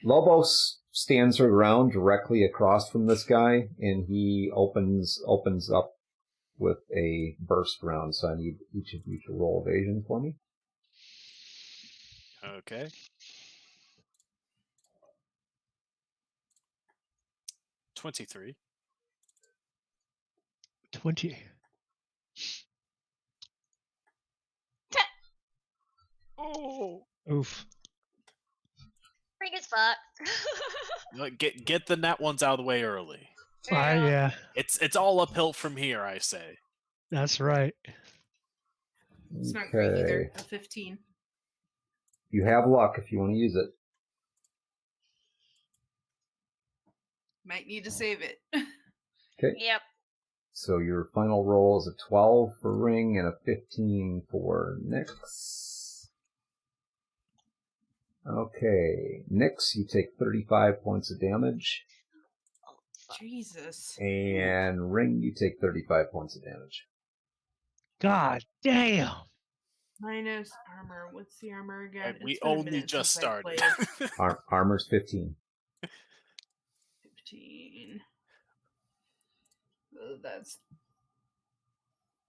Lobos stands her ground directly across from this guy, and he opens up with a burst round. So I need each of you to roll evasion for me. Okay. 23. 20. Oh. Oof. Freak as fuck. Get the net ones out of the way early. Yeah, It's all uphill from here, I say. that's right. It's not great either. A 15. You have luck if you want to use it. Might need to save it. Okay. Yep. So your final roll is a 12 for Ring and a 15 for Nyx. Okay, Nyx, you take 35 points of damage. Jesus. And Ring, you take 35 points of damage. God damn. Minus armor. What's the armor again? We It's been a only minute just since I started. played. Armor's 15. 15. That's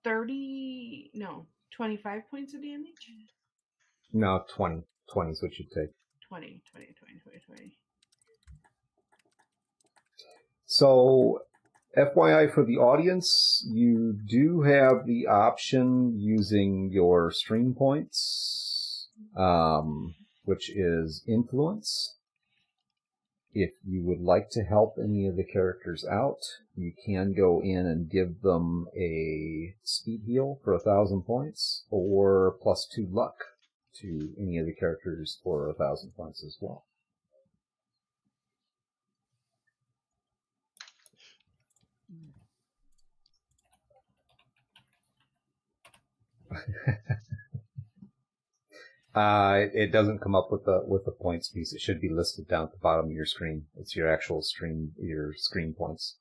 30. No, 25 points of damage? No, 20. 20 is what you take. 20. So, FYI for the audience, you do have the option using your stream points, which is influence. If you would like to help any of the characters out, you can go in and give them a speed heal for 1,000 points, or +2 luck to any of the characters for 1,000 points as well. It doesn't come up with the points piece. It should be listed down at the bottom of your screen. It's your actual your screen points.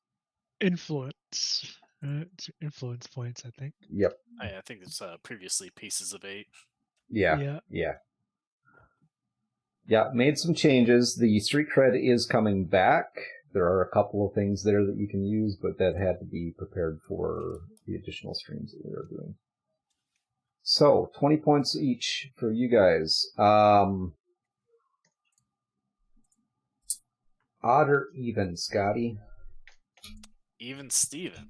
Influence. It's influence points, I think. Yep. I think it's previously pieces of 8. Yeah. Made some changes. The street cred is coming back. There are a couple of things there that you can use, but that had to be prepared for the additional streams that we are doing. So, 20 points each for you guys. Odd or even, Scotty? Even Steven.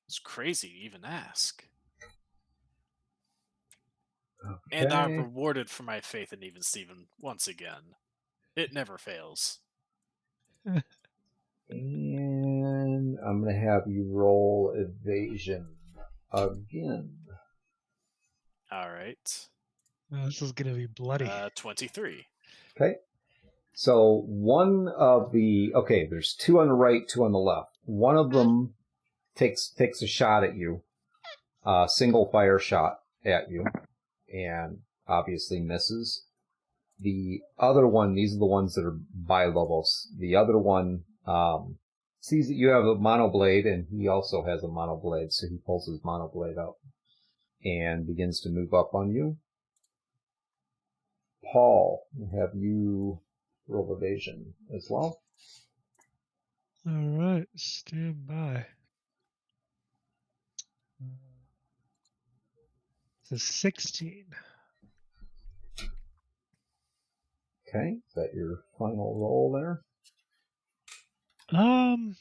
It's crazy to even ask. Okay. And I'm rewarded for my faith in even Steven once again. It never fails. And I'm going to have you roll evasion again. All right. This is going to be bloody. 23. Okay. So there's 2 on the right, 2 on the left. One of them takes a shot at you, single fire shot at you, and obviously misses. The other one, these are the ones that are by Lobos. The other one sees that you have a monoblade, and he also has a monoblade, so he pulls his monoblade out and begins to move up on you. Paul, have you roll evasion as well? All right, stand by. It's a 16. Okay, is that your final roll there? You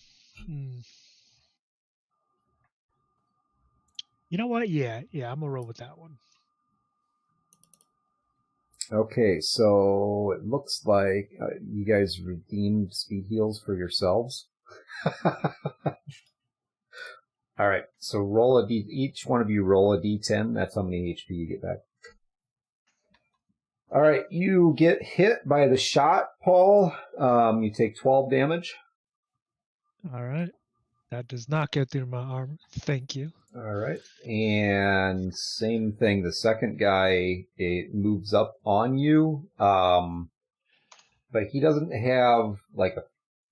know what? Yeah, I'm gonna roll with that one. Okay, so it looks like you guys redeemed speed heals for yourselves. All right, so each one of you roll a d10. That's how many HP you get back. All right, you get hit by the shot, Paul. You take 12 damage. All right, that does not get through my armor. Thank you. All right, and same thing. The second guy, it moves up on you, but he doesn't have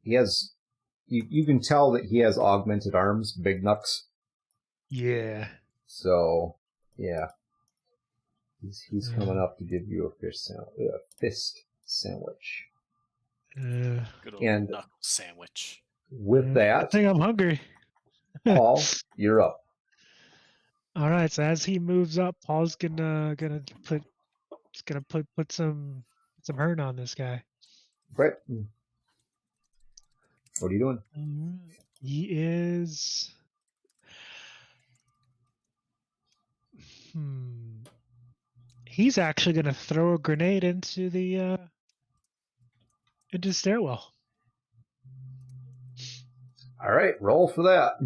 he has. You can tell that he has augmented arms, big knucks. Yeah. So yeah, he's coming up to give you a fist sandwich. Good old And knuckle sandwich. with I that, think I'm hungry. Paul, you're up. All right, so as he moves up, Paul's gonna put some hurt on this guy. Right. What are you doing? All right. He is. He's actually gonna throw a grenade into the stairwell. All right, roll for that.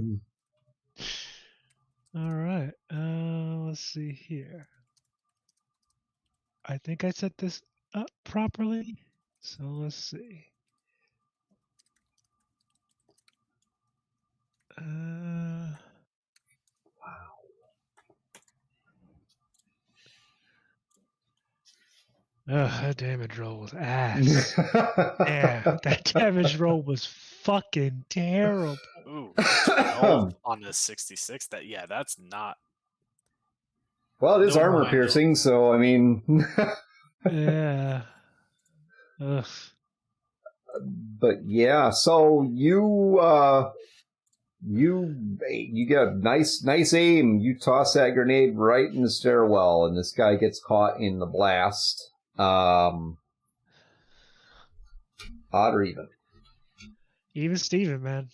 All right. Let's see here. I think I set this up properly. So let's see. That damage roll was ass. Yeah, that damage roll was fucking terrible. Ooh, 12 on the 66. That's not. Well, it is No armor bueno. piercing, so I mean. Yeah. Ugh. But yeah, so you get nice aim. You toss that grenade right in the stairwell, and this guy gets caught in the blast. Odd or even? Even Steven, man.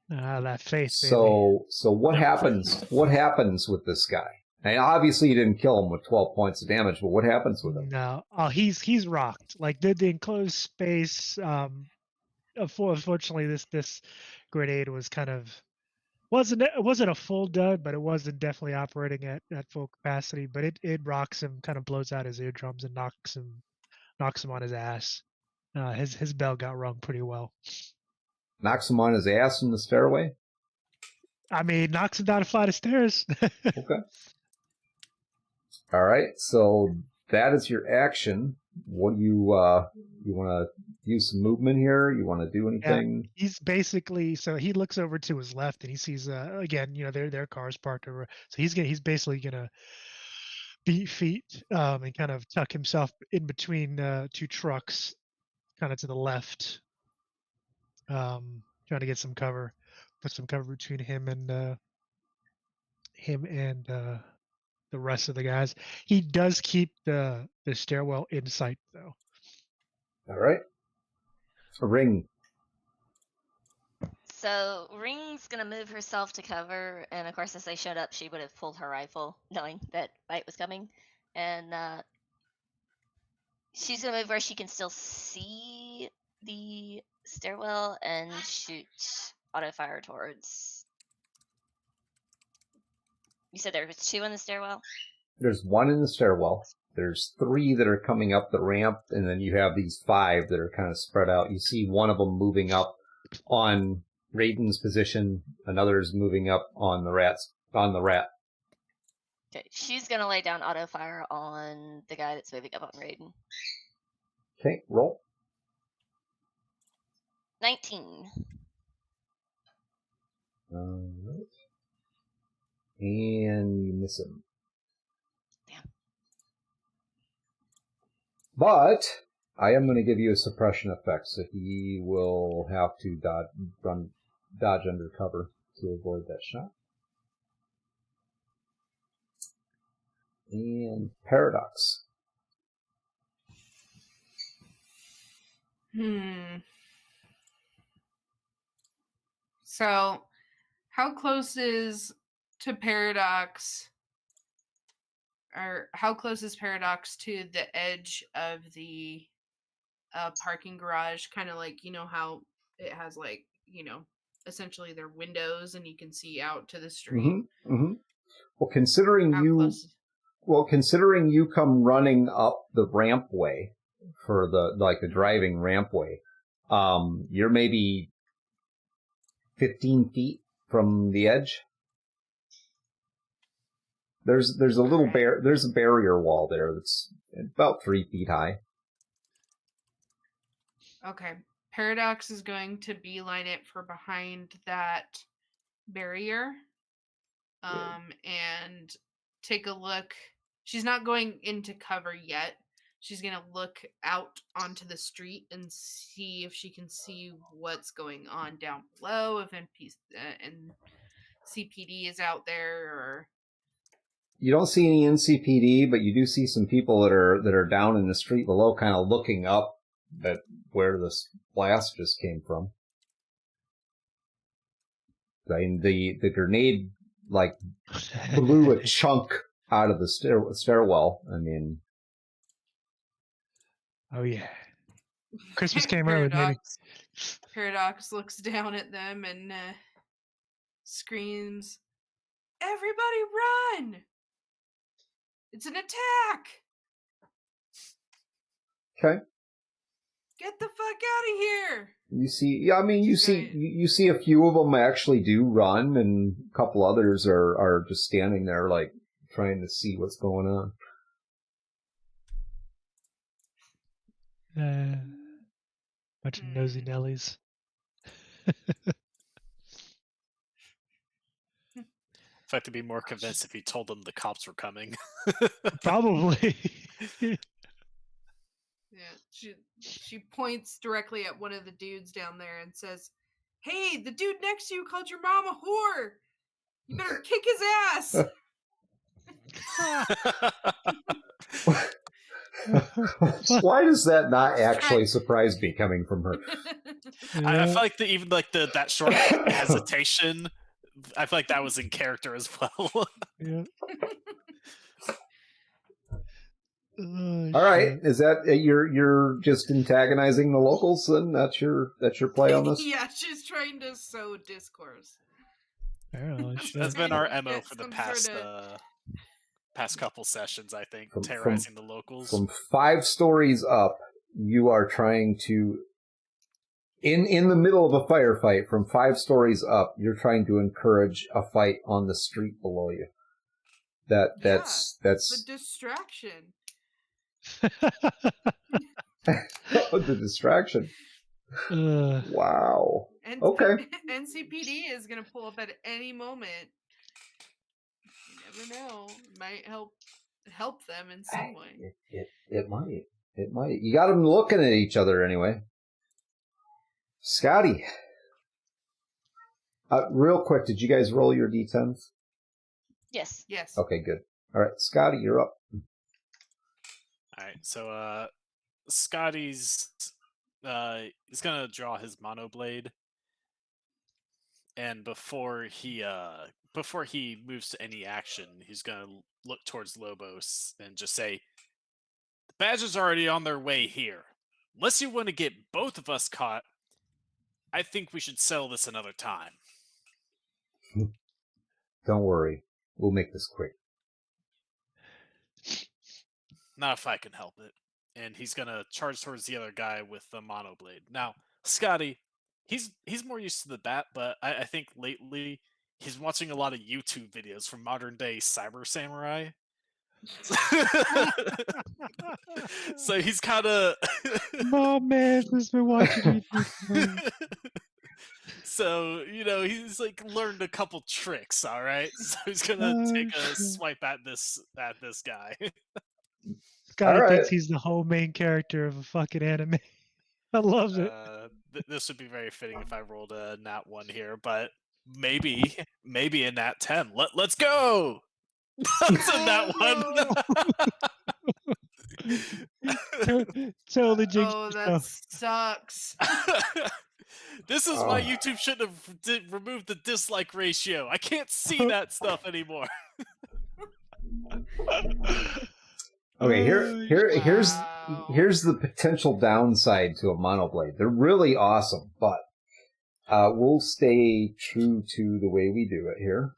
That faith, So what happens? What happens with this guy? And obviously you didn't kill him with 12 points of damage, but what happens with him? No. Oh, he's rocked. Like the enclosed space. Unfortunately, this grenade was kind of wasn't a full dud, but it wasn't definitely operating at full capacity. But it rocks him, kind of blows out his eardrums, and knocks him on his ass. His bell got rung pretty well. Knocks him on his ass in the stairway? I mean, knocks him down a flight of stairs. Okay. All right, so that is your action. What do you want to use some movement here? You want to do anything? Yeah, he's basically, so he looks over to his left and he sees again, their cars parked over. So he's basically gonna beat feet and kind of tuck himself in between two trucks, kind of to the left, trying to get some cover, put some cover between him and the rest of the guys. He does keep the stairwell in sight though. All right. A ring. So Ring's gonna move herself to cover, and of course, as they showed up, she would have pulled her rifle, knowing that fight was coming, and she's gonna move where she can still see the stairwell and shoot auto fire towards. You said there was 2 in the stairwell? There's 1 in the stairwell. There's 3 that are coming up the ramp, and then you have these 5 that are kind of spread out. You see one of them moving up on Raiden's position. Another is moving up on the rat. Okay, she's gonna lay down auto fire on the guy that's moving up on Raiden. Okay, roll. 19. Alright. And you miss him. Damn. But I am going to give you a suppression effect, so he will have to dodge under cover to avoid that shot. And Paradox. So, how close is to Paradox, or how close is Paradox to the edge of the parking garage? Kind of like, you know how it has like, you know, essentially their windows and you can see out to the street. Well, considering How you, close? well, considering you come running up the rampway for the driving rampway, you're maybe 15 feet from the edge. There's a little there's a barrier wall there that's about 3 feet high. Okay. Paradox is going to beeline it for behind that barrier. And take a look. She's not going into cover yet. She's going to look out onto the street and see if she can see what's going on down below, if and CPD is out there, or... You don't see any NCPD, but you do see some people that are down in the street below, kind of looking up at where this blast just came from. I mean, the grenade like blew a chunk out of the stairwell. I mean, oh yeah, Christmas came early, baby. Paradox looks down at them and screams, "Everybody run! It's an attack! Okay. Get the fuck out of here!" You see, yeah, I mean, you see a few of them actually do run, and a couple others are just standing there, like, trying to see what's going on. Bunch of nosy Nellies. In fact, I'd be more convinced if you told them the cops were coming. Probably. Yeah, she points directly at one of the dudes down there and says, "Hey, the dude next to you called your mom a whore. You better kick his ass." Why does that not actually surprise me coming from her? I feel like even like that short hesitation, I feel like that was in character as well. Yeah. All right, is that you're just antagonizing the locals? Then that's your play on this. Yeah, she's trying to sow discourse. That's been our MO for the past couple sessions, I think, terrorizing the locals. From 5 stories up, you are trying to, in the middle of a firefight, from 5 stories up, you're trying to encourage a fight on the street below you. That's the distraction. The distraction. Wow. Okay. NCPD is going to pull up at any moment. You never know. It might help them in some way. It might. It might. You got them looking at each other anyway. Scotty. Real quick, did you guys roll your d10s? Yes. Yes. Okay, good. All right, Scotty, you're up. All right, so Scotty's he's gonna draw his monoblade, and before he moves to any action, he's gonna look towards Lobos and just say, "The badgers are already on their way here. Unless you want to get both of us caught, I think we should settle this another time." Don't worry, we'll make this quick. Not if I can help it. And he's gonna charge towards the other guy with the monoblade. Now, Scotty, he's more used to the bat, but I think lately he's watching a lot of YouTube videos from modern day cyber samurai. So he's kind of. Mom, man, has been watching YouTube. So he's like learned a couple tricks. All right, so he's gonna take a swipe at this guy. Scotty All right. thinks he's the whole main character of a fucking anime. I love it. This would be very fitting if I rolled a nat 1 here, but maybe a nat 10. Let's go. That's a nat 1. Totally jinxed Oh, that yourself. sucks. This is why YouTube shouldn't have removed the dislike ratio. I can't see that stuff anymore. Okay, here's the potential downside to a monoblade. They're really awesome, but we'll stay true to the way we do it here.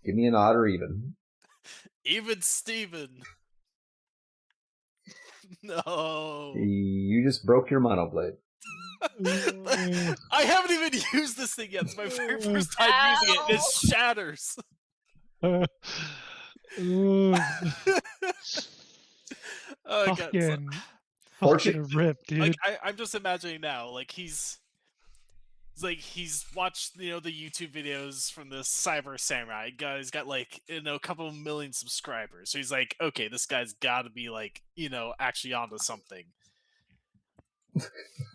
Give me an odd or even. Even Steven. No. You just broke your monoblade. I haven't even used this thing yet. It's my very first time using it. It shatters. Oh, fucking ripped, dude. Like I'm just imagining now, like he's watched the YouTube videos from the Cyber Samurai guy. He's got like a couple million subscribers, so he's like, okay, this guy's got to be like actually onto something.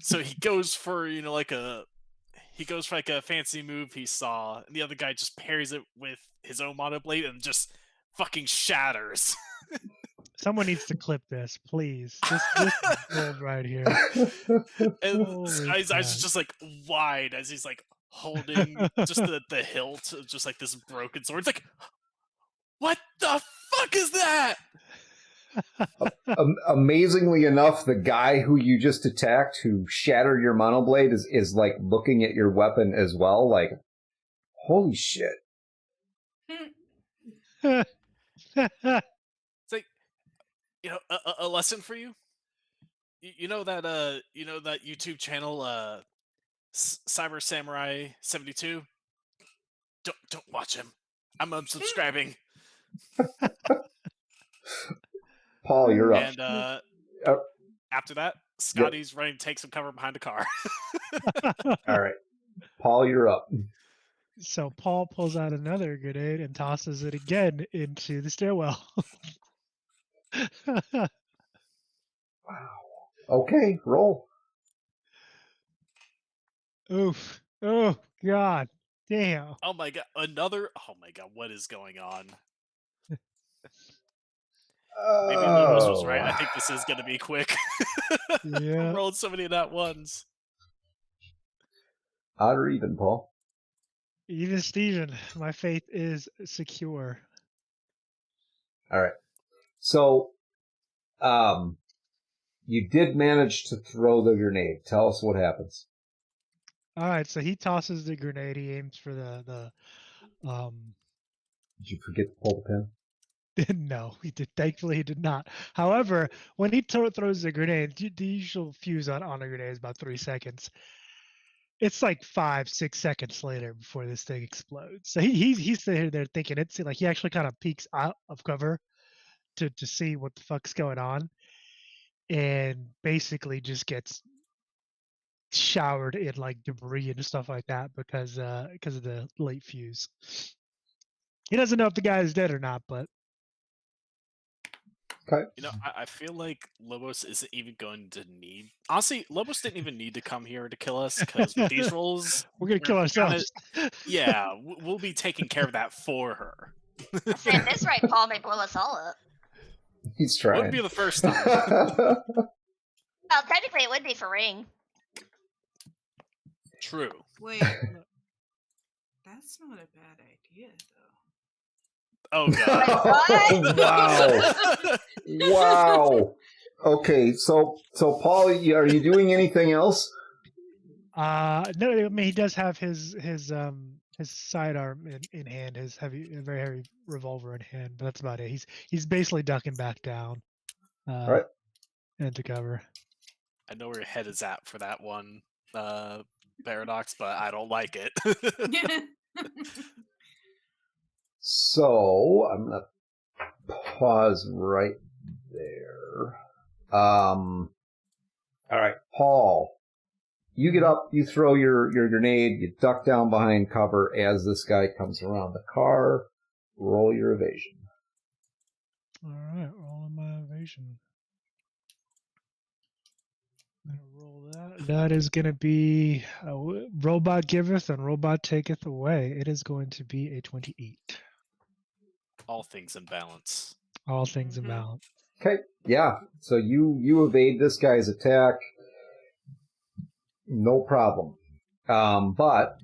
So he goes for like a fancy move he saw, and the other guy just parries it with his own monoblade and just fucking shatters. Someone needs to clip this, please. This is gold right here. And this guy's eyes are just like wide as he's like holding just the hilt of just like this broken sword. It's like, what the fuck is that? Amazingly enough, the guy who you just attacked, who shattered your monoblade, is like looking at your weapon as well, like, holy shit. It's like, a lesson for you. You know that YouTube channel, Cyber Samurai 72. Don't watch him. I'm unsubscribing. Paul, you're up. And after that, Scotty's running to take some cover behind a car. All right. Paul, you're up. So Paul pulls out another grenade and tosses it again into the stairwell. Wow. Okay, roll. Oof. Oh, God. Damn. Oh my god. Oh my god, what is going on? Maybe Lobos was right. I think this is going to be quick. Yeah. Rolled so many nat ones. Odd or even, Paul? Even Steven. My faith is secure. All right. So, you did manage to throw the grenade. Tell us what happens. All right. So he tosses the grenade. He aims for the Did you forget to pull the pin? No, he did. Thankfully, he did not. However, when he throws the grenade, the usual fuse on a grenade is about 3 seconds. It's like 5-6 seconds later before this thing explodes. So he's sitting there thinking it's like he actually kind of peeks out of cover to see what the fuck's going on, and basically just gets showered in like debris and stuff like that because of the late fuse. He doesn't know if the guy is dead or not, but. Okay. I feel like Lobos isn't even going to need. Honestly, Lobos didn't even need to come here to kill us because with these rolls, we're gonna kill ourselves. Yeah, we'll be taking care of that for her. Saying this right, Paul may blow us all up. He's trying. Wouldn't be the first time. Well, technically, it would be for Ring. True. Wait, that's not a bad idea, though. Oh god! Wow! Wow! Okay, so Paul, are you doing anything else? No, I mean he does have his sidearm in hand, his a very heavy revolver in hand, but that's about it. He's basically ducking back down, All right, into cover. I know where your head is at for that one, Paradox, but I don't like it. So I'm gonna pause right there. All right, Paul. You get up, you throw your grenade, you duck down behind cover as this guy comes around the car. Roll your evasion. All right, rolling my evasion. I'm gonna roll that. That is gonna be robot giveth and robot taketh away. It is going to be a 28. All things in balance. All things in Mhm. balance. Okay, yeah. So you evade this guy's attack. No problem. But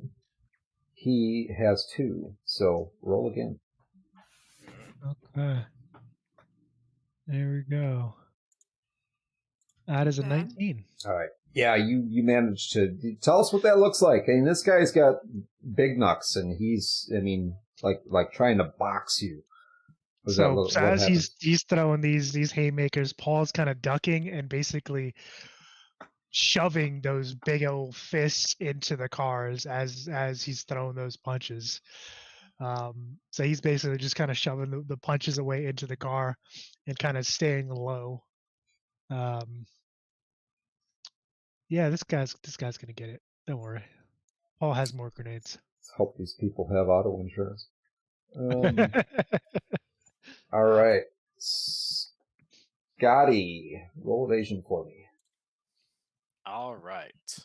he has 2, so roll again. Okay. There we go. That is a Okay. 19. All right. Yeah, you managed to tell us what that looks like. I mean, this guy's got big knucks, and he's, I mean, like trying to box you. So what as happened? he's throwing these haymakers, Paul's kind of ducking and basically shoving those big old fists into the cars as he's throwing those punches. So he's basically just kind of shoving the punches away into the car and kind of staying low. Yeah, this guy's gonna get it. Don't worry. Paul has more grenades. Let's hope these people have auto insurance. All right. Scotty, roll evasion for me. All right.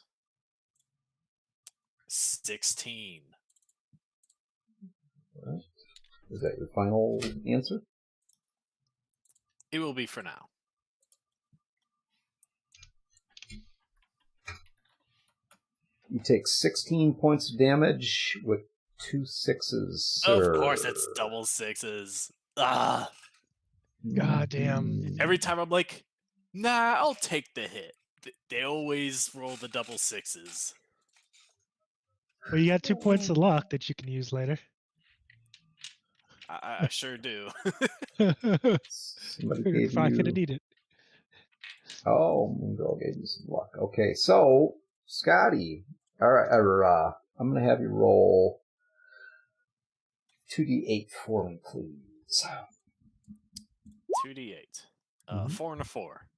16. All right. Is that your final answer? It will be for now. You take 16 points of damage with 2 6s, sir. Of course, it's double 6s. Ah. God damn. Every time I'm like, nah, I'll take the hit. They always roll the double 6s. Well, you got 2 points of luck that you can use later. I sure do. Somebody You're gave probably you... gonna need it. Oh, Moongirl gave you some luck. Okay, so, Scotty. All right, I'm going to have you roll 2d8 for me, please. 2d8. 4 and a 4.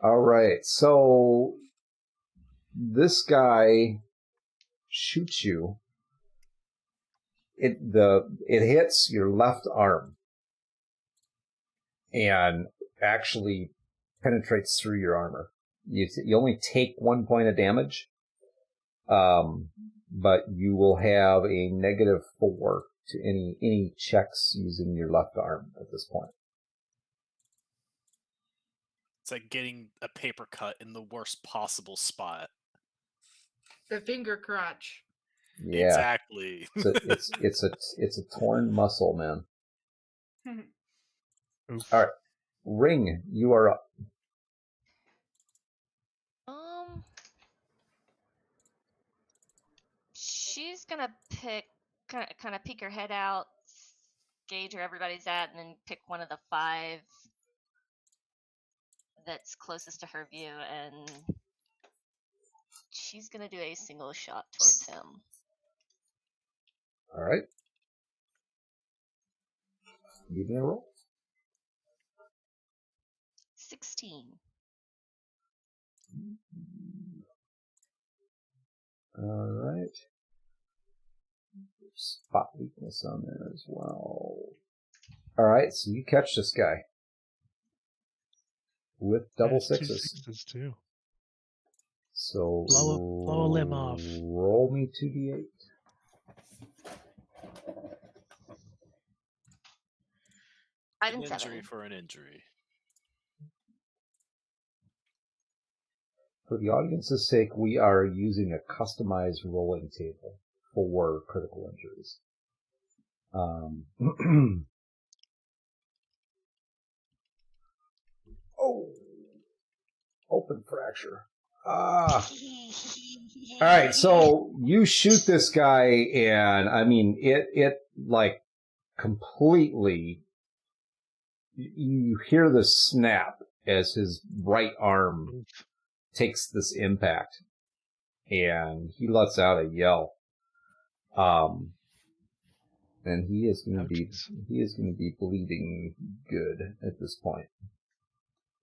All right, so this guy shoots you. It hits your left arm and actually penetrates through your armor. You only take 1 point of damage, but you will have a -4 to any checks using your left arm at this point. It's like getting a paper cut in the worst possible spot. The finger crotch. Yeah, exactly. it's a torn muscle, man. Oof. All right, Ring, you are up. She's gonna kind of peek her head out, gauge where everybody's at, and then pick one of the 5 that's closest to her view, and she's gonna do a single shot towards him. All right, give me a roll. 16. All right. Spot weakness on there as well. All right, so you catch this guy with double There's 2 6s. 6s too. So Blow a limb off. Roll me 2d8. I've An been injury 7. for an injury. For the audience's sake, we are using a customized rolling table for critical injuries. Oh, open fracture. All right, so you shoot this guy, and I mean, it like completely. You hear the snap, as his right arm Oof. takes this impact, and he lets out a yell. And he is going to be bleeding good at this point.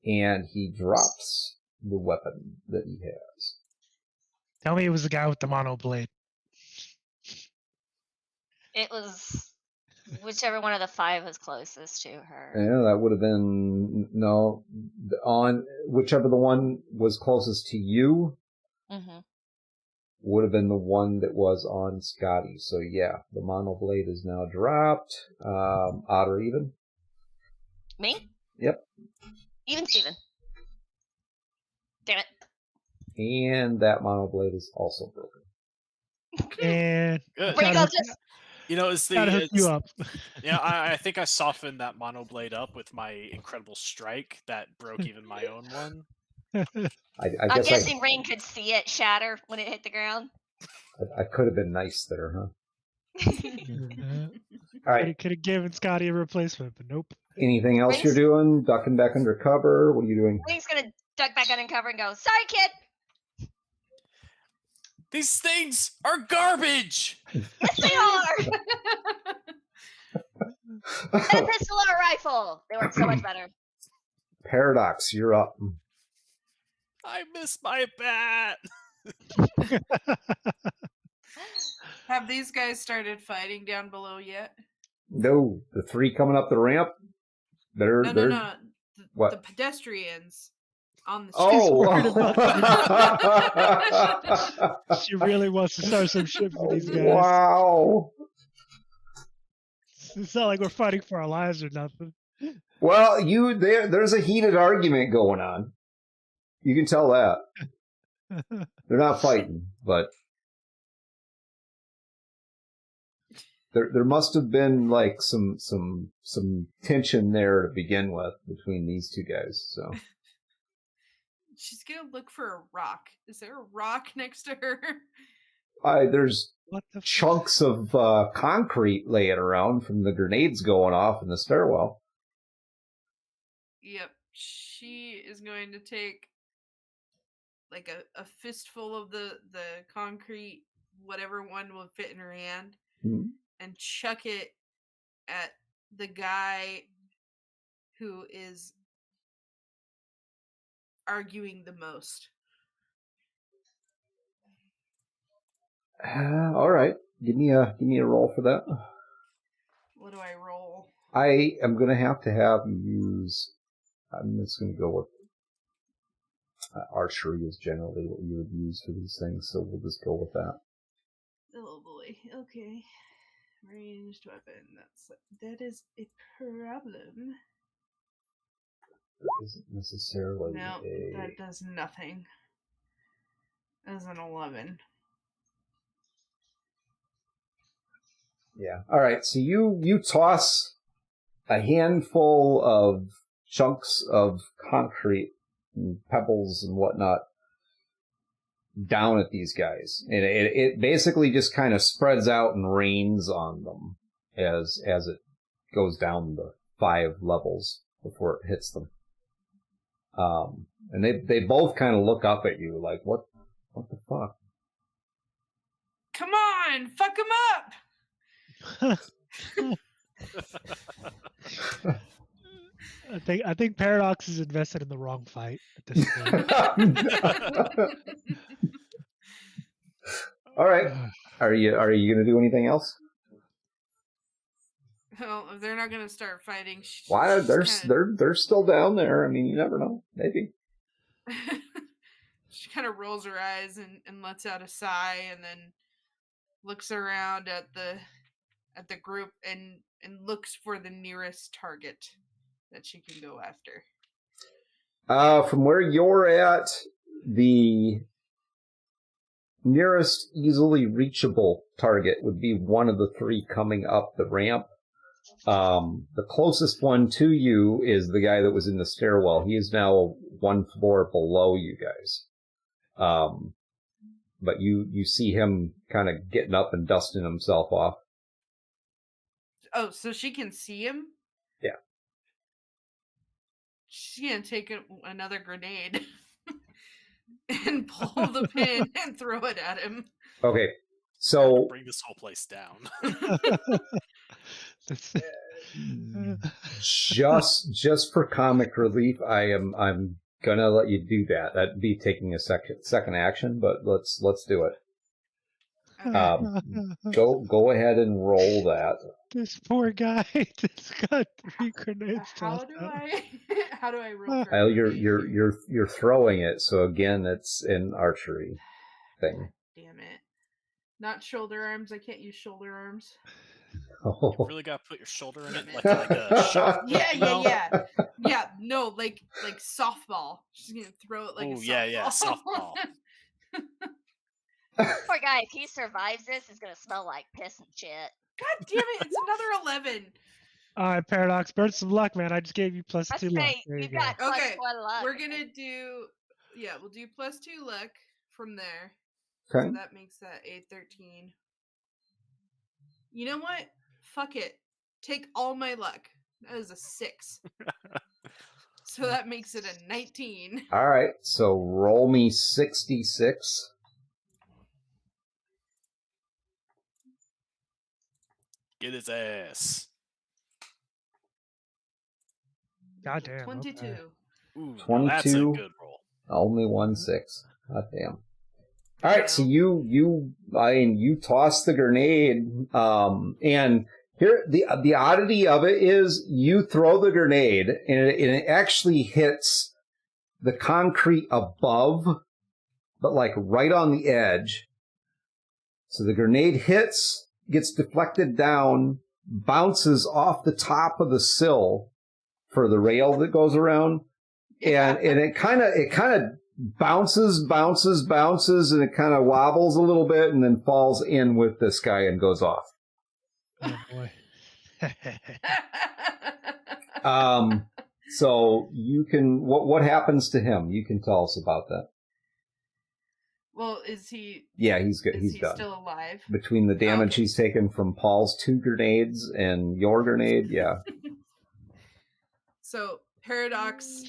And he drops the weapon that he has. Tell me it was the guy with the mono blade. It was whichever one of the 5 was closest to her. Yeah, that would have been on whichever the one was closest to you. Mm-hmm. Would have been the one that was on Scotty. So yeah, the mono blade is now dropped. Odd or even? Me? Yep. Even Steven. Damn it. And that mono blade is also broken. And Good. Ringo just You know, it's gotta hook you up. Yeah, I think I softened that mono blade up with my incredible strike that broke even my own one. I'm guessing Rain could see it shatter when it hit the ground. I could have been nice there, huh? All right. Could have given Scotty a replacement, but nope. Anything else you're doing? Ducking back under cover? What are you doing? Rain's gonna duck back under cover and go, "Sorry, kid." These things are garbage. Yes, they are. And a pistol or a rifle. They work so much better. Paradox, you're up. I miss my bat. Have these guys started fighting down below yet? No, the 3 coming up the ramp. No. What? The pedestrians on the Oh, she really wants to start some shit for these guys. Wow. It's not like we're fighting for our lives or nothing. Well, there's a heated argument going on. You can tell that. They're not fighting, but there must have been like some tension there to begin with between these 2 guys. So She's gonna look for a rock. Is there a rock next to her? There's chunks of concrete laying around from the grenades going off in the stairwell. Yep. She is going to take like a fistful of the concrete, whatever one will fit in her hand, and chuck it at the guy who is arguing the most. All right, give me a roll for that. What do I roll? I am gonna have you use. I'm just gonna go with archery is generally what you would use for these things, so we'll just go with that. Oh boy. Okay. Ranged weapon. That is a problem. That isn't necessarily No, that does nothing. That's an 11. Yeah. All right. So you toss a handful of chunks of concrete and pebbles and whatnot down at these guys, and it basically just kind of spreads out and rains on them as it goes down the 5 levels before it hits them. And they both kind of look up at you like, what the fuck? Come on, fuck him up! I think Paradox is invested in the wrong fight at this point. All right. Are you gonna do anything else? Well, if they're not gonna start fighting, Why? They're still down there. I mean, you never know. Maybe. She kind of rolls her eyes and lets out a sigh, and then looks around at the group and looks for the nearest target that she can go after. From where you're at, the nearest easily reachable target would be one of the 3 coming up the ramp. The closest one to you is the guy that was in the stairwell. He is now 1 floor below you guys. But you see him kind of getting up and dusting himself off. Oh, so she can see him? Yeah. she's gonna take another grenade and pull the pin and throw it at him. Okay, so Bring this whole place down. just for comic relief, I'm gonna let you do that. That'd be taking a second action, but let's do it. Go ahead and roll that. This poor guy just got 3 grenades. How do I roll? For Well, you're throwing it, so again, it's an archery thing. Damn it! Not shoulder arms. I can't use shoulder arms. Oh. You really got to put your shoulder in it like a shot. Yeah. No, like softball. She's gonna throw it like a softball. Poor guy, if he survives this, it's gonna smell like piss and shit. God damn it! It's another 11. All right, Paradox, burn some luck, man. I just gave you +2 luck. There you go. Got +1 luck. We're gonna do we'll do +2 luck from there. Okay. So that makes that a 13. You know what? Fuck it. Take all my luck. That is a 6. So that makes it a 19. All right, so roll me 66. Get his ass. Goddamn. 22. Okay. Ooh, 22. That's a good roll. Only 1 6. God damn. All right, so you toss the grenade, and here the oddity of it is you throw the grenade and it actually hits the concrete above, but like right on the edge. So the grenade hits, gets deflected down, bounces off the top of the sill for the rail that goes around, and it kind of bounces, and it kind of wobbles a little bit, and then falls in with this guy and goes off. Oh boy. So you can what happens to him? You can tell us about that. Well, is he? Yeah, he's good. Is he's done. Still alive? Between the damage he's taken from Paul's 2 grenades and your grenade, yeah. So Paradox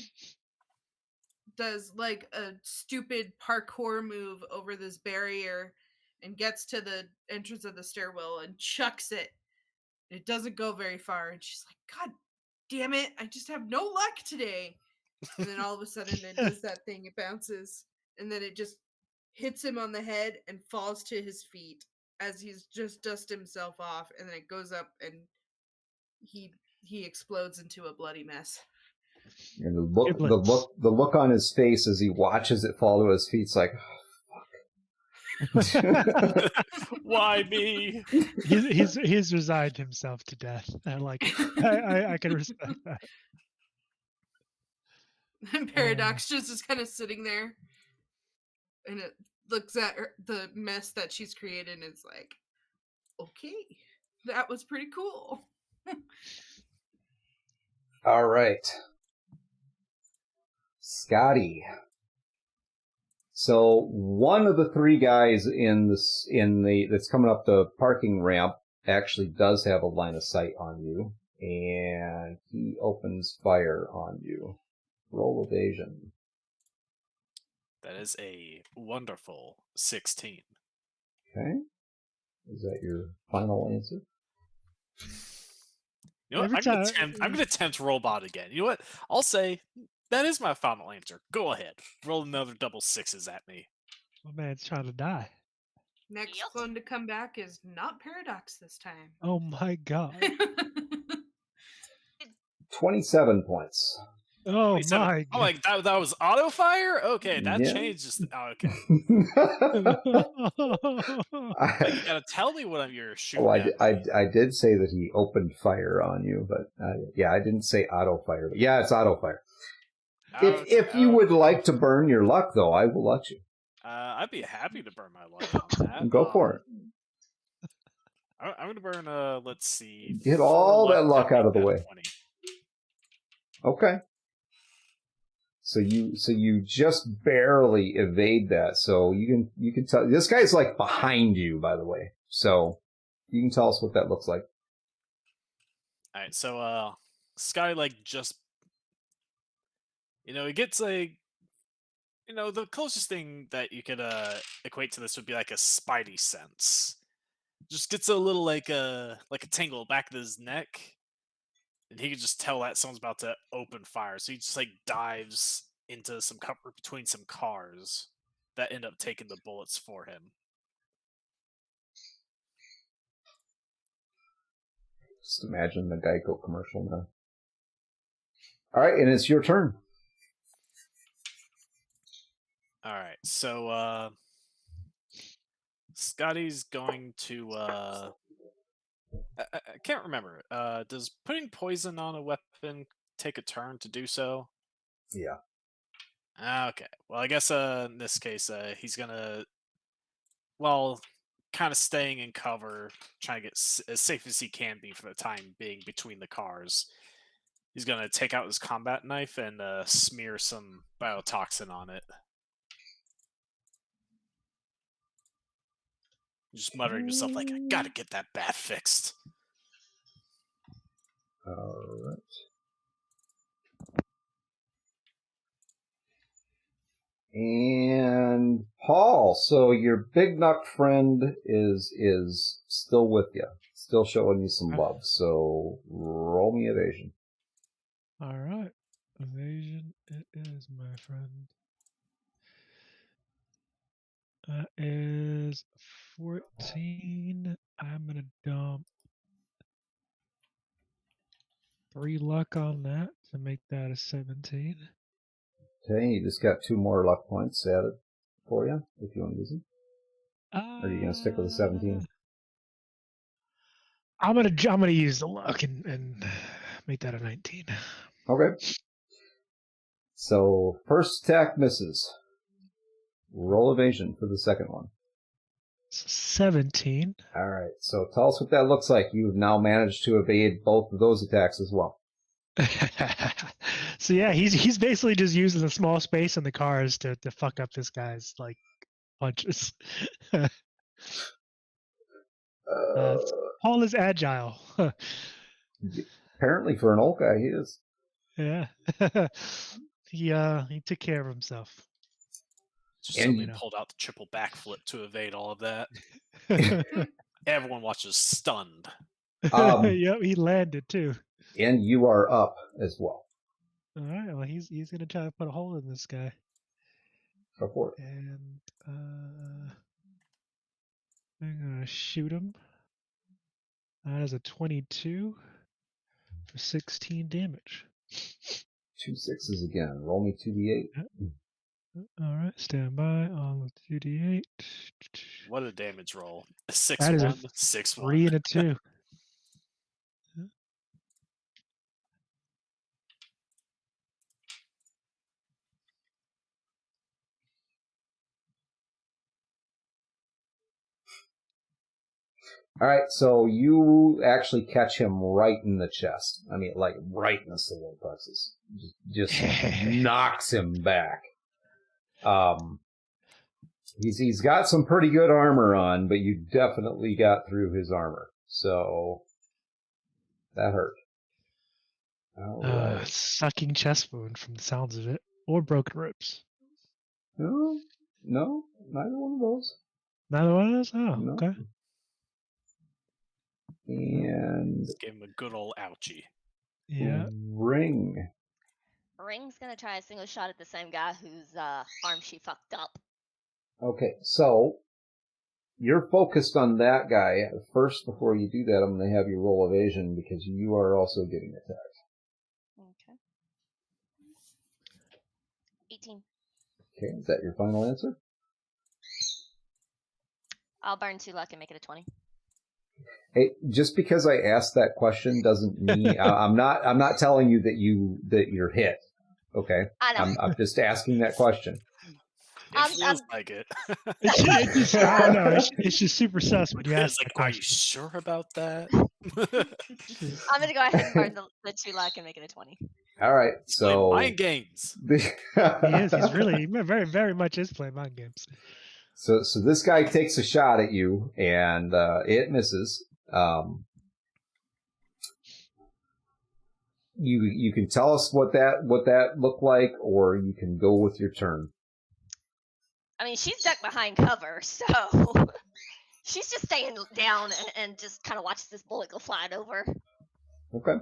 does like a stupid parkour move over this barrier and gets to the entrance of the stairwell and chucks it. It doesn't go very far, and she's like, God damn it, I just have no luck today. And then all of a sudden it does that thing, it bounces, and then it just hits him on the head and falls to his feet as he's just dusted himself off, and then it goes up and he explodes into a bloody mess. And the look on his face as he watches it fall to his feet is like, oh, fuck. Why me? He's resigned himself to death. I can respect that. And Paradox just is kind of sitting there, and it looks at the mess that she's created, and it's like, okay, that was pretty cool. All right. Scotty. So one of the 3 guys that's coming up the parking ramp actually does have a line of sight on you, and he opens fire on you. Roll evasion. That is a wonderful 16. Okay. Is that your final answer? You know what? I'm gonna tempt Robot again. You know what? I'll say that is my final answer. Go ahead. Roll another double 6s at me. My man's trying to die. Next clone to come back is not Paradox this time. Oh my god. 27 points. Oh 27. my god. Oh, like that was auto fire? Okay, that changes. Oh, okay. Like, you gotta tell me what you're shooting at. I did say that he opened fire on you, but I didn't say auto fire. But yeah, it's auto fire. If you would like to burn your luck, though, I will let you. I'd be happy to burn my luck on that. Go for it. I'm gonna burn. Let's see. Get all that luck out of the way. 20. Okay. So you just barely evade that. So you can tell this guy's like behind you, by the way. So you can tell us what that looks like. All right. So Scotty just He gets the closest thing that you could equate to this would be like a spidey sense. Just gets a little like a tingle back of his neck, and he could just tell that someone's about to open fire. So he just like dives into some cover between some cars that end up taking the bullets for him. Just imagine the Geico commercial now. All right, and it's your turn. All right, so Scotty's going to I can't remember. Does putting poison on a weapon take a turn to do so? Yeah. Okay. Well, I guess in this case, he's gonna, kind of staying in cover, trying to get as safe as he can be for the time being between the cars. He's gonna take out his combat knife and smear some biotoxin on it. Just muttering to himself like, "I gotta get that bat fixed." All right. And Paul, so your big nut friend is still with you, still showing you some love. So roll me evasion. All right. Evasion it is, my friend. That is 14. I'm going to dump 3 luck on that to make that a 17. Okay, you just got 2 more luck points added for you if you want to use them. Or are you going to stick with the 17? I'm gonna use the luck and make that a 19. Okay. So first attack misses. Roll evasion for the second one. 17. All right. So tell us what that looks like. You've now managed to evade both of those attacks as well. So yeah, he's basically just using the small space in the cars to fuck up this guy's like punches. Paul is agile. Apparently, for an old guy, he is. Yeah. He took care of himself. Just somebody pulled out the triple backflip to evade all of that. Everyone watches stunned. Yep, he landed too. And you are up as well. All right. Well, he's gonna try to put a hole in this guy. Go for it. And I'm gonna shoot him. That is a 22 for 16 damage. 2 6s again. Roll me 2d8. All right, stand by on the 2d8. What a damage roll! A 6-1, That is a 6-1. 3 and a 2. All right, so you actually catch him right in the chest. I mean, like right in the solar plexus. Just knocks him back. He's got some pretty good armor on, but you definitely got through his armor. So that hurt. All right. Sucking chest wound from the sounds of it, or broken ribs. No, neither one of those. Neither one of those? Oh, No. okay. And Just gave him a good old ouchie. Yeah. Ring. Ring's gonna try a single shot at the same guy whose arm she fucked up. Okay, so you're focused on that guy. First, before you do that, I'm going to have you roll evasion because you are also getting attacked. Okay. 18. Okay, is that your final answer? I'll burn 2 luck and make it a 20. Hey, just because I asked that question doesn't mean I'm not telling you that you're hit. Okay, I know. I'm just asking that question. It feels like it. I don't know. It's just super sus when you ask It's like, that question. are you sure about that? I'm gonna go ahead and burn the 2 luck and make it a 20. All right, so mind games. He is. He's really very, very much is playing mind games. So this guy takes a shot at you, and it misses. You can tell us what that looked like, or you can go with your turn. I mean, she's ducked behind cover, so she's just staying down and just kind of watches this bullet go flying over. Okay.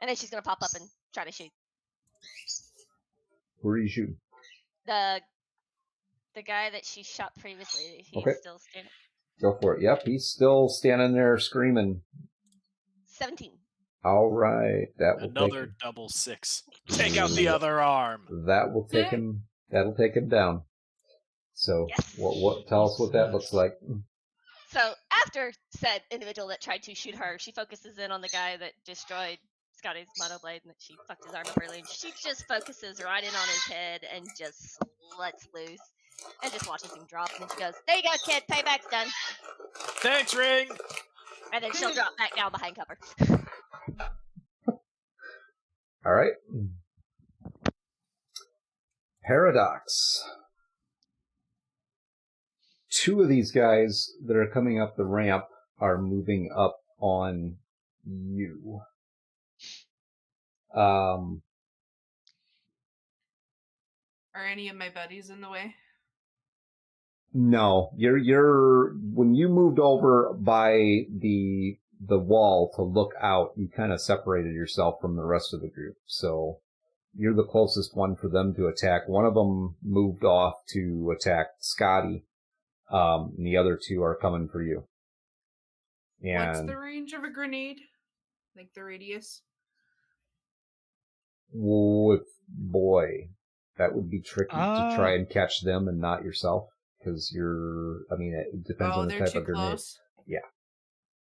And then she's gonna pop up and try to shoot Who are you shooting? the guy that she shot previously. He's Okay. still standing. Go for it. Yep, he's still standing there screaming. 17. All right, that will Another double 6. Take out the other arm. That will take him. That'll take him down. So, Yes. what? Tell us what that looks like. So after said individual that tried to shoot her, she focuses in on the guy that destroyed Scotty's monoblade and that she fucked his arm up early. And she just focuses right in on his head and just lets loose and just watches him drop. And then she goes, "There you go, kid. Payback's done." Thanks, Ring. And then she'll drop back down behind cover. All right. Paradox. 2 of these guys that are coming up the ramp are moving up on you. Are any of my buddies in the way? No, you're when you moved over by the wall to look out, you kind of separated yourself from the rest of the group. So you're the closest one for them to attack. One of them moved off to attack Scotty. And the other 2 are coming for you. And What's the range of a grenade? Like the radius? boy, that would be tricky to try and catch them and not yourself, because it depends on the they're type too of grenade. close? Yeah.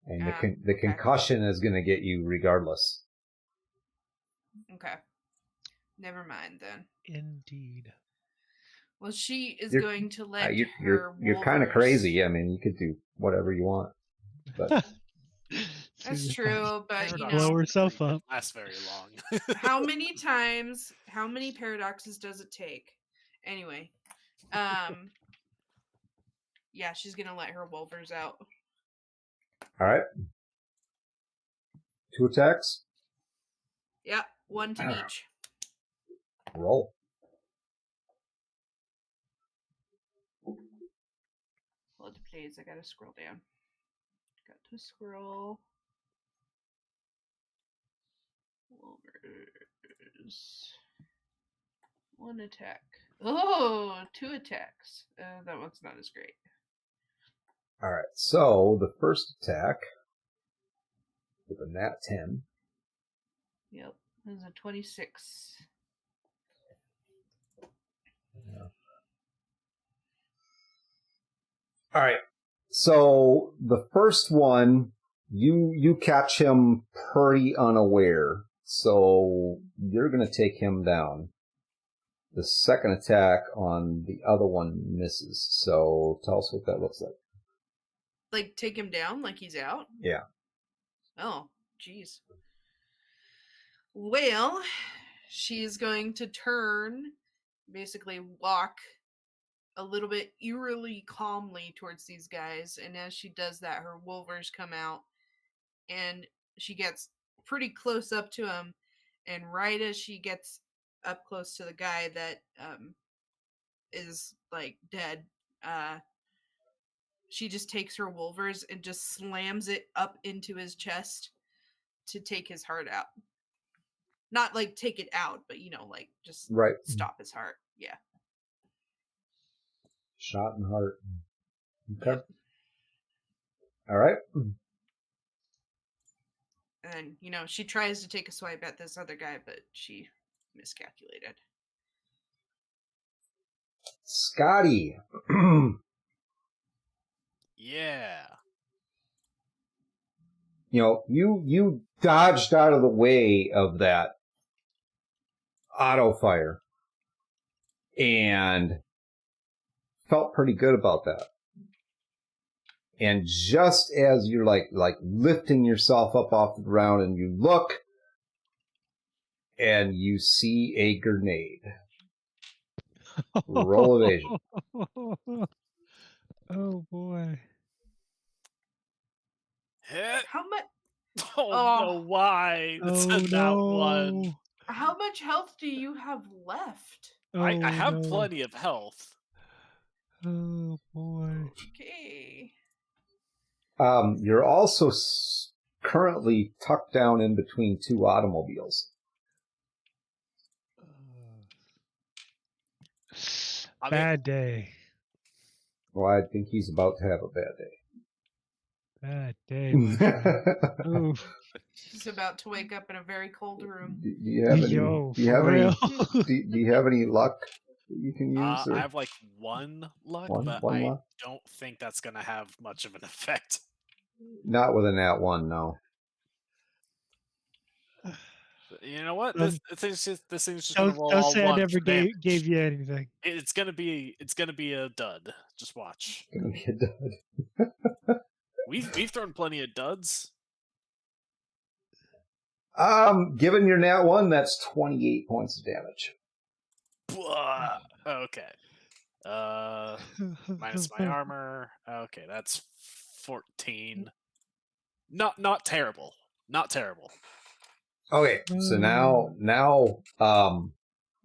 And Okay. the concussion is going to get you regardless. Okay. Never mind then. Indeed. Well, she is You're- going to let You're her kind of wolvers- crazy. I mean, you could do whatever you want. But That's true, but you Paradox Blow know, herself doesn't up. last very long. how many paradoxes does it take? Anyway, yeah, she's gonna let her wolvers out. all right. 2 attacks. Yep, 1 to each. Roll. Hold please, I gotta scroll down. Got to scroll. Wolvers. 1 attack. Oh, 2 attacks. That one's not as great. All right. So the first attack with a nat 10. Yep, this is a 26. Yeah. All right. So the first one, you catch him pretty unaware. So you're going to take him down. The second attack on the other one misses. So tell us what that looks like. Like, take him down like he's out? Yeah. Oh, jeez. Well, she's going to turn, basically walk a little bit eerily calmly towards these guys, and as she does that, her wolvers come out, and she gets pretty close up to him, and right as she gets up close to the guy that is, like, dead, she just takes her wolvers and just slams it up into his chest to take his heart out. Not like take it out, but like just Right. stop his heart. Yeah. Shot in heart. Okay. Yep. All right. And she tries to take a swipe at this other guy, but she miscalculated. Scotty. Yeah. You dodged out of the way of that auto fire and felt pretty good about that. And just as you're like lifting yourself up off the ground and you look and you see a grenade. Roll evasion. Oh boy. Hit. How much? Oh no, why? It's Oh a nat one. no! How much health do you have left? I Oh have no! plenty of health. Oh boy! Okay. You're also currently tucked down in between two automobiles. I mean- Bad day. Well, I think he's about to have a bad Bad day, my friend. day. Oof. She's about to wake up in a very cold room. Do you have any? Yo, do you for have real? any? Do you have any luck that you can use? I have like one luck, One but luck? I don't think that's gonna have much of an effect. Not with a nat one, no. You know what? Um, This thing's just gonna roll Don't all say I one never for damage. gave you anything. It's gonna be a dud. Just watch. It's gonna be a dud. We've thrown plenty of duds. Given your nat one, that's 28 points of damage. Blah. Okay. Minus my armor. Okay, that's 14. Not terrible. Not terrible. Okay, so now,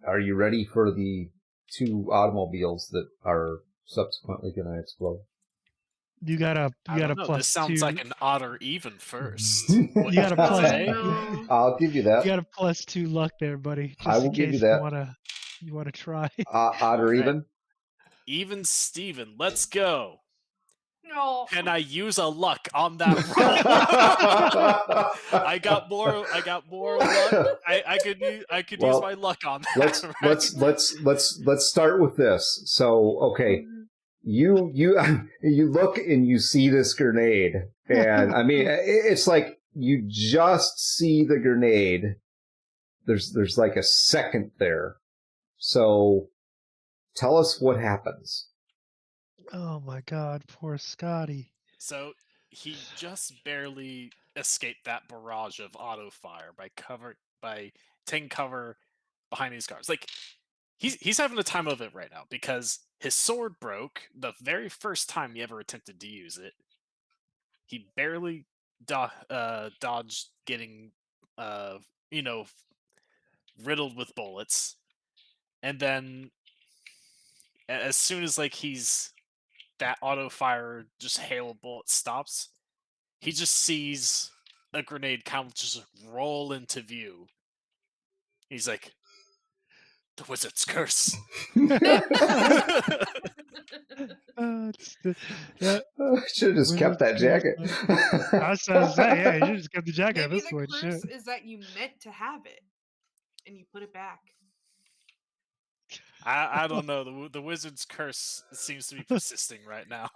are you ready for the two automobiles that are subsequently going to explode? You got a I don't know. plus This sounds 2. like an odd or even first. You What got a can I plus- say? No. I'll give you You that. got a plus 2 luck there, buddy. Just I will in give you case that. you wanna try. Odd or Alright. even? Even Steven, let's go. No. Can I use a luck on that roll? I got more luck. I could use Well, my luck on that. let's start with this. So, okay, you look and you see this grenade, and I mean, it's like you just see the grenade. There's like a second there. So, tell us what happens. Oh my god, poor Scotty. So he just barely escaped that barrage of auto fire by taking cover behind these cars. Like he's having a time of it right now because his sword broke the very first time he ever attempted to use it. He barely dodged getting riddled with bullets, and then as soon as like that auto fire just hail of bullets stops, he just sees a grenade kind of just roll into view. He's like, the wizard's curse. Should have just kept that jacket. I was gonna say, yeah, you should just kept the jacket at Maybe this the point. curse Shit. is that you meant to have it, and you put it back. I don't know. The wizard's curse seems to be persisting right now.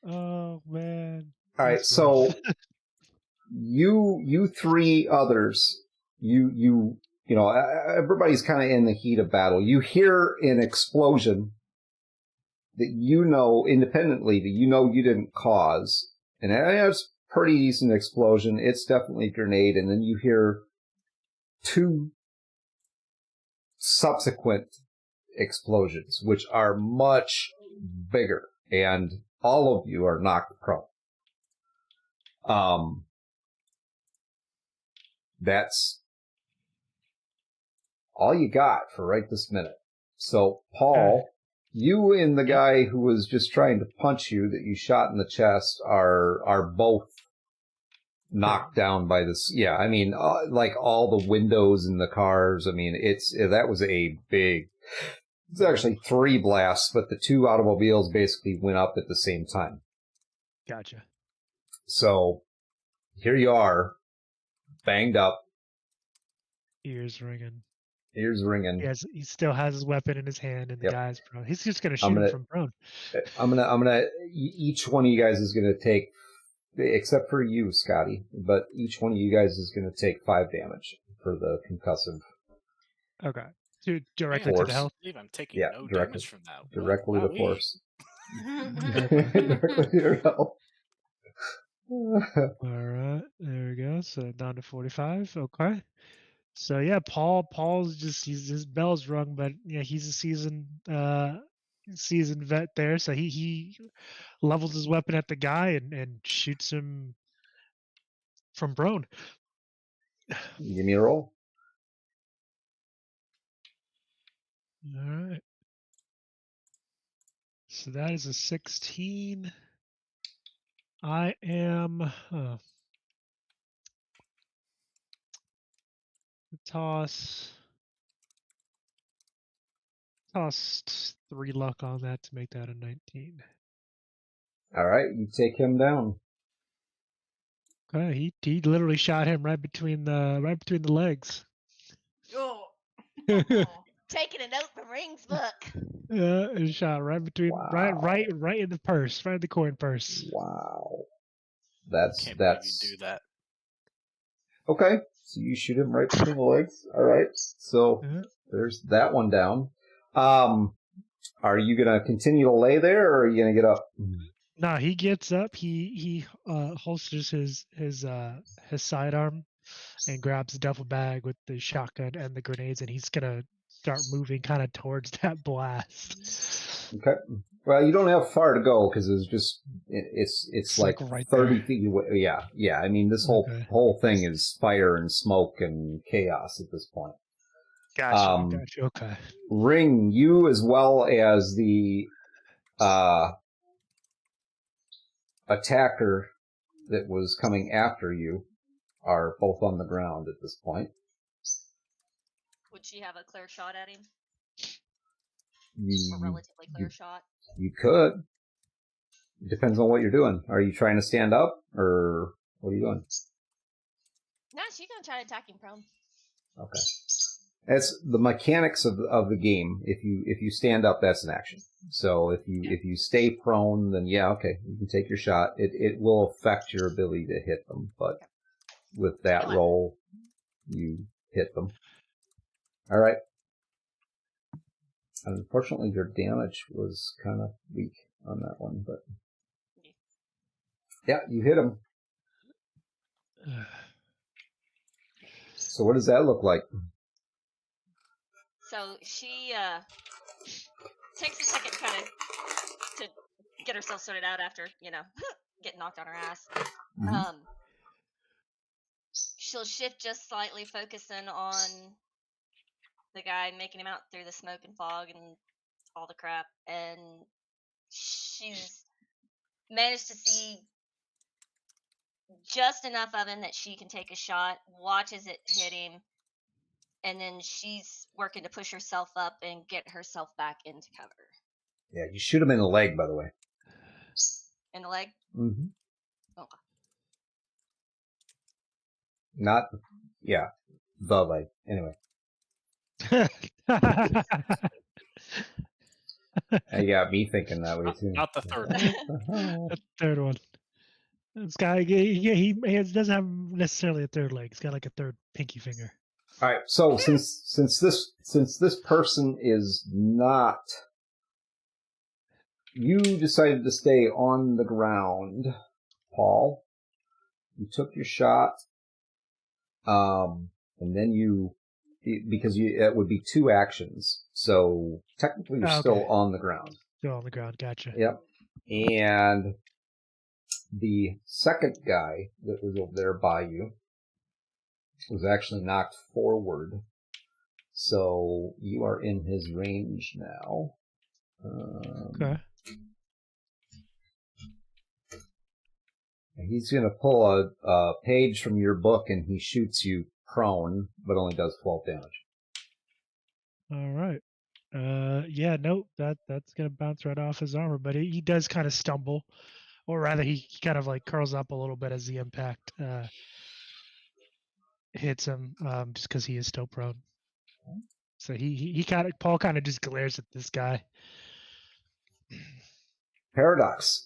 Oh man. All right, That's so rough. you three others, you know, everybody's kind of in the heat of battle. You hear an explosion that you know independently that you know you didn't cause, and it's a pretty decent explosion. It's definitely a grenade, and then you hear two subsequent explosions, which are much bigger, and all of you are knocked prone. That's all you got for right this minute. So, Paul, you and the guy who was just trying to punch you that you shot in the chest are both knocked down by this. Yeah, I mean, like all the windows in the cars. I mean, that was a big. It's actually 3 blasts, but the 2 automobiles basically went up at the same time. Gotcha. So here you are, banged up, Ears ringing. ears ringing. He still has his weapon in his hand, and the Yep. guy's prone. He's just gonna shoot him from prone. I'm gonna. Each one of you guys is gonna take, except for you, Scotty. But each one of you guys is gonna take 5 damage for the concussive. Okay. Directly to Force. the health. I believe I'm taking Yeah, no directly- damage from that. Directly to Wowee. force. Directly to your health. All right, there we go. So down to 45. Okay. So yeah, Paul's just his bell's rung, but yeah, he's a seasoned vet there. So he levels his weapon at the guy and shoots him from prone. Give me a roll. All right. So that is a 16. I am tossed 3 luck on that to make that a 19. All right, you take him down. Okay, he literally shot him right between the legs. Oh. Taking a note from Ring's book. He shot right between Wow. right in the purse, right in the coin purse. Wow. Can't believe you do that. Okay. So you shoot him right between the legs. All right. So there's that one down. Are you gonna continue to lay there, or are you gonna get up? No, he gets up. He holsters his sidearm and grabs the duffel bag with the shotgun and the grenades, and he's gonna start moving kind of towards that blast. Okay. Well, you don't have far to go because it's like right 30 there. feet away. Yeah. I mean, this whole thing is fire and smoke and chaos at this point. Gotcha. Okay. Ring, you as well as the attacker that was coming after you are both on the ground at this point. Would she have a clear shot at him? You, A relatively clear shot? You could. It depends on what you're doing. Are you trying to stand up, or what are you doing? No, she's gonna try to attack him prone. Okay. That's the mechanics of the game. If you stand up, that's an action. So if you stay prone, then yeah, okay, you can take your shot. It will affect your ability to hit them, but with that roll, you hit them. All right. Unfortunately, your damage was kind of weak on that one, but yeah, you hit him. So what does that look like? So she takes a second kind of to get herself sorted out after, getting knocked on her ass. Mm-hmm. She'll shift just slightly, focusing on the guy, making him out through the smoke and fog and all the crap. And she's managed to see just enough of him that she can take a shot, watches it hit him, and then she's working to push herself up and get herself back into cover. Yeah, you shoot him in the leg, by the way. In the leg? Mm-hmm. Okay. Not, yeah, the leg. Anyway. You got me thinking that way, too. Not the third one. The third one. This guy, he doesn't have necessarily a third leg. He's got like a third pinky finger. All right. So since this person is not, you decided to stay on the ground, Paul. You took your shot, and then because it would be 2 actions. So technically, you're still on the ground. Still on the ground. Gotcha. Yep. And the second guy that was over there by you was actually knocked forward. So you are in his range now. Okay. He's going to pull a page from your book, and he shoots you prone, but only does 12 damage. All right. Yeah, nope. That's gonna bounce right off his armor, but he does kind of stumble, or rather, he kind of like curls up a little bit as the impact hits him, just because he is still prone. So Paul kind of just glares at this guy. Paradox.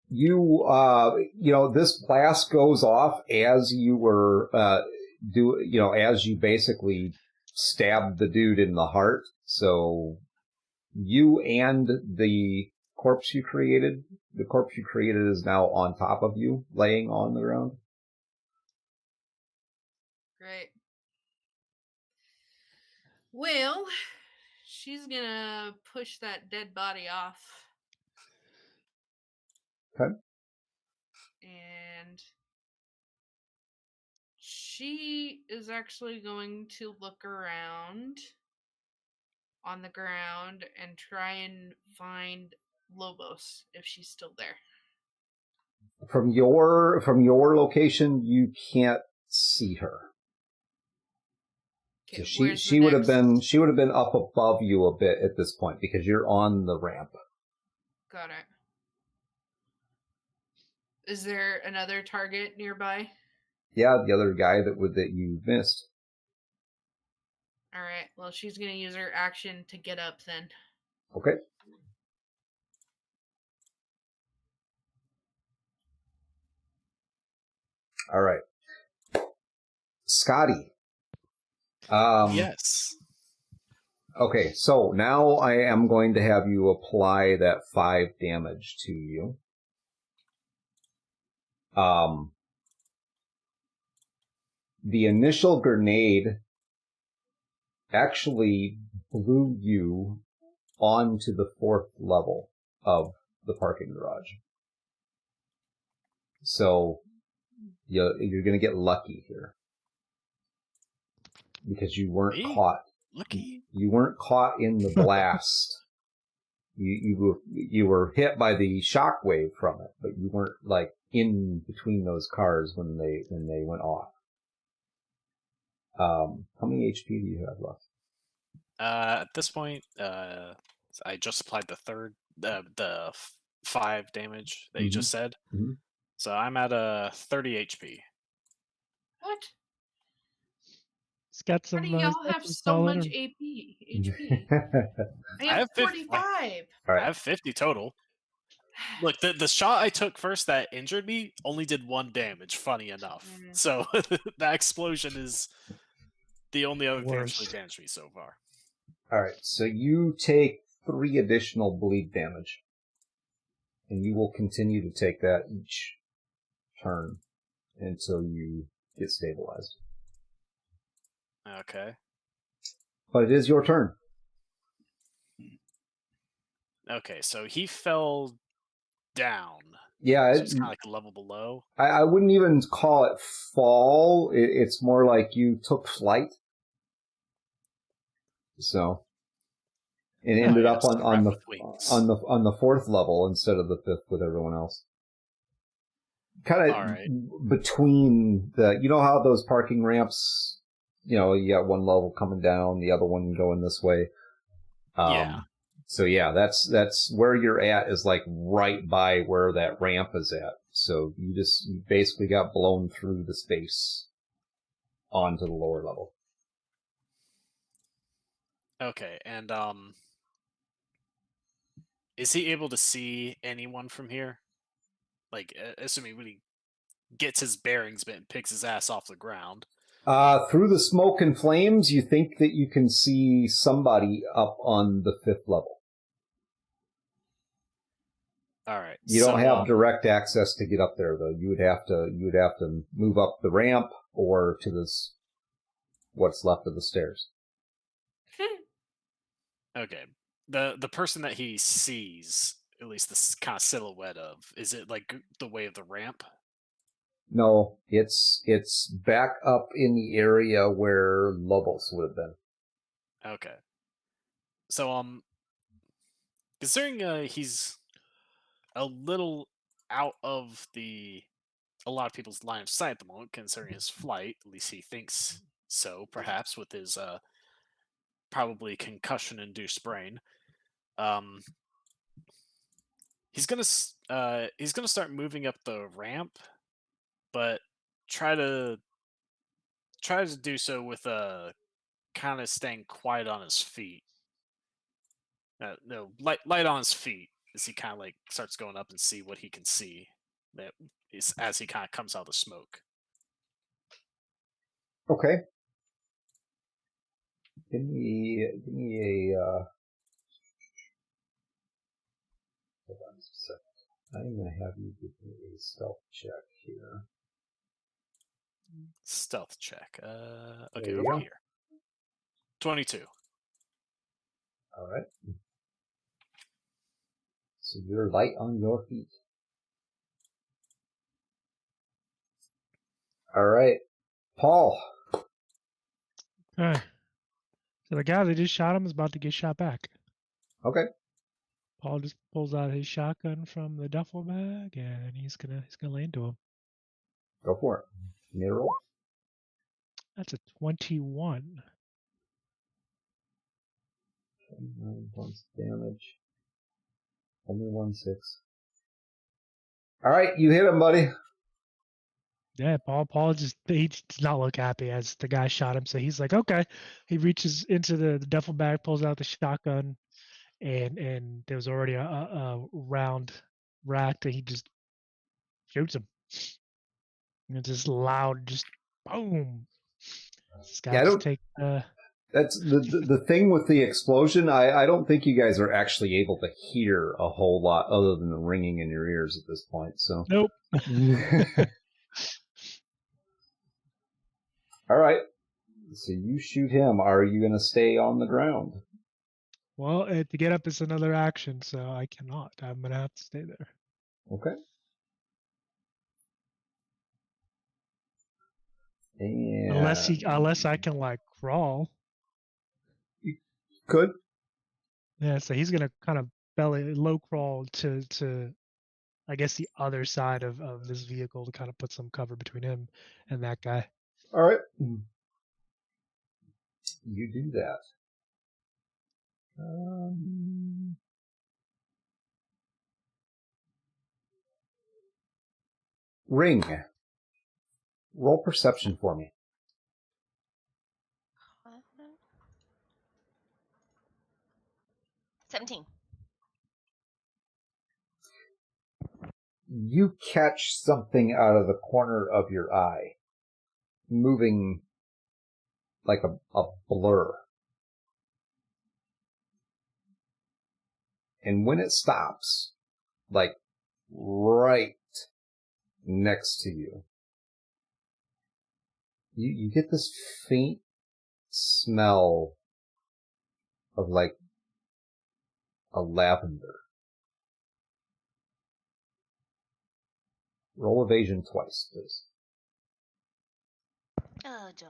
This blast goes off as you were as you basically stabbed the dude in the heart. So you and the corpse you created is now on top of you, laying on the ground. Great. Well, she's gonna push that dead body off. Okay. And she is actually going to look around on the ground and try and find Lobos if she's still there. From your location, you can't see her. Okay, So she would have been up above you a bit at this point because you're on the ramp. Got it. Is there another target nearby? Yeah, the other guy that you missed. All right. Well, she's gonna use her action to get up then. Okay. All right. Scotty. Yes. Okay, so now I am going to have you apply that 5 damage to you. The initial grenade actually blew you onto the 4th level of the parking garage. So you're going to get lucky here. Because you weren't caught. Lucky. You weren't caught in the blast. You were hit by the shockwave from it, but you weren't like in between those cars when they went off. How many HP do you have left? At this point, I just applied the 5 damage that you just said. Mm-hmm. So I'm at 30 HP. What? It's got How some. do y'all got have some so solid much HP? I have 45. All right. I have 50 total. Look, the shot I took first that injured me only did 1 damage, funny enough. So that explosion is the only other thing that's really damaged me so far. Alright, so you take 3 additional bleed damage. And you will continue to take that each turn until you get stabilized. Okay. But it is your turn. Okay, so he fell down. Yeah, So it's kind of like a level below. I wouldn't even call it fall. It's more like you took flight. So it ended up on the 4th level instead of the 5th with everyone else. Kind of between you know how those parking ramps, you got one level coming down, the other one going this way. Yeah. So yeah, that's where you're at is like right by where that ramp is at. So you basically got blown through the space onto the lower level. Okay, and is he able to see anyone from here? Like, assuming when he gets his bearings and picks his ass off the ground. Through the smoke and flames, you think that you can see somebody up on the 5th level. All right. You don't have direct access to get up there, though. You would have to move up the ramp or to this what's left of the stairs. Okay. The person that he sees, at least this kind of silhouette of, is it like the way of the ramp? No, it's back up in the area where Lobos would have been. Okay. So considering he's a little out of a lot of people's line of sight at the moment, considering his flight, at least he thinks so, perhaps with his probably concussion-induced brain. He's gonna start moving up the ramp, but try to do so with kind of staying quiet on his feet. No, light on his feet as he kind of like starts going up and see what he can see. That is as he kind of comes out of the smoke. Okay. Give me a. Hold on just a second. I'm going to have you give me a stealth check here. Stealth check. Okay, over here. 22. All right. So you're light on your feet. All right. Paul. Alright. So the guy that just shot him is about to get shot back. Okay. Paul just pulls out his shotgun from the duffel bag and he's gonna lay into him. Go for it. Give me a roll. That's a 21. 29 points of damage. Only 1-6. All right, you hit him, buddy. Yeah, Paul just he does not look happy as the guy shot him. So he's like, okay. He reaches into the duffel bag, pulls out the shotgun, and there was already a round racked, and he just shoots him. And it's just loud, just boom. This guy Yeah, I just don't. take That's the thing with the explosion. I don't think you guys are actually able to hear a whole lot other than the ringing in your ears at this point. So nope. All right. So you shoot him. Are you going to stay on the ground? Well, to get up is another action, so I cannot. I'm gonna have to stay there. Okay. And Unless I can like crawl. you could. Yeah, so he's gonna kind of low crawl to I guess the other side of this vehicle to kind of put some cover between him and that guy. All right. You do that. Ring. Roll perception for me. 17. You catch something out of the corner of your eye, moving like a blur. And when it stops, like right next to you, you get this faint smell of like a lavender. Roll evasion twice, please. Oh, joy.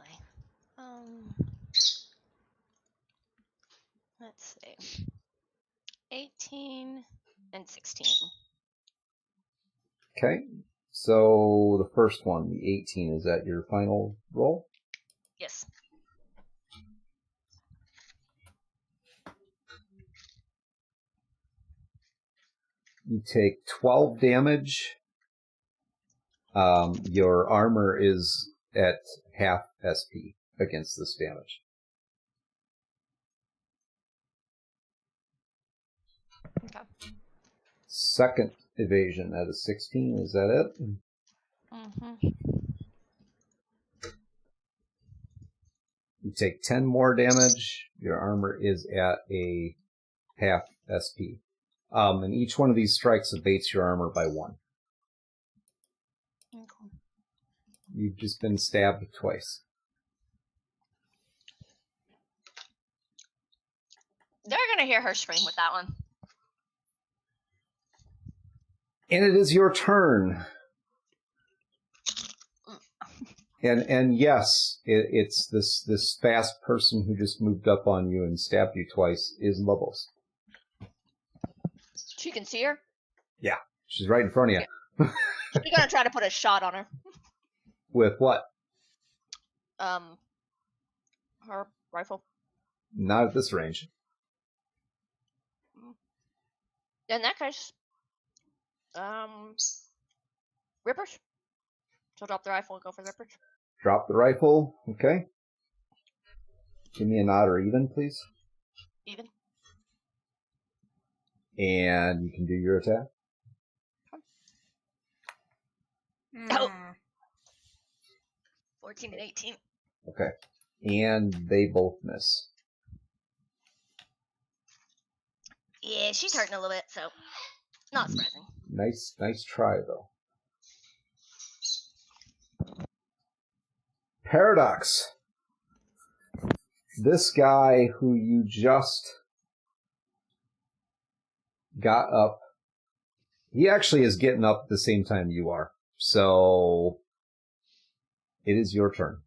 Let's see. 18 and 16. Okay. So the first one, the 18, is that your final roll? Yes. You take 12 damage. Your armor is at half SP against this damage. Okay. Second evasion at a 16, is that it? Mm-hmm. You take 10 more damage. Your armor is at a half SP. And each one of these strikes abates your armor by 1. Okay. You've just been stabbed twice. They're gonna hear her scream with that one. And it is your turn. And yes, it's this fast person who just moved up on you and stabbed you twice is Lobos. She can see her. Yeah, she's right in front of you. She's gonna try to put a shot on her. With what? Her rifle. Not at this range. In that case, rippers. So drop the rifle and go for the rippers. Drop the rifle. Okay. Give me an odd or even, please. Even. And you can do your attack. Oh. 14 and 18. Okay. And they both miss. Yeah, she's hurting a little bit, so not surprising. Nice try, though. Paradox. This guy who you just got up, he actually is getting up at the same time you are. So it is your turn.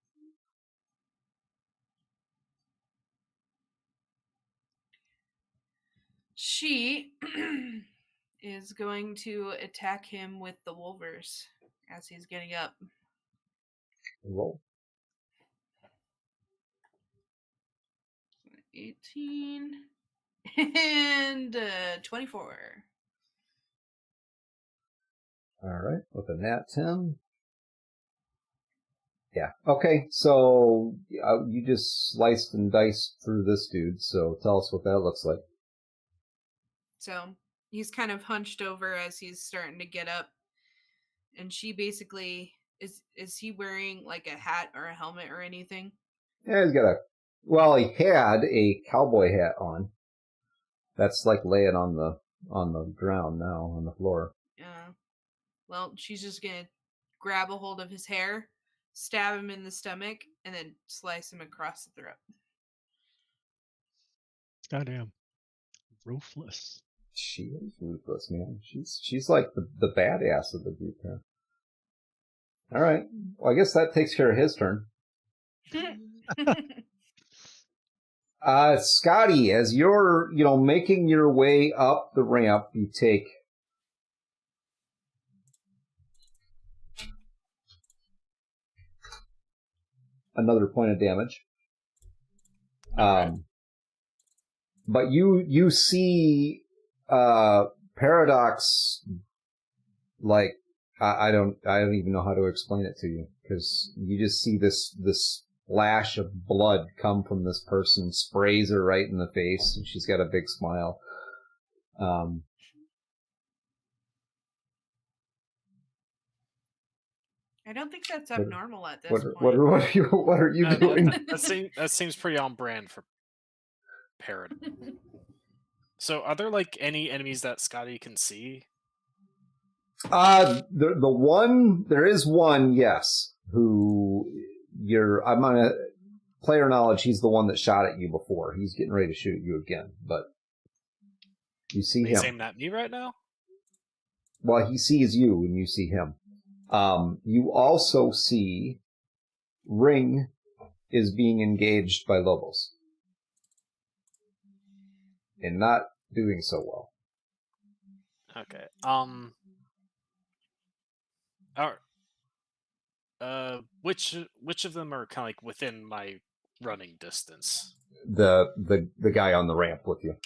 She is going to attack him with the Wolvers as he's getting up. Roll. 18 and 24. All right, with a nat 10. Yeah. Okay, so you just sliced and diced through this dude, so tell us what that looks like. So he's kind of hunched over as he's starting to get up. And she basically, is he wearing like a hat or a helmet or anything? Yeah, he had a cowboy hat on. That's like laying on the ground now, on the floor. Yeah. Well, she's just going to grab a hold of his hair, stab him in the stomach, and then slice him across the throat. Goddamn. Ruthless. She is ruthless, man. She's like the badass of the group here. All right. Well, I guess that takes care of his turn. Scotty, as you're, making your way up the ramp, you take another point of damage. Okay. But you see Paradox, like I don't even know how to explain it to you, because you just see this splash of blood come from this person, sprays her right in the face, and she's got a big smile. I don't think that's abnormal at this What point. are you doing? That seems pretty on brand for Paradox. So, are there like any enemies that Scotty can see? There is one, yes, who I'm gonna player knowledge. He's the one that shot at you before. He's getting ready to shoot you again, but you see him. He's aiming at me right now? Well, he sees you and you see him. You also see Ring is being engaged by Lobos. And not doing so well. Okay. Which of them are kind of like within my running distance? The guy on the ramp with you.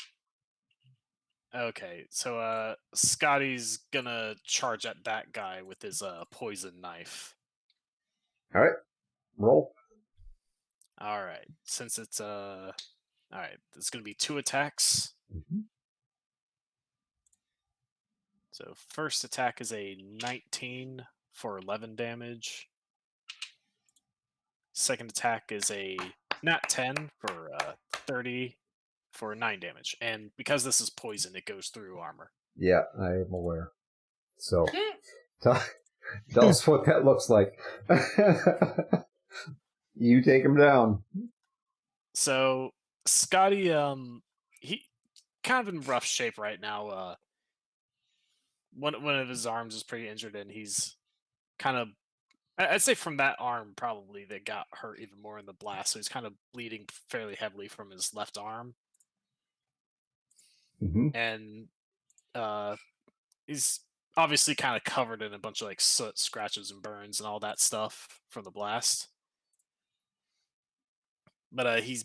Okay, so Scotty's gonna charge at that guy with his poison knife. All right, roll. All right, since it's all right, it's gonna be 2 attacks. Mm-hmm. So first attack is a 19 for 11 damage. Second attack is a nat 10 for 30 for 9 damage. And because this is poison, it goes through armor. Yeah, I am aware. So tell us what that looks like. You take him down. So Scotty, he kind of in rough shape right now. One of his arms is pretty injured, and he's kind of, I'd say from that arm probably that got hurt even more in the blast. So he's kind of bleeding fairly heavily from his left arm. Mm-hmm. And he's obviously kind of covered in a bunch of like soot, scratches, and burns and all that stuff from the blast. But he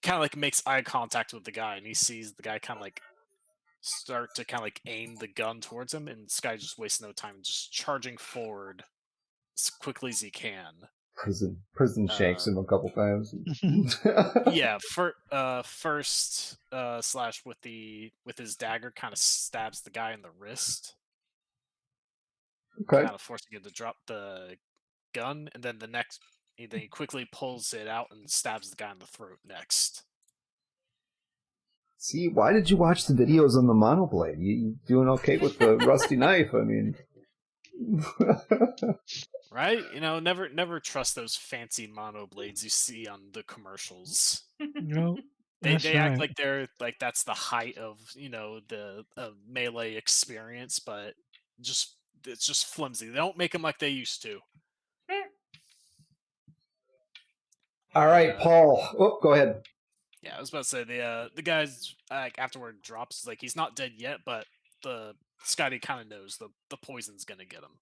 kind of like makes eye contact with the guy, and he sees the guy kind of like start to kind of like aim the gun towards him, and this guy just wastes no time, just charging forward as quickly as he can. Prison shanks him a couple times. Yeah, first slash with his dagger kind of stabs the guy in the wrist. Okay. Kind of forcing him to drop the gun, and then he quickly pulls it out and stabs the guy in the throat next. See, why did you watch the videos on the monoblade? You doing okay with the rusty knife? I mean, right? Never trust those fancy mono blades you see on the commercials. No, they right. act like they're like that's the height of the melee experience, but it's just flimsy. They don't make them like they used to. All right, Paul. Oh, go ahead. Yeah, I was about to say the guy's like afterward drops like he's not dead yet, but the Scotty kind of knows the poison's gonna get him.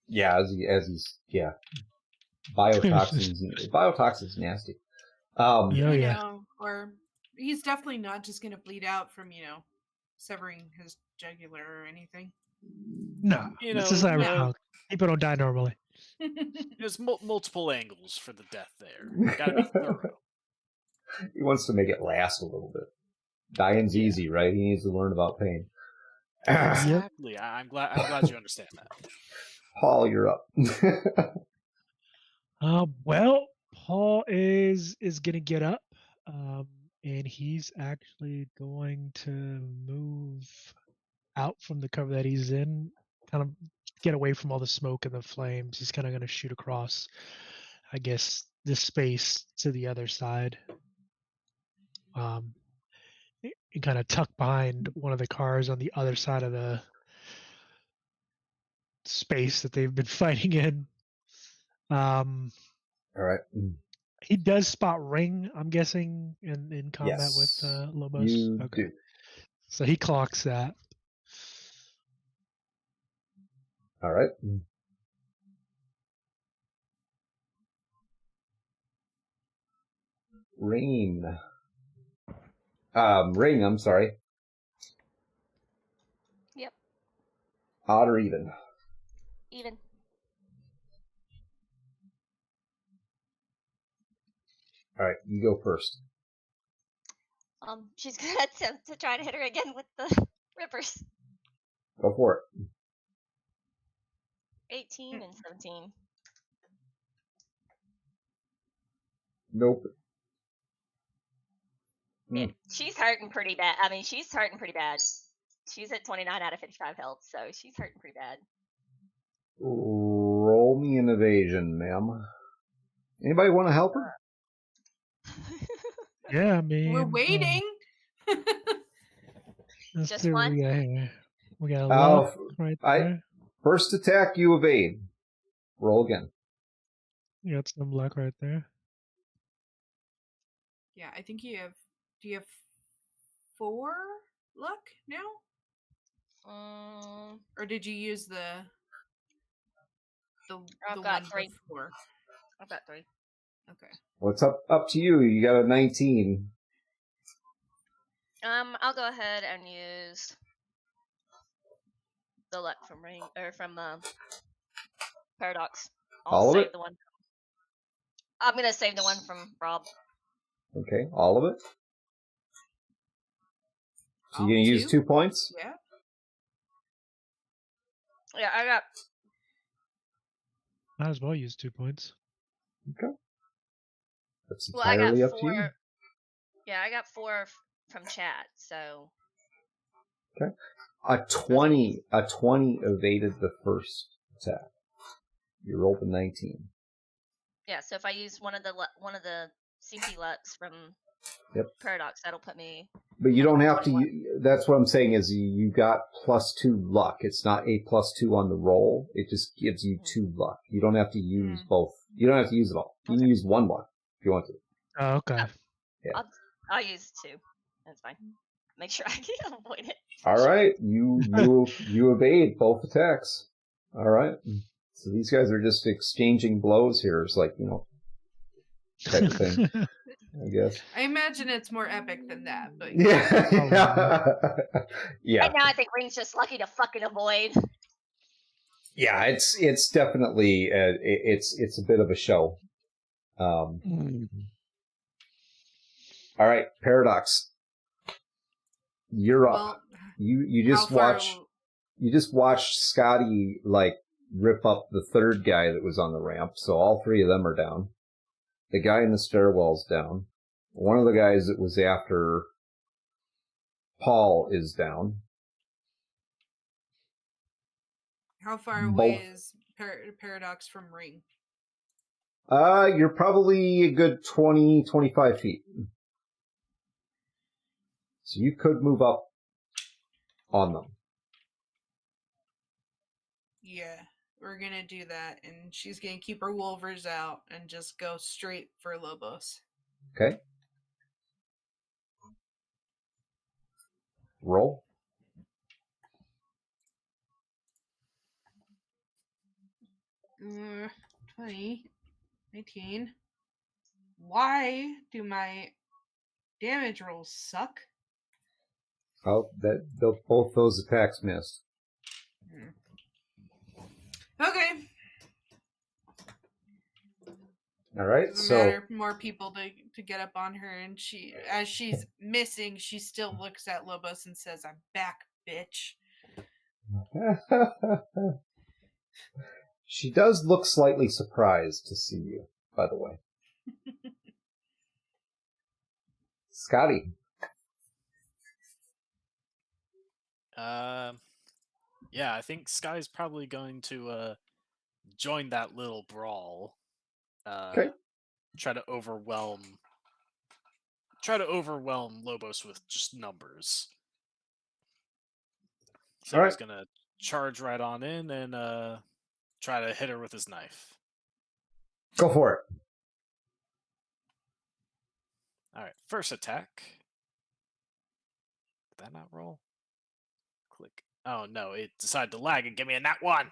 Yeah, as he's biotoxins nasty. Oh, You yeah. know, or he's definitely not just gonna bleed out from severing his jugular or anything. No, You this is know, Cyberpunk. People don't die normally. there's multiple angles for the death there. Gotta be thorough. He wants to make it last a little bit. Dying's easy, right? He needs to learn about pain. Exactly. I'm glad you understand that. Paul, you're up. Well, Paul is gonna get up, and he's actually going to move out from the cover that he's in, kind of get away from all the smoke and the flames. He's kind of gonna shoot across, I guess, this space to the other side. And kind of tuck behind one of the cars on the other side of the space that they've been fighting in. All right. He does spot Ring, I'm guessing, in combat with Lobos. You Okay. do. So he clocks that. All right. Ring, I'm sorry. Yep. Odd or even? Even. All right, you go first. She's gonna attempt to try to hit her again with the rippers. Go for it. 18 and 17. Nope. Yeah, she's hurting pretty bad. I mean, she's hurting pretty bad. She's at 29 out of 55 health, so she's hurting pretty bad. Roll me an evasion, ma'am. Anybody want to help her? Yeah, I mean, We're waiting. Let's Just see what one? we got here. We got a luck right there. First attack, you evade. Roll again. You got some luck right there. Yeah, I think you have. Do you have 4 luck now? Or did you use the I've one got 3. before? I've got 3. Okay. Well, it's up to you. You got a 19. I'll go ahead and use the luck from Ring or from Paradox. All of save it? the one. I'm gonna save the one from Rob. Okay, all of it. So you're gonna use 2 points? Yeah. Yeah, I got. Might as well use 2 points. Okay. That's Well, I got entirely up 4. to you. Yeah, I got 4 from chat. So. Okay. A 20 evaded the first attack. You rolled a 19. Yeah, so if I use one of the CP lucks from Paradox, that'll put me. But you don't have 21. to. That's what I'm saying is you got +2 luck. It's not a +2 on the roll. It just gives you 2 luck. You don't have to use both. You don't have to use it all. You can use 1 luck if you want to. Oh, okay. Yeah. I'll use 2. That's fine. Make sure I can avoid it. All right. You evade both attacks. All right. So these guys are just exchanging blows here. It's like, type of thing, I guess. I imagine it's more epic than that, but Yeah. Yeah. Right now, I think Ring's just lucky to fucking avoid. Yeah, it's definitely it's a bit of a show. All right, Paradox, you're up. Well, you just watched Scotty rip up the third guy that was on the ramp, so all 3 of them are down. The guy in the stairwell's down. One of the guys that was after Paul is down. how far away is Paradox from Ring? You're probably a good 20, 25 feet. So you could move up on them. Yeah. we're gonna do that, and she's gonna keep her wolvers out and just go straight for Lobos. Okay. Roll. 20, 19. Why do my damage rolls suck? Oh, both those attacks missed. Okay. All right. Doesn't So matter. More people to get up on her, and as she's missing, she still looks at Lobos and says, "I'm back, bitch." she does look slightly surprised to see you, by the way. Scotty. Yeah, I think Sky's probably going to join that little brawl. Okay. Try to overwhelm Lobos with just numbers. So All he's right. gonna charge right on in and try to hit her with his knife. Go for it. All right, first attack. Did that not roll? Click. Oh no, it decided to lag and give me a nat 1.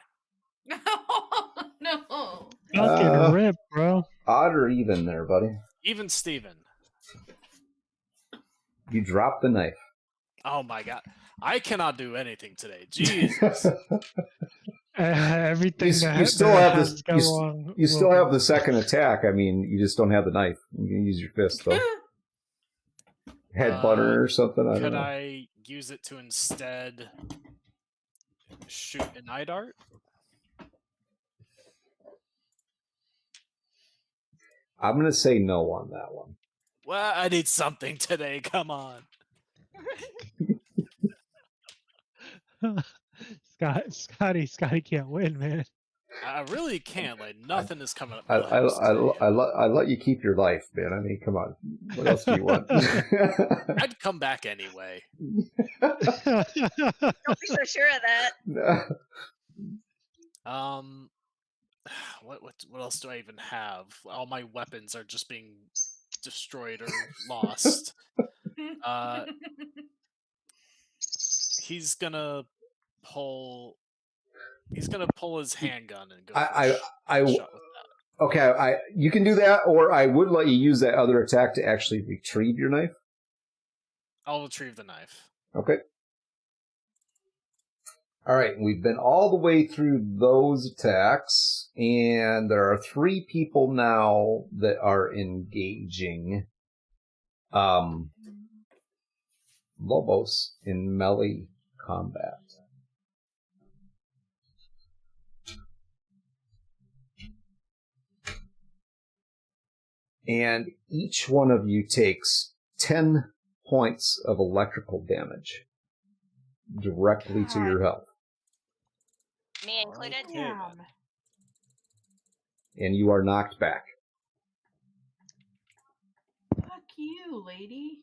No. Fucking rip, bro. Odd or even there, buddy? Even Steven. You dropped the knife. Oh my god. I cannot do anything today. Jesus. Everything You still have has the gone wrong. you still have the second attack. I mean, you just don't have the knife. You can use your fist though. Headbutt her or something. I don't Could know. I use it to instead shoot an eye dart? I'm gonna say no on that one. Well, I need something today. Come on. Scotty can't win, man. I really can't. Like nothing is coming up. I let you keep your life, man. I mean, come on. What else do you want? I'd come back anyway. Don't be so sure of that. What else do I even have? All my weapons are just being destroyed or lost. He's gonna pull his handgun and go for a shot with that. Okay, you can do that, or I would let you use that other attack to actually retrieve your knife. I'll retrieve the knife. Okay. All right, we've been all the way through those attacks, and there are 3 people now that are engaging Lobos in melee combat. And each one of you takes 10 points of electrical damage directly to your health. Me included. Okay, And you are knocked back. Fuck you, lady.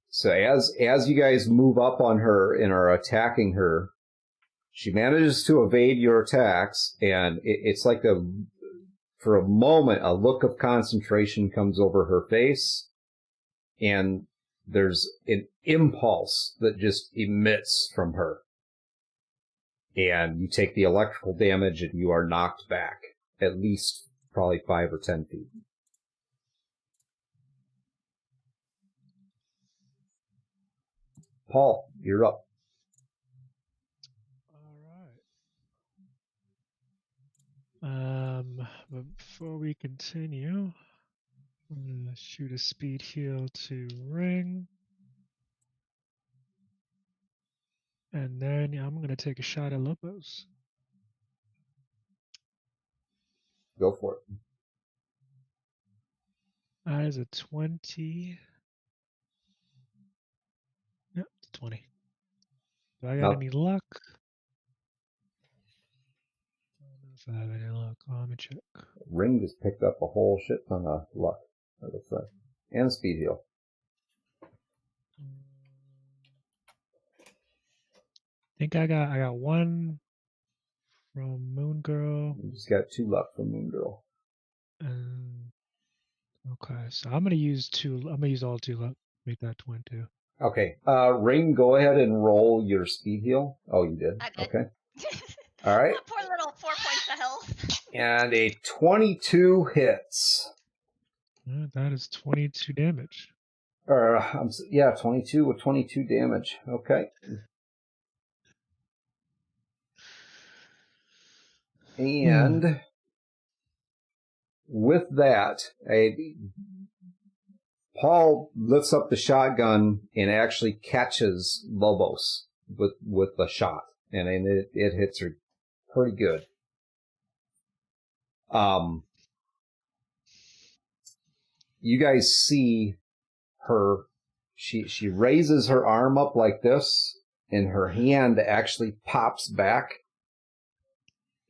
So as you guys move up on her and are attacking her, she manages to evade your attacks, and it's like for a moment, a look of concentration comes over her face, and there's an impulse that just emits from her. And you take the electrical damage and you are knocked back at least probably 5 or 10 feet. Paul, you're up. All right. But before we continue, I'm gonna shoot a speed heal to Ring. And then I'm gonna take a shot at Lobos. Go for it. That is a 20. Yep, it's 20. Do I got any luck? I don't know if I have any luck. Oh, let me check. Ring just picked up a whole shit ton of luck. That looks like. And speed heal. think I got one from Moon Girl. You just got 2 left from Moon Girl. Okay, so I'm gonna use 2. I'm gonna use all 2 left. Make that 22. Okay. Ring, go ahead and roll your speed heal. Oh, you did. I did. Okay. All right. Poor little 4 points of health. And a 22 hits. That is 22 damage. Or 22 with 22 damage. Okay. And with that, Paul lifts up the shotgun and actually catches Lobos with the shot, and it hits her pretty good. You guys see her. She raises her arm up like this, and her hand actually pops back,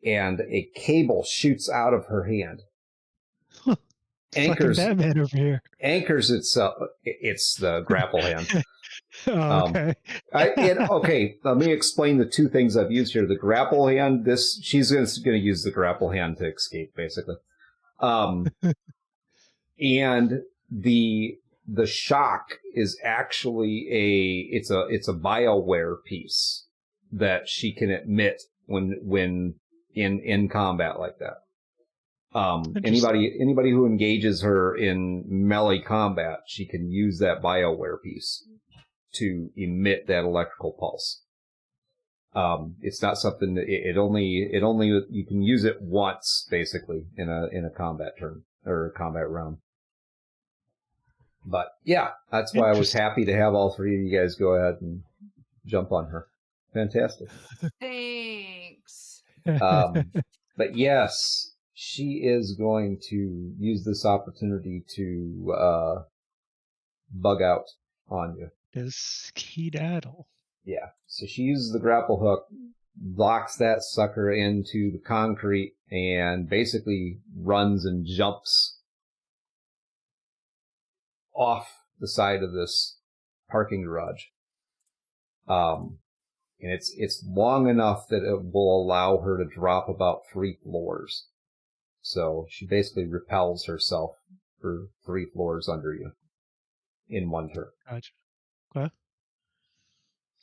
and a cable shoots out of her hand. Anchors Batman over here. Anchors itself. It's the grapple hand. Okay. Okay. Let me explain the 2 things I've used here. The grapple hand. She's going to use the grapple hand to escape, basically. And the shock is actually it's a BioWare piece that she can emit when in combat like that. Anybody who engages her in melee combat, she can use that BioWare piece to emit that electrical pulse. It's not something that it only you can use it once, basically, in a combat turn or a combat round. But yeah, that's why I was happy to have all 3 of you guys go ahead and jump on her. Fantastic. Thanks. But yes, she is going to use this opportunity to bug out on you. This skedaddle. Yeah. So she uses the grapple hook, locks that sucker into the concrete, and basically runs and jumps off the side of this parking garage. And it's long enough that it will allow her to drop about 3 floors. So she basically repels herself for 3 floors under you in one turn. Gotcha. Okay.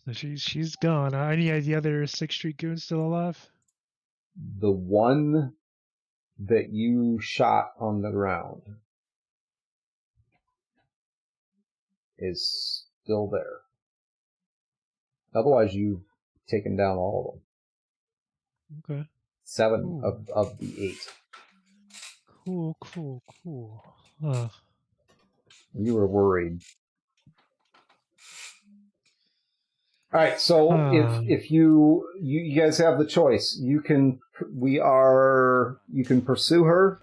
So she's gone. Any of the other 6th Street goons still alive? The one that you shot on the ground is still there. Otherwise, you've taken down all of them. Okay. 7 of the 8. Cool. You were worried. All right, so if you guys have the choice, you can pursue her.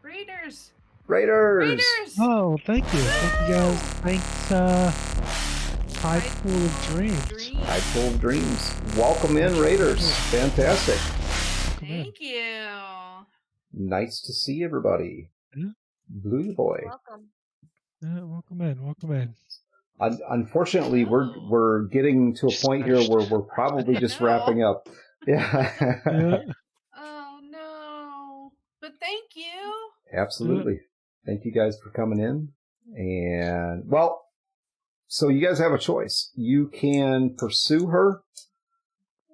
Raiders! Oh, thank you guys. Thanks, Tide Pool of Dreams. Tide Pool of Dreams. Welcome in, Raiders. Fantastic. Thank you. Nice to see everybody. Yeah. Blue boy. Welcome. Welcome in. Unfortunately, we're getting to a point here where we're probably just wrapping up. Yeah. Oh no! But thank you. Absolutely. Thank you guys for coming in. And well, so you guys have a choice. You can pursue her,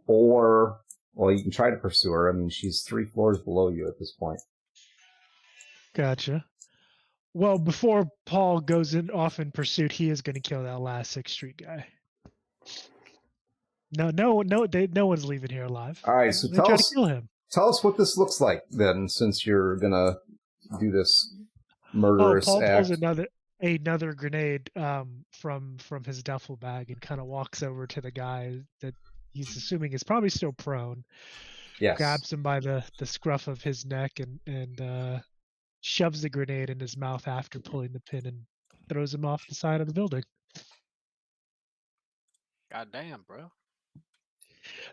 or you can try to pursue her. I mean, she's 3 floors below you at this point. Gotcha. Well, before Paul goes off in pursuit, he is going to kill that last 6th Street guy. No one's leaving here alive. All right, so tell us, to kill him. Tell us what this looks like then, since you're gonna do this murderous Paul act. pulls another grenade from his duffel bag and kind of walks over to the guy that he's assuming is probably still prone. Yes. Grabs him by the scruff of his neck and shoves the grenade in his mouth after pulling the pin and throws him off the side of the building. God damn, bro.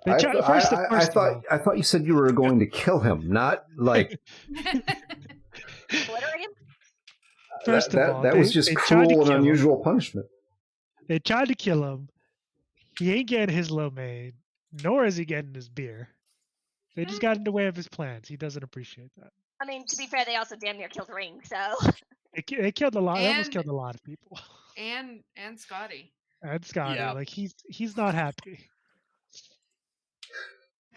I thought you said you were going to kill him, not like Obliterate him? First of all, that was just cruel and unusual punishment. They tried to kill him. He ain't getting his lo mein, nor is he getting his beer. They just got in the way of his plans. He doesn't appreciate that. I mean, to be fair, they also damn near killed Ring, so. They killed a lot. They almost And- killed a lot of people. And Scotty. And Scotty, Yeah. like he's not happy.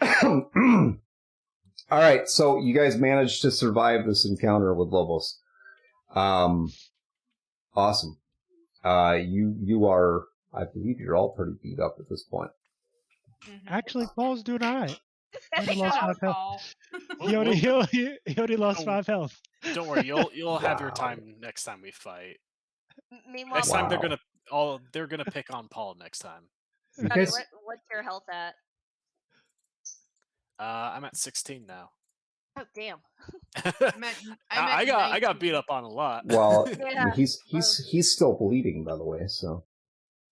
All right, so you guys managed to survive this encounter with Lobos. Awesome. You are, I believe you're all pretty beat up at this point. Actually, Paul's doing all right. He only lost Shut 5 up, health. Paul. He only lost Oh. 5 health. Don't worry, you'll have your Wow. time next time we fight. Meanwhile, Next time Wow. they're gonna pick on Paul next time. You Scotty, guys, what's your health at? I'm at 16 now. Oh, damn. I got beat up on a lot. well, Yeah. he's still bleeding, by the way, so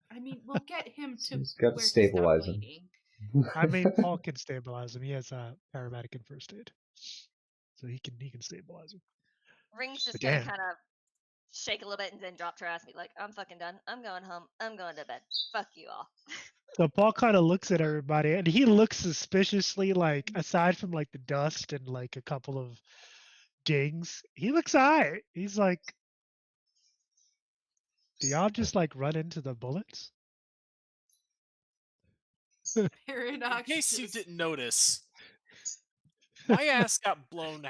I mean, we'll get him to he's got to where he's stabilize not him. bleeding. I mean, Paul can stabilize him. He has a paramedic and first aid, so he can stabilize him. Ring's just But gonna damn. kind of shake a little bit and then drop to her ass and be like, I'm fucking done. I'm going home. I'm going to bed. Fuck you all. So Paul kind of looks at everybody, and he looks suspiciously, like, aside from like the dust and like a couple of dings, he looks alright. He's like, do y'all just like run into the bullets? Paradox. In case you just- didn't notice, my ass got blown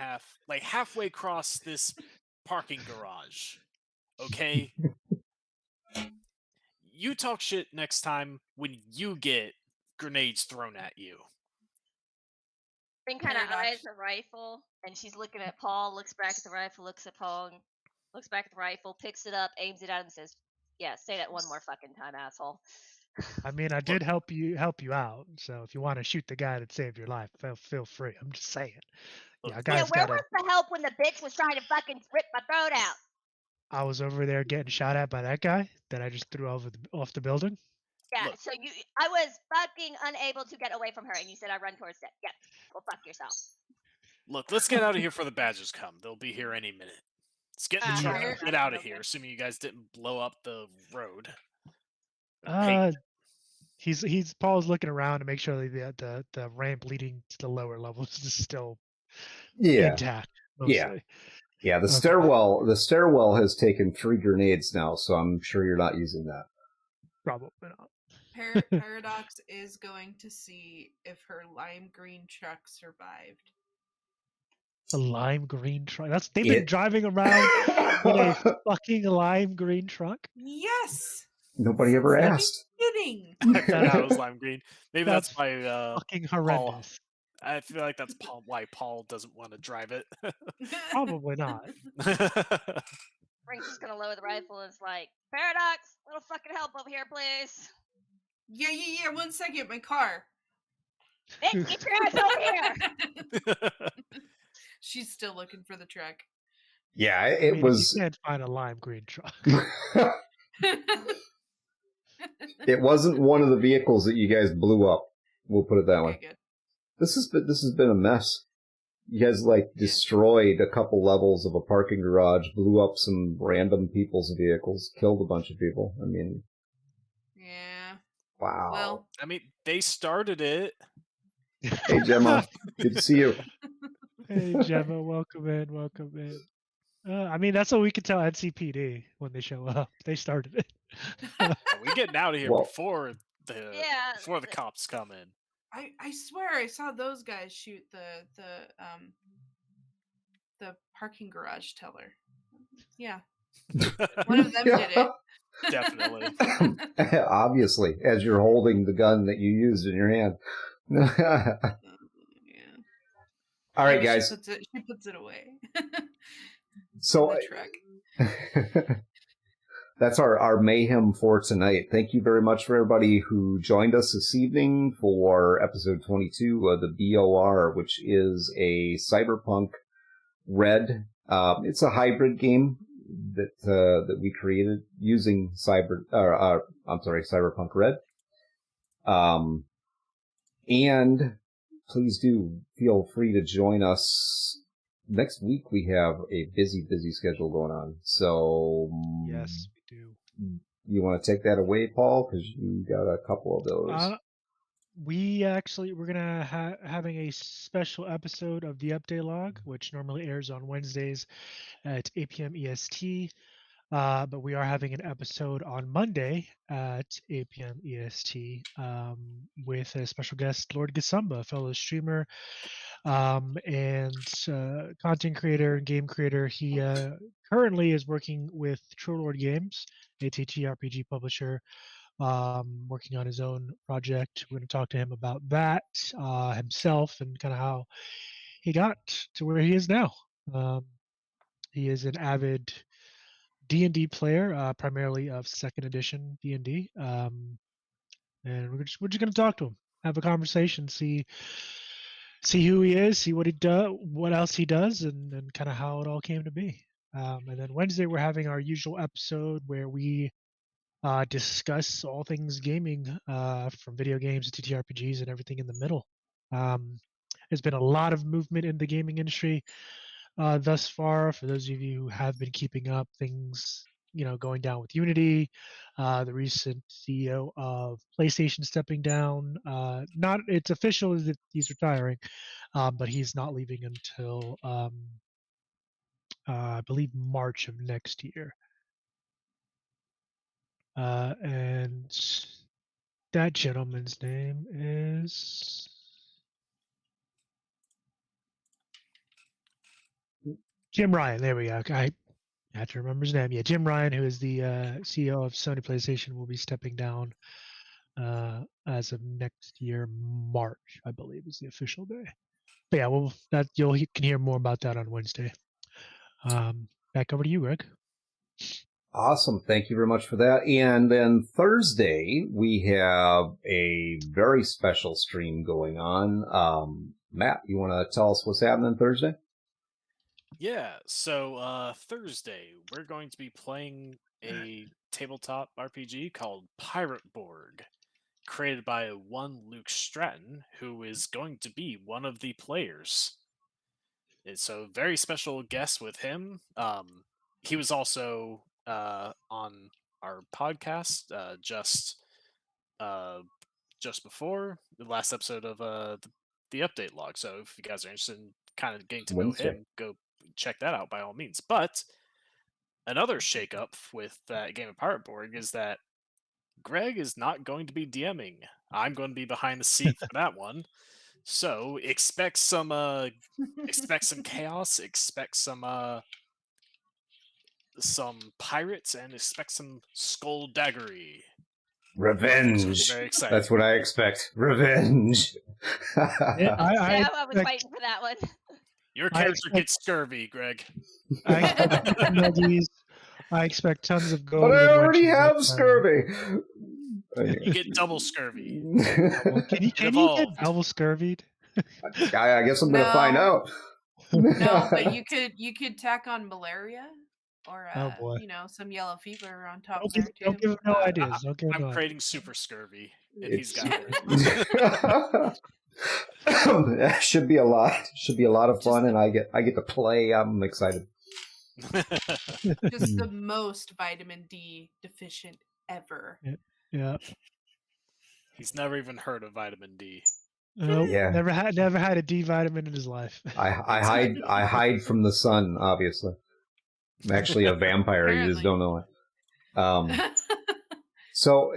halfway across this parking garage. Okay? You talk shit next time when you get grenades thrown at you. Ring kind of Paradox. eyes her rifle, and she's looking at Paul, looks back at the rifle, looks at Paul, and looks back at the rifle, picks it up, aims it at him, and says, yeah, say that one more fucking time, asshole. I mean, I did help you out. So if you want to shoot the guy that saved your life, feel free. I'm just saying. Look, Yeah, Yeah, guys where gotta. was the help when the bitch was trying to fucking rip my throat out? I was over there getting shot at by that guy that I just threw off the building. Yeah, Look. so I was fucking unable to get away from her, and you said I run towards it. Yep, well, fuck yourself. Look, let's get out of here before the badgers come. They'll be here any minute. Let's get in the Ah, truck yeah. and get out of Okay. here, assuming you guys didn't blow up the road. He's Paul's looking around to make sure that the ramp leading to the lower levels is still intact. Mostly. Yeah. The Okay. stairwell has taken 3 grenades now, so I'm sure you're not using that. Probably not. Paradox is going to see if her lime green truck survived. A lime green truck. They've been driving around in a fucking lime green truck. Yes. Nobody ever Fucking asked. kidding. I forgot it was lime green. Maybe that's why Fucking horrendous. I feel like that's why Paul doesn't want to drive it. Probably not. Ring's just gonna lower the rifle and it's like, Paradox, little fucking help over here, please. Yeah. 1 second, my car. Bitch, get your ass over here. She's still looking for the truck. Yeah, I it mean, was. You can't find a lime green truck. It wasn't one of the vehicles that you guys blew up. We'll put it that way. Okay, good. This has been a mess. You guys destroyed a couple levels of a parking garage, blew up some random people's vehicles, killed a bunch of people. I mean, Yeah. wow. Well, I mean, they started it. Hey Gemma, good to see you. Hey Gemma, welcome in. I mean, that's what we can tell NCPD when they show up. They started it. We getting out of here Well- before the cops come in. I swear I saw those guys shoot the parking garage teller. Yeah. One of them did it. Definitely. Obviously, as you're holding the gun that you used in your hand. Yeah. All right, Maybe guys. She puts it away. So in the truck. that's our mayhem for tonight. Thank you very much for everybody who joined us this evening for episode 22 of the BOR, which is a Cyberpunk Red. It's a hybrid game that we created using Cyberpunk Red. And please do feel free to join us. Next week we have a busy schedule going on. So Yes, we do. You want to take that away, Paul? Because you got a couple of those. We're gonna having a special episode of the update log, which normally airs on Wednesdays at 8 p.m. EST. But we are having an episode on Monday at 8 p.m. EST with a special guest, Lord Gasumba, a fellow streamer and content creator and game creator. He currently is working with True Lord Games, a TTRPG publisher, working on his own project. We're going to talk to him about that himself and kind of how he got to where he is now. He is an avid D&D player, primarily of second edition D&D, and we're just going to talk to him, have a conversation, see who he is, see what he does, what else he does, and kind of how it all came to be. And then Wednesday we're having our usual episode where we discuss all things gaming, from video games to TTRPGs and everything in the middle. There's been a lot of movement in the gaming industry thus far. For those of you who have been keeping up, things going down with Unity, the recent CEO of PlayStation stepping down. Not it's official that he's retiring, but he's not leaving until I believe March of next year. And that gentleman's name is Jim Ryan. There we go. I have to remember his name. Yeah, Jim Ryan, who is the CEO of Sony PlayStation, will be stepping down as of next year, March, I believe, is the official day. But yeah, well, you can hear more about that on Wednesday. Back over to you, Greg. Awesome. Thank you very much for that. And then Thursday, we have a very special stream going on. Matt, you want to tell us what's happening Thursday? Yeah, so Thursday, we're going to be playing a tabletop RPG called Pirate Borg, created by one Luke Stratton, who is going to be one of the players. And so, very special guest with him. He was also on our podcast just before the last episode of the update log. So if you guys are interested in kind of getting to know him, go check that out by all means. But another shakeup with that game of Pirate Borg is that Greg is not going to be DMing. I'm going to be behind the seat for that one. So expect some chaos, expect some pirates, and expect some skullduggery. Revenge. Very exciting. That's what I expect. Revenge. I was waiting for that one. Your character gets scurvy, Greg. I expect tons of gold. But I already have scurvy. You get double scurvy. Can you get double scurvied? I guess I'm going to find out. No, but you could tack on malaria or some yellow fever on top there too. Don't give him no ideas. I'm creating super scurvy, and he's got it. Should be a lot. Should be a lot of fun, and I get to play. I'm excited. Just the most vitamin D deficient ever. Yeah. He's never even heard of vitamin D. Nope, yeah. Never had a D vitamin in his life. I hide from the sun, obviously. I'm actually a vampire. You just don't know it. So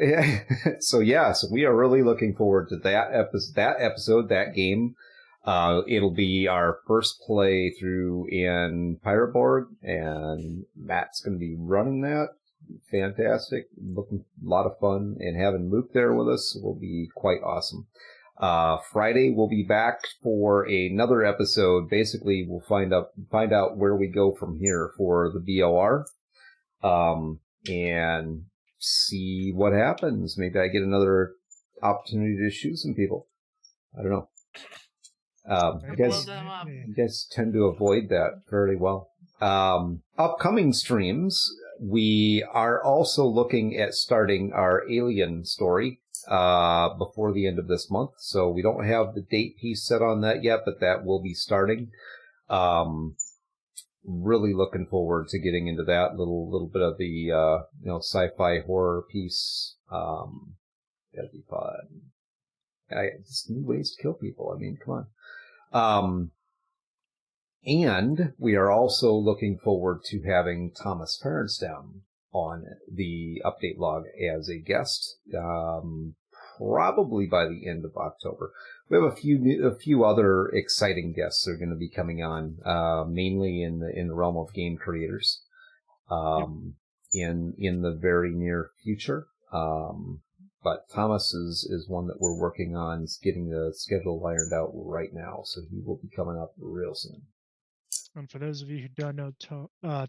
we are really looking forward to that episode, that game. It'll be our first playthrough in Pirate Borg, and Matt's going to be running that. Fantastic. Looking a lot of fun, and having Luke there with us will be quite awesome. Friday we'll be back for another episode. Basically, we'll find out where we go from here for the BOR, and see what happens. Maybe I get another opportunity to shoot some people. I don't know. You guys tend to avoid that fairly well. Upcoming streams, we are also looking at starting our Alien story before the end of this month. So we don't have the date piece set on that yet, but that will be starting. really looking forward to getting into that little bit of the sci-fi horror piece. That'd be fun. Just new ways to kill people. I mean, come on. And we are also looking forward to having Thomas Ferenstam on the update log as a guest, probably by the end of October. We have a few other exciting guests that are going to be coming on, mainly in the realm of game creators, in the very near future. But Thomas is one that we're working on getting the schedule ironed out right now, so he will be coming up real soon. And for those of you who don't know,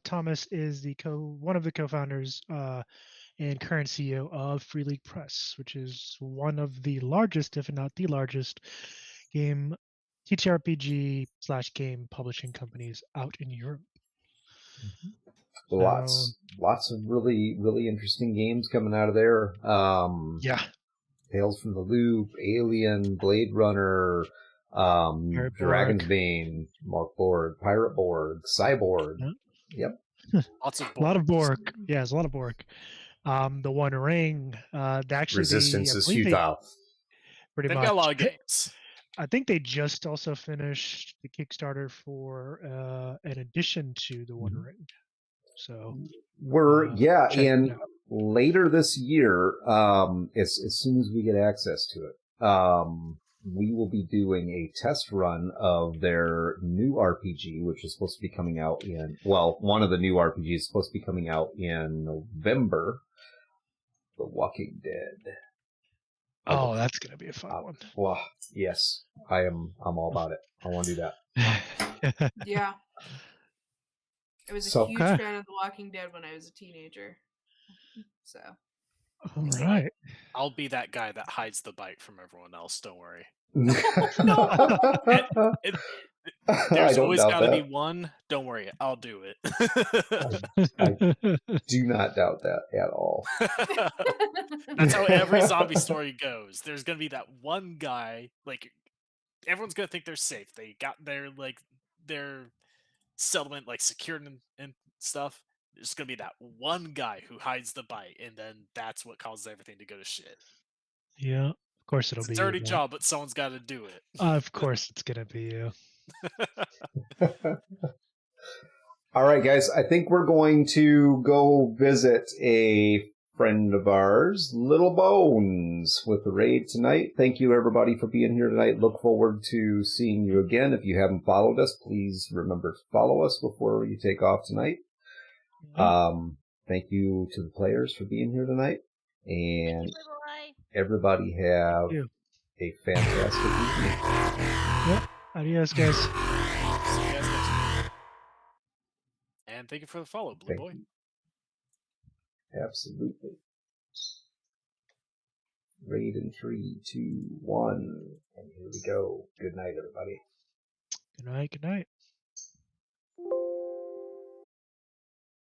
Thomas is one of the co-founders and current CEO of Free League Press, which is one of the largest, if not the largest, game TTRPG/game publishing companies out in Europe. Lots of really, really interesting games coming out of there. Yeah. Tales from the Loop, Alien, Blade Runner, Dragon's Bane, Mark Borg, Pirate Borg, Cyborg. Yep. Lots of Borg. A lot of Borg. Yeah, there's a lot of Borg. The One Ring. Resistance is futile. Pretty They've much. got a lot of games. I think they just also finished the Kickstarter for an addition to the One Ring. So and later this year, as soon as we get access to it, we will be doing a test run of their new RPG, which is supposed to be coming out one of the new RPGs is supposed to be coming out in November. The Walking Dead. Oh, that's going to be a fun one. Well, yes, I'm all about it. I want to do that. Yeah. I was a huge fan of The Walking Dead when I was a teenager. So. All right. I'll be that guy that hides the bite from everyone else. Don't worry. There's always got to be one. Don't worry. I'll do it. I do not doubt that at all. That's how every zombie story goes. There's going to be that one guy, like, everyone's going to think they're safe. They got their settlement secured and stuff. There's gonna be that one guy who hides the bite, and then that's what causes everything to go to shit. Yeah, of course it'll be. It's a dirty job, but someone's got to do it. Of course it's gonna be you. All right, guys. I think we're going to go visit a friend of ours, Little Bones, with the raid tonight. Thank you, everybody, for being here tonight. Look forward to seeing you again. If you haven't followed us, please remember to follow us before you take off tonight. Thank you to the players for being here tonight. And everybody have a fantastic evening. Yep. Adios, guys. See you guys next week. And thank you for the follow, Blue Boy. Absolutely. Raid in 3, 2, 1, and here we go. Good night, everybody. Good night. Good night.